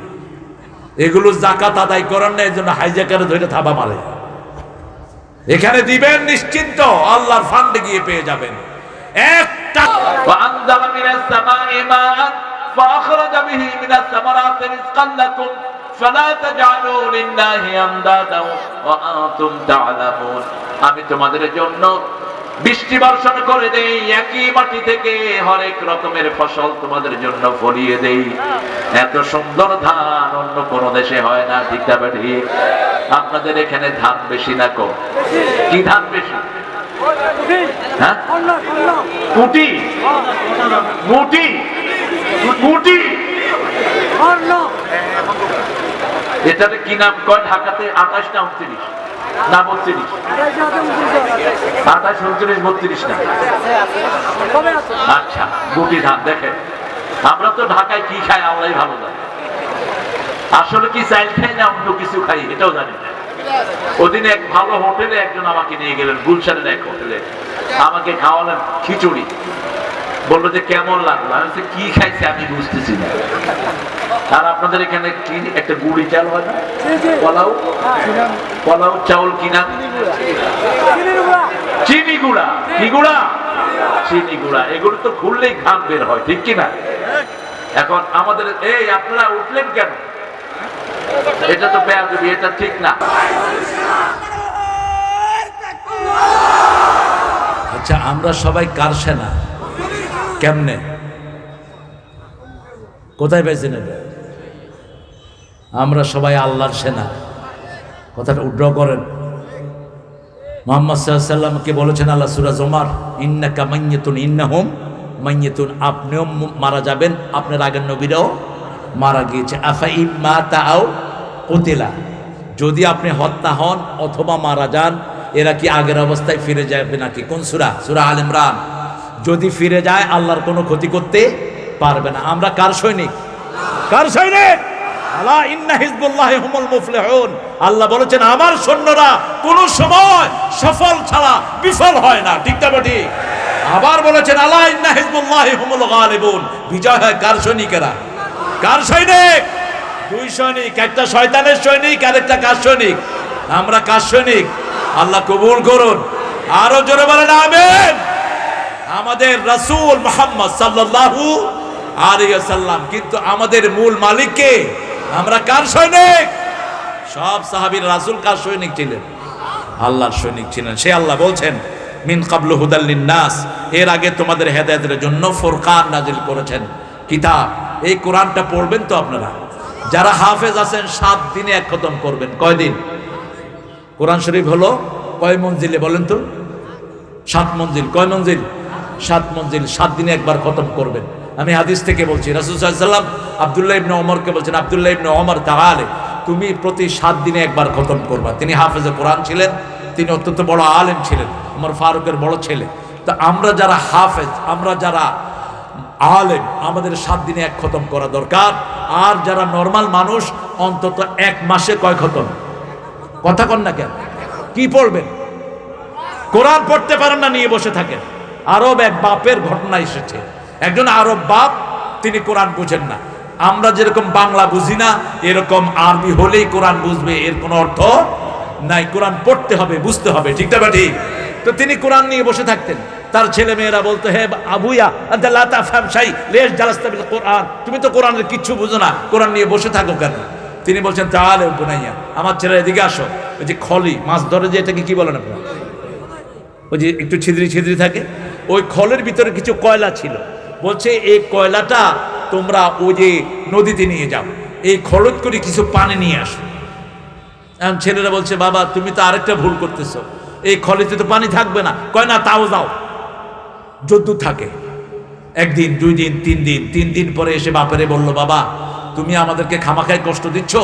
এগুলো জাকাত আদায় করেন না, এই জন্য হাইজাকারে ধরে থাবা মারে। এখানে দিবেন নিশ্চিন্ত, আল্লাহর ফান্ডে গিয়ে পেয়ে যাবেন। একটা وأنزل من السماء ماء فأخرج به من الثمرات رزقا لكم فلا تجعلوا لله أندادا وأنتم تعلمون। আমি তোমাদের জন্য বৃষ্টি বর্ষণ করে দেই, একই মাটি থেকে হরেক রকমের ফসল তোমাদের জন্য ফলিয়ে দেই। এত সুন্দর ধান অন্য কোন দেশে হয় না, ঠিক না ঠিক? আপনাদের এখানে ধান বেশি না কম? কি ধান বেশি? হ্যাঁ, কোটি কোটি কোটি, এটাতে কি নাম কয় ঢাকাতে? 28 না 29 না 32? 28, 29, 32 না? আচ্ছা, গুটি ধান। দেখেন আমরা তো ঢাকায় কি খাই আল্লাহই ভালো জানে। আসলে কি চাইল খাই না অন্য কিছু খাই এটাও জানি না। ওদিন এক ভালো হোটেলে একজন আমাকে নিয়ে গেলেন, গুলশানের এক হোটেলে, আমাকে খাওয়ালেন খিচুড়ি। বললো যে কেমন লাগলো? আমি বলছি কি খাইছে আমি বুঝতেছি না। আর আপনাদের এখানে কি একটা গুড়ি চাল হয় না, পোলাও, পোলাও চাউল কিনা, চিনি গুঁড়া, কি গুঁড়া? চিনি গুঁড়া। এগুলো তো খুললেই ঘাম বের হয়, ঠিক কিনা? এখন আমাদের এই আপনারা উঠলেন কেন? এটা তো বেয়াদবি, এটা ঠিক না। আচ্ছা, আমরা সবাই কার সেনা? কেমনে? কোথায় পেয়েছেন এটা? আমরা সবাই আল্লাহর সেনা। কথাটা উড্র করেন। মুহাম্মদ সাল্লাল্লাহু আলাইহি ওয়াসাল্লামকে বলেছেন আল্লাহ সূরা জুমার, ইন্নাকা মাইয়াতুন ইন্নাহুম মাইয়াতুন, আপনিও মারা যাবেন, আপনার আগের নবীরাও মারা গিয়েছে। আফা ইম্মা তাও কুতিলা, যদি আপনি হত্যা হন অথবা মারা যান, এরা কি আগের অবস্থায় ফিরে যাবে নাকি? কোন সূরা? সূরা আল ইমরান। যদি ফিরে যায় আল্লাহর কোনো ক্ষতি করতে পারবে না। আমরা কার সৈনিক? কার সৈনিক? আলা ইন্না হিজবুল্লাহি হুমুল মুফলিহুন। আল্লাহ বলেছেন আমার সৈন্যরা কোন সময় সফল ছাড়া বিফল হয় না, ঠিক না ঠিক? আবার বলেছেন আলা ইন্না হিজবুল্লাহি হুমুল গালিবুন। বিজয় হয় কার সৈনিকেরা? কার সৈনিক? দুই সৈনিক, একটা শয়তানের সৈনিক আর একটা কার সৈনিক? আমরা কার সৈনিক? আল্লাহ কবুল করুন। আরো জোরে বলেন আমিন। আমাদের রাসূল মুহাম্মদ সাল্লাল্লাহু আলাইহি ওয়াসাল্লাম, কিন্তু আমাদের মূল মালিক কে? আমরা কার সৈনিক? সব সাহাবীর রাসূল কার সৈনিক ছিলেন? আল্লাহর সৈনিক ছিলেন। সে আল্লাহ বলছেন মিন কাবলু হুদাল লিন-নাস, এর আগে তোমাদের হেদায়েতের জন্য ফুরকান নাজিল করেছেন, কিতাব। এই কোরআনটা পড়বেন তো আপনারা। যারা হাফেজ আছেন 7 দিনে এক খতম করবেন। কয়দিন? কোরআন শরীফ হলো কয় মঞ্জিলে বলেন তো? 7 মঞ্জিল। কয় মঞ্জিল? 7 মঞ্জিল। 7 দিনে একবার খতম করবেন। আমি হাদিস থেকে বলছি, রাসূল সাল্লাল্লাহু আলাইহি ওয়াসাল্লাম আব্দুল্লাহ ইবনে ওমরকে বলছেন, আব্দুল্লাহ ইবনে ওমর তাআলা, তুমি প্রতি 7 দিনে একবার খতম করবা। তিনি হাফেজে কোরআন ছিলেন, তিনি অত্যন্ত বড় আলেম ছিলেন, ওমর ফারুকের বড় ছেলে। তো আমরা যারা হাফেজ, আমরা যারা আলেম, আমাদের 7 দিনে এক খতম করা দরকার। আর যারা নরমাল মানুষ অন্তত 1 মাসে কয় খতম? কথা কন না কেন? কি পড়বেন? কোরআন পড়তে পারেন না, নিয়ে বসে থাকেন। আরব এক বাপের ঘটনা এসেছে। একজন আরব বাপ, তিনি কোরআন বুঝেন না। আমরা যেরকম বাংলা বুঝি না, এরকম আরবি হলেই কোরআন বুঝবে এর কোনো অর্থ নাই। কোরআন পড়তে হবে, বুঝতে হবে, ঠিক না ঠিক? তো তিনি কোরআন নিয়ে বসে থাকতেন। তার ছেলে মেয়েরা বলতো, হে আবুয়া আনতা লা তাফহাম শাই লিশ জালাসতা বিল কোরআন, তুমি তো কোরআনের কিচ্ছু বুঝো না, কোরআন নিয়ে বসে থাকো কেন? তিনি বলছেন তাআলা বুনাইয়া, আমার ছেলে এদিকে আসো। ওই যে খলি মাছ ধরে, যে এটাকে কি বলেন আপনারা? ওই যে একটু ছিদ্রি ছিদ্রি থাকে, ওই খলের ভিতরে কিছু কয়লা ছিল। বলছে এই কয়লাটা তোমরা ওই যে নদীতে নিয়ে যাও, এই খরচ করে কিছু পানি নিয়ে আসো। এখন ছেলেরা বলছে, বাবা তুমি তো আরেকটা ভুল করতেছো, এই খলিতে তো পানি থাকবে না। কয় না, তাও যাও। যদ্দূর থাকে, 1 দিন 2 দিন 3 দিন, 3 দিন পরে এসে বাপেরে বলল, বাবা তুমি আমাদেরকে খামাখায় কষ্ট দিচ্ছ,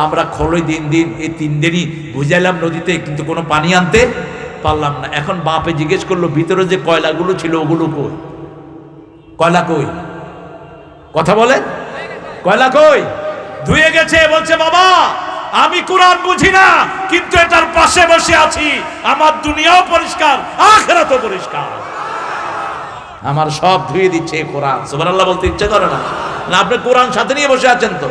আমরা খলই দিন দিন এই 3 দিনই বুঝাইলাম নদীতে, কিন্তু কোনো পানি আনতে পারলাম না। এখন বাপে জিজ্ঞেস করলো, ভিতরে যে কয়লাগুলো ছিল ওগুলো কই? কয়লা কই? কথা বলেন, কয়লা কই? ধুয়ে গেছে। বলছে, বাবা আমি কোরআন বুঝি না, কিন্তু এটার পাশে বসে আছি, আমার দুনিয়াও পরিষ্কার, আখিরাতও পরিষ্কার, আমার সব ধুয়ে দিচ্ছে কোরআন। সুবহানাল্লাহ বলতে ইচ্ছে করে না? না, আপনি কোরআন সাথে নিয়ে বসে আছেন তো।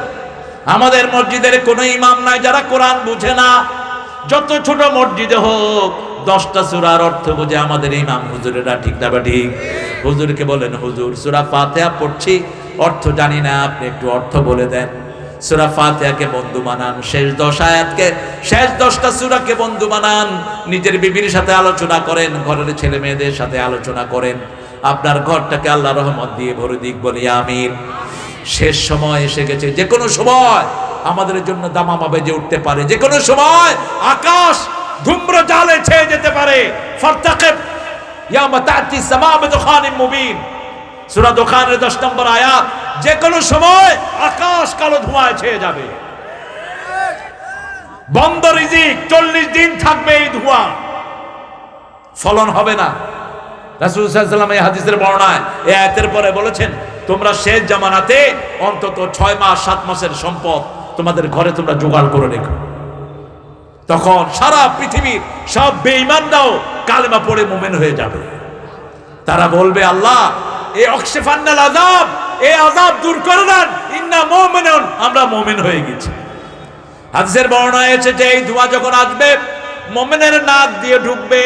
আমাদের মসজিদের কোনো ইমাম নাই যারা কোরআন বুঝে না। যত ছোট মসজিদে হোক 10টা সূরার অর্থ বোঝে আমাদের ইমাম হুজুরেরা, ঠিক না ঠিক? হুজুরকে বলেন, হুজুর সূরা ফাতিহা পড়ছি, অর্থ জানি না, আপনি একটু অর্থ বলে দেন। সূরা ফাতিহাকে বন্ধু বানান, শেষ 10 আয়াতকে, শেষ 10টা সূরাকে বন্ধু বানান। নিজের বিবির সাথে আলোচনা করেন, ঘরের ছেলে মেয়েদের সাথে আলোচনা করেন, আপনার ঘরটাকে আল্লাহ রহমত দিয়ে ভরে দিক, বলি আমিন। শেষ সময় এসে গেছে, যে কোনো সময় আমাদের জন্য দামামা বেজে উঠতে পারে, যে কোনো সময় আকাশ ধূম্র জালে ছেয়ে যেতে পারে। ফারতাকিব ইয়াউমা তা'তি সামা বিদুখানিম মুবিন, সূরা দুখানের 10 নম্বর আয়াত। যে কোনো সময় আকাশ কালো ধোঁয়ায় ছেয়ে যাবে, বন্ধ রিজিক, 40 দিন থাকবে এই ধোঁয়া, ফলন হবে না। রাসূল সাল্লাল্লাহু আলাইহি ওয়াসাল্লাম এই হাদিসের বর্ণনায় এই আয়াতের পরে বলেছেন, তোমরা শেষ জামানাতে অন্তত 6 মাস 7 মাসের সম্পদ তোমাদের ঘরে তোমরা জোগাড় করে রেখো। তখন সারা পৃথিবীর সব বেঈমানরাও কালেমা পড়ে মুমিন হয়ে যাবে। তারা বলবে, আল্লাহ এই অকশিফান্নাল আযাব, এই আযাব দূর করে দেন, ইন্না মুমিনুন, আমরা মুমিন হয়ে গেছি। হাদিসের বর্ণনায় এসেছে যে এই ধোঁয়া যখন আসবে মুমিনের নাক দিয়ে ঢুকবে,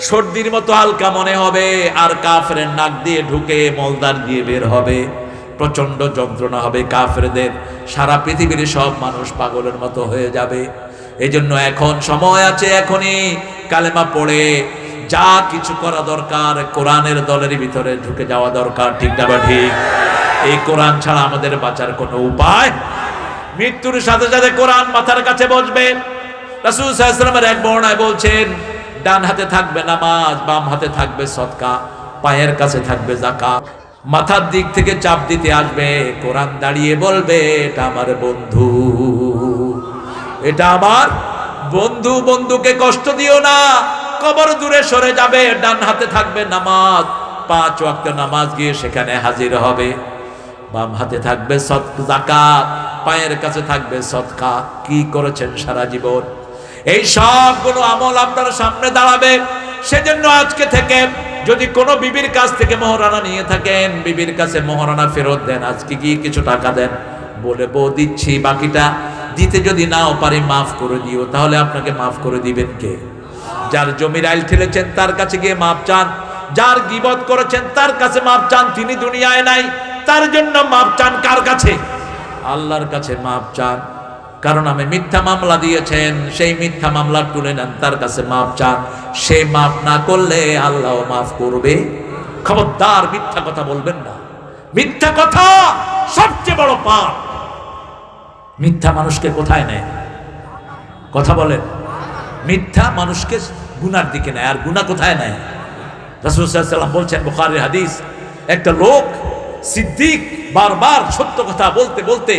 সর্দির মতো হালকা মনে হবে, আর কাফেরের নাক দিয়ে ঢুকে মলদার দিয়ে বের হবে, প্রচন্ড যন্ত্রণা হবে কাফেরদের। সারা পৃথিবীর সব মানুষ পাগলের মতো হয়ে যাবে। এই জন্য এখন সময় আছে, এখনই কালেমা পড়ে যা কিছু করা দরকার, কোরআনের দলের ভিতরে ঢুকে যাওয়া দরকার। ঠিক না ঠিক? এই কোরআন ছাড়া আমাদের বাঁচার কোনো উপায়। মৃত্যুর সাথে সাথে কোরআন মাথার কাছে বসবে। রাসূল সাল্লাল্লাহু আলাইহি ওয়াসাল্লামের এক বর্ণনায় বলছেন, ডান হাতে থাকবে নামাজ, বাম হাতে থাকবে সদকা, পায়ের কাছে থাকবে যাকাত। মাথার দিক থেকে চাপ দিতে আসবে, কোরআন দাঁড়িয়ে বলবে, এটা আমার বন্ধু, এটা আমার বন্ধু, বন্ধুকে কষ্ট দিও না, কবর দূরে সরে যাবে। ডান হাতে থাকবে নামাজ, 5 ওয়াক্ত নামাজ গিয়ে সেখানে হাজির হবে। বাম হাতে থাকবে যাকাত, পায়ের কাছে থাকবে সদকা। কি করেছেন সারা জীবন, এই সবগুলো আমল আপনার সামনে দাঁড়াবে। সেজন্য আজকে থেকে যদি কোনো বিবির কাছ থেকে মোহরানা নিয়ে থাকেন, বিবির কাছে মোহরানা ফেরত দেন, আজকে গিয়ে কিছু টাকা দেন, বলে বউ দিচ্ছি, বাকিটা দিতে যদি নাও পারি মাফ করে দিও। তাহলে আপনাকে মাফ করে দিবেন কে? যার জমির আইল ঠেলেছেন তার কাছে গিয়ে মাপ চান, যার গীবত করেছেন তার কাছে মাপ চান, তিনি দুনিয়ায় নাই, তার জন্য মাপ চান কার কাছে? আল্লাহর কাছে মাপ চান। কারণ আমি মিথ্যা মামলা দিয়েছেন, সেই মিথ্যা মামলা তুলে নেন, তার কাছে মাপ চান। সে মাফ না করলে আল্লাহ মাফ করবে। খবরদার মিথ্যা কথা বলবেন না, মিথ্যা কথা সবচেয়ে বড় পাপ। মিথ্যা মানুষকে কোথায় নেয়? কথা বলেন। মিথ্যা মানুষকে গুনার দিকে নেয়, আর গুনাহ কোথায় নেয়? রাসূল সাল্লাল্লাহু আলাইহি ওয়াসাল্লাম বলছেন, বুখারীর হাদিস, একটা লোক সিদ্দিক বারবার সত্য কথা বলতে বলতে,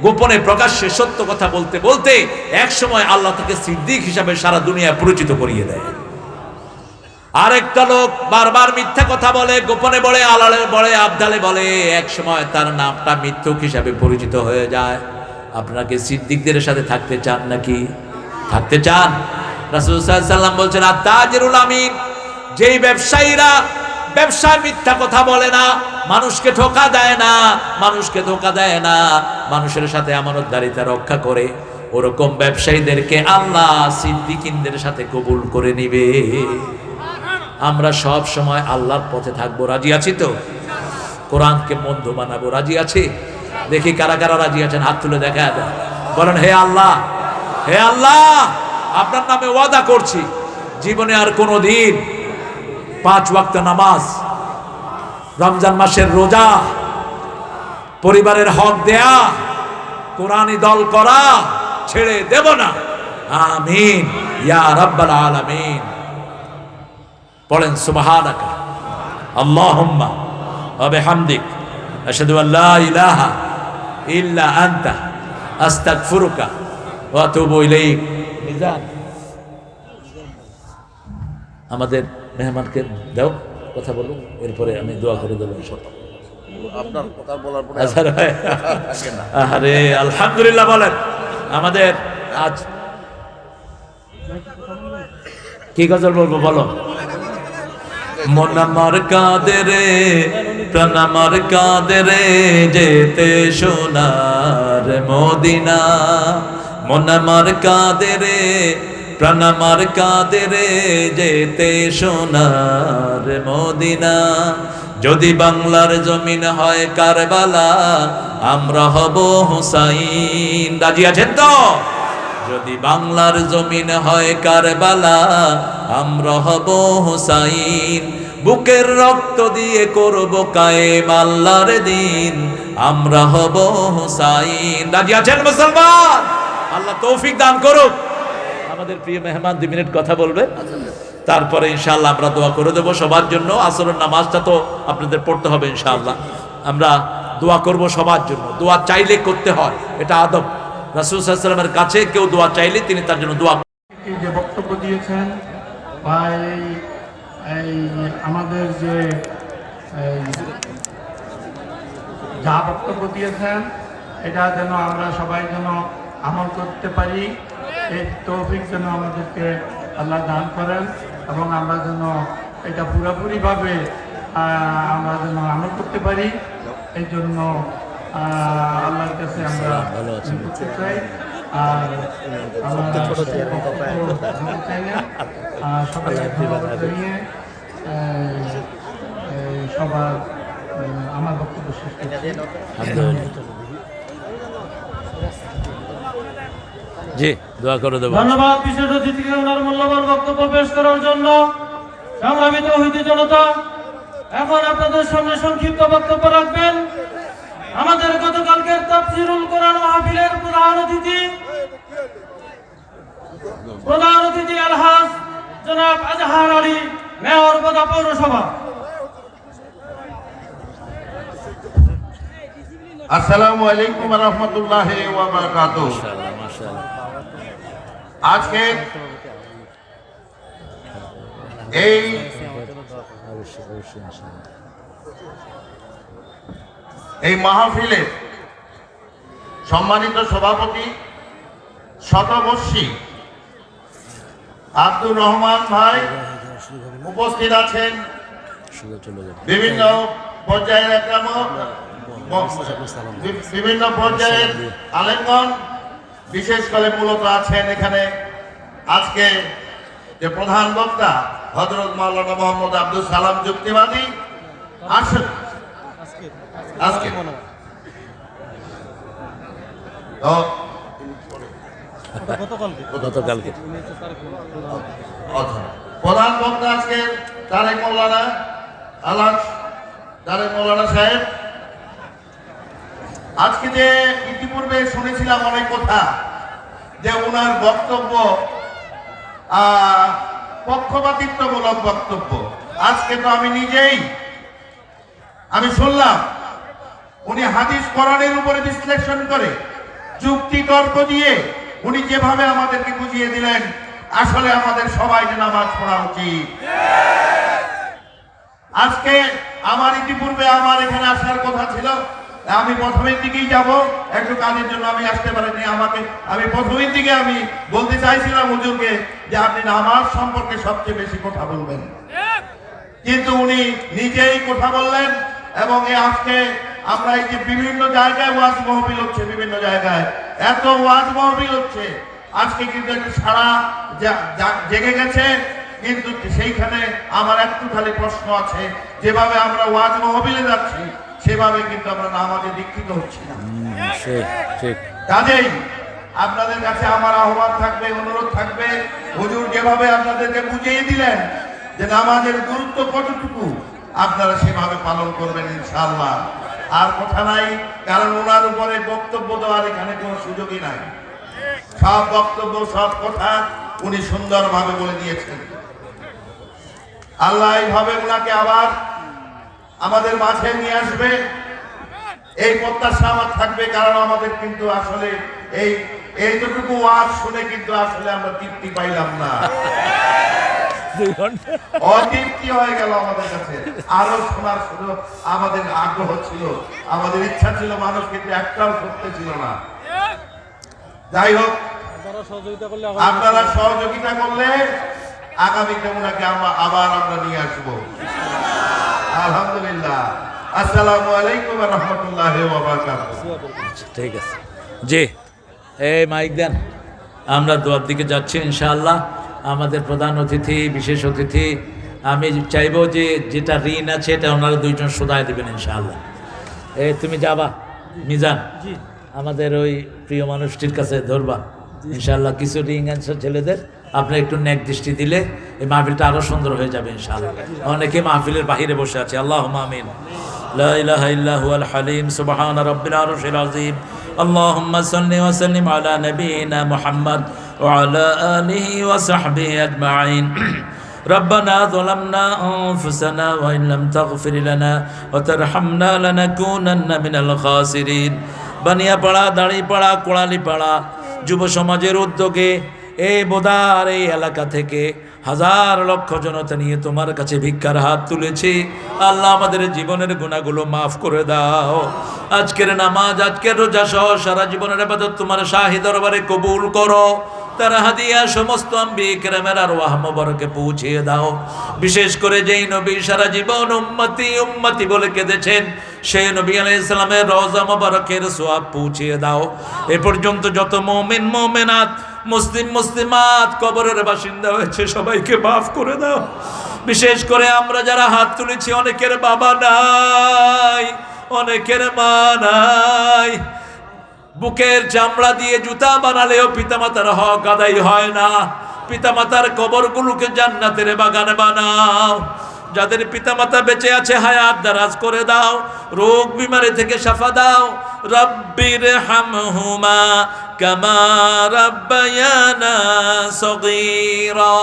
গোপনে প্রকাশ্যে সত্য কথা বলতে বলতে এক সময় আল্লাহ তাকে সিদ্দিক হিসাবে সারা দুনিয়ায় পরিচিত করিয়ে দেয়। আরেকটা লোক বারবার মিথ্যা কথা বলে, গোপনে বলে, আড়ালে বলে, আবদালে বলে, এক সময় তার নামটা মিথ্যুক হিসাবে পরিচিত হয়ে যায়। আপনাকে সিদ্দিকদের সাথে থাকতে চান নাকি? থাকতে চান? রাসূল সাল্লাল্লাহু আলাইহি ওয়াসাল্লাম বলছেন, আত-তাজিরুল আমিন, যেই ব্যবসায়ীরা ব্যবসায় মিথ্যা কথা বলে না, মানুষকে ধোঁকা দেয় না, মানুষকে ধোঁকা দেয় না, মানুষের সাথে আমানতদারিতা রক্ষা করে, ওরকম ব্যবসায়ীদেরকে আল্লাহ সিদ্দিকিনদের সাথে কবুল করে নিবে। আমরা সব সময় আল্লাহর পথে থাকবো, রাজি আছি তো? কোরআনকে বন্ধু বানাবো, রাজি আছি? দেখি কারা কারা রাজি আছেন, হাত তুলে দেখা দেন, বলেন, হে আল্লাহ, হে আল্লাহ, আপনার নামে ওয়াদা করছি জীবনে আর কোনো দিন 5 ওয়াক্ত নামাজ, রমজান মাসের রোজা, পরিবারের হক দেয়া, কোরআনী দল করা ছেড়ে দেব না। আমিন ইয়া রাব্বাল আলামিন। পড়েন সুবহানাকা আল্লাহুম্মা ওয়া বিহামদিক আশহাদু আল লা ইলাহা ইল্লা আনতা আস্তাগফিরুকা ওয়া আতুবু ইলাইক। মিজান, আমাদের মেহমানকে দাও, কথা বলুন, এরপরে আমি দোয়া করে দেবো। আপনার কথা বলার পরে আরে আলহামদুলিল্লাহ বলেন। আমাদের আজ কি গজল বলবো বলো? মন আমার কাঁদে রে, প্রাণ আমার কাঁদে রে, যেতে সোনার মদিনা। মন আমার কাঁদে রে, প্রাণ আমার কাঁদে রে, যেতে সোনার মদিনা। যদি বাংলার জমিন হয় কারবালা, আমরা হব হুসাইন। রাজি আছেন তো? যদি বাংলার জমিন হয় কারবালা, আমরা হব হুসাইন। বুকের রক্ত দিয়ে করব কায়েম আল্লাহর দিন, আমরা হব হুসাইন। রাজি আছেন মুসলমান? আল্লাহ তৌফিক দান করুক। আমাদের প্রিয় মেহমান 2 মিনিট কথা বলবে। তারপরে ইনশাআল্লাহ আমরা দোয়া করে দেবো সবার জন্য। আসরের নামাজটা তো আপনাদের পড়তে হবে ইনশাআল্লাহ। আমরা দোয়া করব সবার জন্য। দোয়া চাইলে করতে হয়, এটা আদব। রাসূল সাল্লাল্লাহু আলাইহি ওয়াসাল্লামের কাছে কেউ দোয়া চাইলে তিনি তার জন্য দোয়া। যে বক্তব্য দিয়েছেন বা এই আমাদের যে যা বক্তব্য দিয়েছেন এটা যেন আমরা সবাই যেন আমল করতে পারি, এই তৌফিক যেন আমাদেরকে আল্লাহ দান করেন এবং আমরা যেন এটা পুরোপুরিভাবে আমরা যেন আমল করতে পারি। এই জন্য আল্লাহর কাছে আমরা করতে চাই। আর আমরা চাই না সবাইকে ধন্যবাদ জানিয়ে সবার আমার বক্তব্য শেষ করছি। জি, দোয়া করে দেবো। ধন্যবাদ বিশেষ অতিথিকে ওনার মূল্যবান বক্তব্য পেশ করার জন্য। সংগ্রামী তৌহিদি জনতা, এখন আপনাদের সামনে সংক্ষিপ্ত বক্তব্য রাখবেন আমাদের গতকালকের তাফসীরুল কোরআন মাহফিলের প্রধান অতিথি আলহাজ জনাব আজহার আলী, মেয়র বোদা পৌরসভা। আসসালামু আলাইকুম ওয়া রাহমাতুল্লাহি ওয়া বারাকাতুহু। আজকে এই মাহফিলে সম্মানিত সভাপতি শতবর্ষী আব্দুর রহমান ভাই উপস্থিত আছেন, বিভিন্ন পর্যায়ের বিভিন্ন পর্যায়ের আলেমগণ, বিশেষ করে মূলত আছেন এখানে আজকে যে প্রধান বক্তা হযরত মাওলানা মোহাম্মদ আব্দুল সালাম যুক্তিবাদী আসেন। আজকে গতকালকে প্রধান বক্তা আজকে তারেক মৌলানা আলহাজ তারেক মৌলানা সাহেব। আজকে যে ইতিপূর্বে শুনেছিলাম অনেক কথা, যে ওনার বক্তব্য পক্ষপাতিত্বমূলক বক্তব্য। আজকে তো আমি নিজেই শুনলাম উনি হাদিস কোরআনের উপরে বিশ্লেষণ করে যুক্তি তর্ক দিয়ে উনি যেভাবে আমাদেরকে বুঝিয়ে দিলেন, আসলে আমাদের সবাইকে নামাজ পড়া উচিত। আজকে ইতিপূর্বে আমার এখানে আসার কথা ছিল, আমি প্রথমের দিকেই যাব, একটু কাজের জন্য আমি আসতে পারিনি। আমি প্রথমের দিকে আমি বলতে চাইছিলাম হুজুরকে যে আপনি নামাজ সম্পর্কে সবচেয়ে বেশি কথা বলবেন, কিন্তু উনি নিজেই কথা বললেন। এবং আজকে আমরা এই যে বিভিন্ন জায়গায় ওয়াজ মাহফিল হচ্ছে, বিভিন্ন জায়গায় এত ওয়াজ মাহফিল হচ্ছে, আজকে কিন্তু একটা সারা জেগে গেছে। কিন্তু সেইখানে আমার একটু খালি প্রশ্ন আছে, যেভাবে আমরা ওয়াজ মাহফিলে যাচ্ছি সেভাবে কিন্তু আমরা নামাজে দীক্ষিত হচ্ছি না। কাজেই আপনাদের কাছে আমার আহ্বান থাকবে, অনুরোধ থাকবে, হুজুর যেভাবে আপনাদেরকে বুঝিয়ে দিলেন যে নামাজের গুরুত্ব কতটুকু, আপনারা সেভাবে পালন করবেন ইনশাআল্লাহ। আর কথা নাই, কারণ ওনার উপরে বক্তব্য দেওয়ার এখানে কোনো সুযোগই নাই। সব বক্তব্য, সব কথা উনি সুন্দরভাবে বলে দিয়েছেন। আল্লাহ এইভাবে ওনাকে আবার আমাদের মাঝে নিয়ে আসবে, এই প্রত্যাশা আমার থাকবে। কারণ আমাদের কিন্তু আসলে এইটুকু ওয়াজ শুনে কিন্তু আসলে আমরা তৃপ্তি পাইলাম না, অতৃপ্তি হয়ে গেল আমাদের কাছে। আরো শোনার শুধু আমাদের আগ্রহ ছিল, আমাদের ইচ্ছা ছিল, মানুষ কিন্তু একটাও করতে ছিল না। যাই হোক, আপনারা সহযোগিতা করলে আগামীতে ওনাকে আবার আমরা নিয়ে আসবো। আলহামদুলিল্লাহ। আসসালামু আলাইকুম ওয়া রাহমাতুল্লাহি ওয়া বারাকাতুহু। ঠিক আছে, জি, এই মাইক দেন। আমরা দোয়ার দিকে যাচ্ছি ইনশাআল্লাহ। আমাদের প্রধান অতিথি, বিশেষ অতিথি, আমি চাইবো যে যেটা ঋণ আছে এটা ওনারা দুইজন শোধায় দেবেন ইনশাআল্লাহ। তুমি যাবা মিজান, আমাদের ওই প্রিয় মানুষটির কাছে ধরবা ইনশাআল্লাহ। কিছু ঋণ আছে ছেলেদের, আপনি একটু নেক দৃষ্টি দিলে এই মাহফিলটা আরো সুন্দর হয়ে যাবে ইনশাআল্লাহ। অনেকে মাহফিলের বাহিরে বসে আছে। আল্লাহুম্মা আমিন। লা ইলাহা ইল্লা হুয়াল হালিম সুবহান রাব্বিল আরশিল আযীম। আল্লাহুম্মা সাল্লি ওয়া সাল্লিম আলা নাবিয়িনা মুহাম্মদ ওয়া আলা আলিহি ওয়া সাহবিহি আজমাইন। ربنا ظلمنا أنفسنا وإن لم تغفر لنا وترحمنا لنكونن من الخاسرين। বানিয়াপাড়া, দাঁড়িপাড়া, কোড়ালিপাড়া যুব সমাজের উদ্যোগে এই বোদার এই এলাকা থেকে হাজার লক্ষ জনতা নিয়ে তোমার কাছে ভিক্ষার হাত তুলেছি। আল্লাহ আমাদের জীবনের গুনাহগুলো মাফ করে দাও। আজকের নামাজ, আজকের রোজা সহ সারা জীবনের ইবাদত তোমার শাহী দরবারে কবুল করো। তারা হাদিয়া সমস্ত আম্বিয়া কিরামের আরওয়াহ মুবারকে পৌঁছিয়ে দাও। বিশেষ করে যেই নবী সারা জীবন উম্মতি উম্মতি বলে কেঁদেছেন, সেই নবী আলাইহিস সালামের রওজা মুবারকের সওয়াব পৌঁছিয়ে দাও। এ পর্যন্ত যত মুমিন মুমিনাত, মুসলিম মুসলিমাত কবরের বাসিন্দা হয়েছে সবাইকে মাফ করে দাও। বিশেষ করে আমরা যারা হাত তুলেছি, অনেকের বাবা নাই, অনেকের মা নাই। বুকের চামড়া দিয়ে জুতা বানালেও পিতামাতার হক আদায় হয় না। পিতামাতার কবরগুলোকে জান্নাতের বাগান বানাও। যাদের পিতামাতা বেঁচে আছে হায়াত দারাজ করে দাও, রোগ বিমারি থেকে শাফা দাও। রব্বির হামহুমা কামা রাব্বায়ানা সগীরা।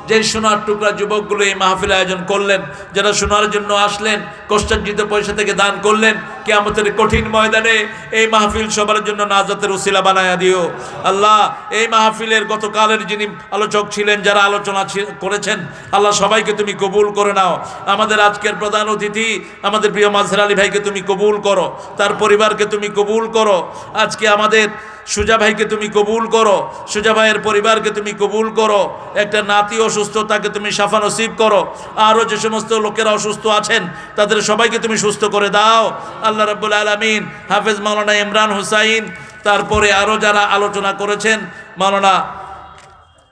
যে সোনার টুকরা যুবকগুলো এই মাহফিল আয়োজন করলেন, যারা শোনার জন্য আসলেন, কষ্টার্জিত পয়সা থেকে দান করলেন, কিয়ামতের কঠিন ময়দানে এই মাহফিল সবার জন্য নাজাতের উসিলা বানায়া দিও। আল্লাহ, এই মাহফিলের গতকালের যিনি আলোচক ছিলেন, যারা আলোচনা করেছেন, আল্লাহ সবাইকে তুমি কবুল করে নাও। আমাদের আজকের প্রধান অতিথি আমাদের প্রিয় মাজহার আলী ভাইকে তুমি কবুল করো, তার পরিবারকে তুমি কবুল করো। আজকে আমাদের সুজা ভাইকে তুমি কবুল করো, সুজা ভাইয়ের পরিবারকে তুমি কবুল করো। একটা নাতি অসুস্থ, তাকে তুমি শাফা নসিব করো। আরও যে সমস্ত লোকেরা অসুস্থ আছেন তাদের সবাইকে তুমি সুস্থ করে দাও। আল্লাহ রাব্বুল আলামিন হাফেজ মাওলানা ইমরান হুসাইন, তারপরে আরও যারা আলোচনা করেছেন, মাওলানা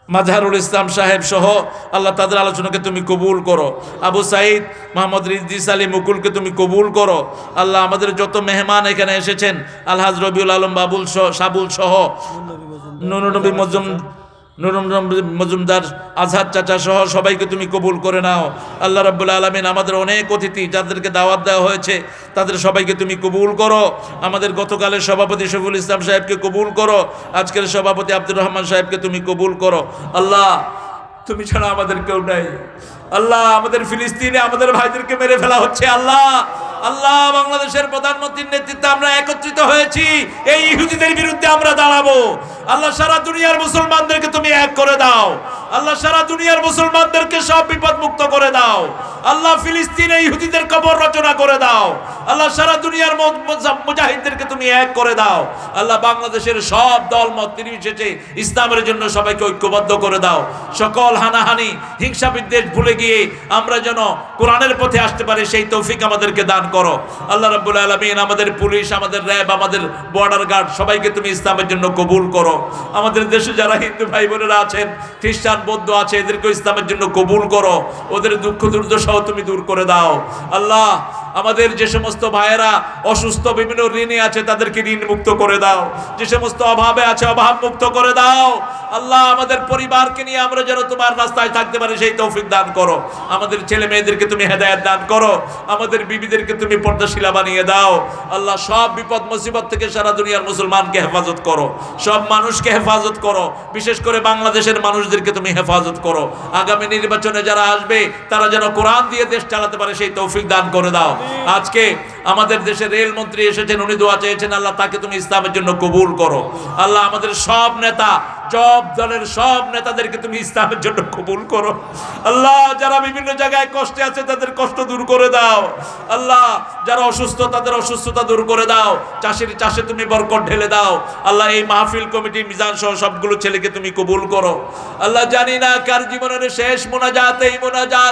মাজহারুল ইসলাম সাহেব সহ, আল্লাহ তাদের আলোচনাকে তুমি কবুল করো। আবু সাইদ, মোহাম্মদ রিজদিস আলী মুকুলকে তুমি কবুল করো। আল্লাহ আমাদের যত মেহমান এখানে এসেছেন, আলহাজ রবিউল আলম বাবুল সাবুল সহ, নুরুন্নবী মজুমদার, আজহার চাচা সহ সবাইকে তুমি কবুল করে নাও। আল্লাহ রাব্বুল আলামিন আমাদের অনেক অতিথি যাদেরকে দাওয়াত দেওয়া হয়েছে তাদের সবাইকে তুমি কবুল করো। আমাদের গতকালের সভাপতি শফিউল ইসলাম সাহেবকে কবুল করো। আজকের সভাপতি আব্দুর রহমান সাহেবকে তুমি কবুল করো। আল্লাহ, তুমি ছাড়া আমাদের কেউ নাই। আল্লাহ, আমাদের ফিলিস্তিনে আমাদের ভাইদেরকে মেরে ফেলা হচ্ছে। আল্লাহ, আল্লাহ, বাংলাদেশের প্রধানমন্ত্রীর নেতৃত্বে আমরা একত্রিত হয়েছি, এই ইহুদিদের বিরুদ্ধে আমরা দাঁড়াবো। আল্লাহ, সারা দুনিয়ার মুসলমানদেরকে তুমি এক করে দাও। আল্লাহ, সারা দুনিয়ার মুসলমানদেরকে সব বিপদ মুক্ত করে দাও। আল্লাহ, ফিলিস্তিনে ইহুদিদের কবর রচনা করে দাও। আল্লাহ, সারা দুনিয়ার মুজাহিদদেরকে তুমি এক করে দাও। আল্লাহ, বাংলাদেশের সব দল মত নির্বিশেষে ইসলামের জন্য সবাইকে ঐক্যবদ্ধ করে দাও। সকল হানাহানি, হিংসা বিদ্বেষ ভুলে গিয়ে আমরা যেন কোরআনের পথে আসতে পারি, সেই তৌফিক আমাদেরকে দান করো। আল্লাহ রাব্বুল আলামিন আমাদের পুলিশ, আমাদের র্যাব, আমাদের বর্ডার গার্ড সবাইকে তুমি ইসলামের জন্য কবুল করো। আমাদের দেশে যারা হিন্দু ভাই বোনেরা আছেন, খ্রিস্টান বৌদ্ধ আছে, এদেরকে ইসলামের জন্য কবুল করো। ওদের দুঃখ দুর্দশাও তুমি দূর করে দাও। আল্লাহ, আমাদের যে সমস্ত ভাইয়েরা অসুস্থ, বিভিন্ন ঋণে আছে, তাদেরকে ঋণ মুক্ত করে দাও। যে সমস্ত অভাবে আছে, অভাব মুক্ত করে দাও। আল্লাহ, আমাদের পরিবারকে নিয়ে আমরা যেন তোমার রাস্তায় থাকতে পারি, সেই তৌফিক দান করো। আমাদের ছেলে মেয়েদেরকে তুমি হেদায়েত দান করো। আমাদের বিবিদেরকে তুমি পর্দাশীলা বানিয়ে দাও। আল্লাহ, সব বিপদ মুসিবত থেকে সারা দুনিয়ার মুসলমানকে হেফাজত করো, সব মানুষকে হেফাজত করো। বিশেষ করে বাংলাদেশের মানুষদেরকে তুমি হেফাজত করো। আগামী নির্বাচনে যারা আসবে তারা যেন কোরআন দিয়ে দেশ চালাতে পারে, সেই তৌফিক দান করে দাও। আজকে আমাদের দেশে রেলমন্ত্রী এসেছেন, উনি দোয়া চেয়েছেন। আল্লাহ, তাকে তুমি ইসলামের জন্য কবুল করো। আল্লাহ, আমাদের সব নেতা, সব দলের সব নেতাদেরকে তুমি ইসলামের জন্য কবুল করো। আল্লাহ, যারা বিভিন্ন জায়গায় কষ্টে আছে তাদের কষ্ট দূর করে দাও। আল্লাহ, যারা অসুস্থ তাদের অসুস্থতা দূর করে দাও। চাষের চাষে তুমি বরকত ঢেলে দাও। আল্লাহ, এই মাহফিল কমিটি, মিজান সহ সবগুলো ছেলেকে তুমি কবুল করো। আল্লাহ, জানি না কার জীবনের শেষ মোনাজাত এই মোনাজাত।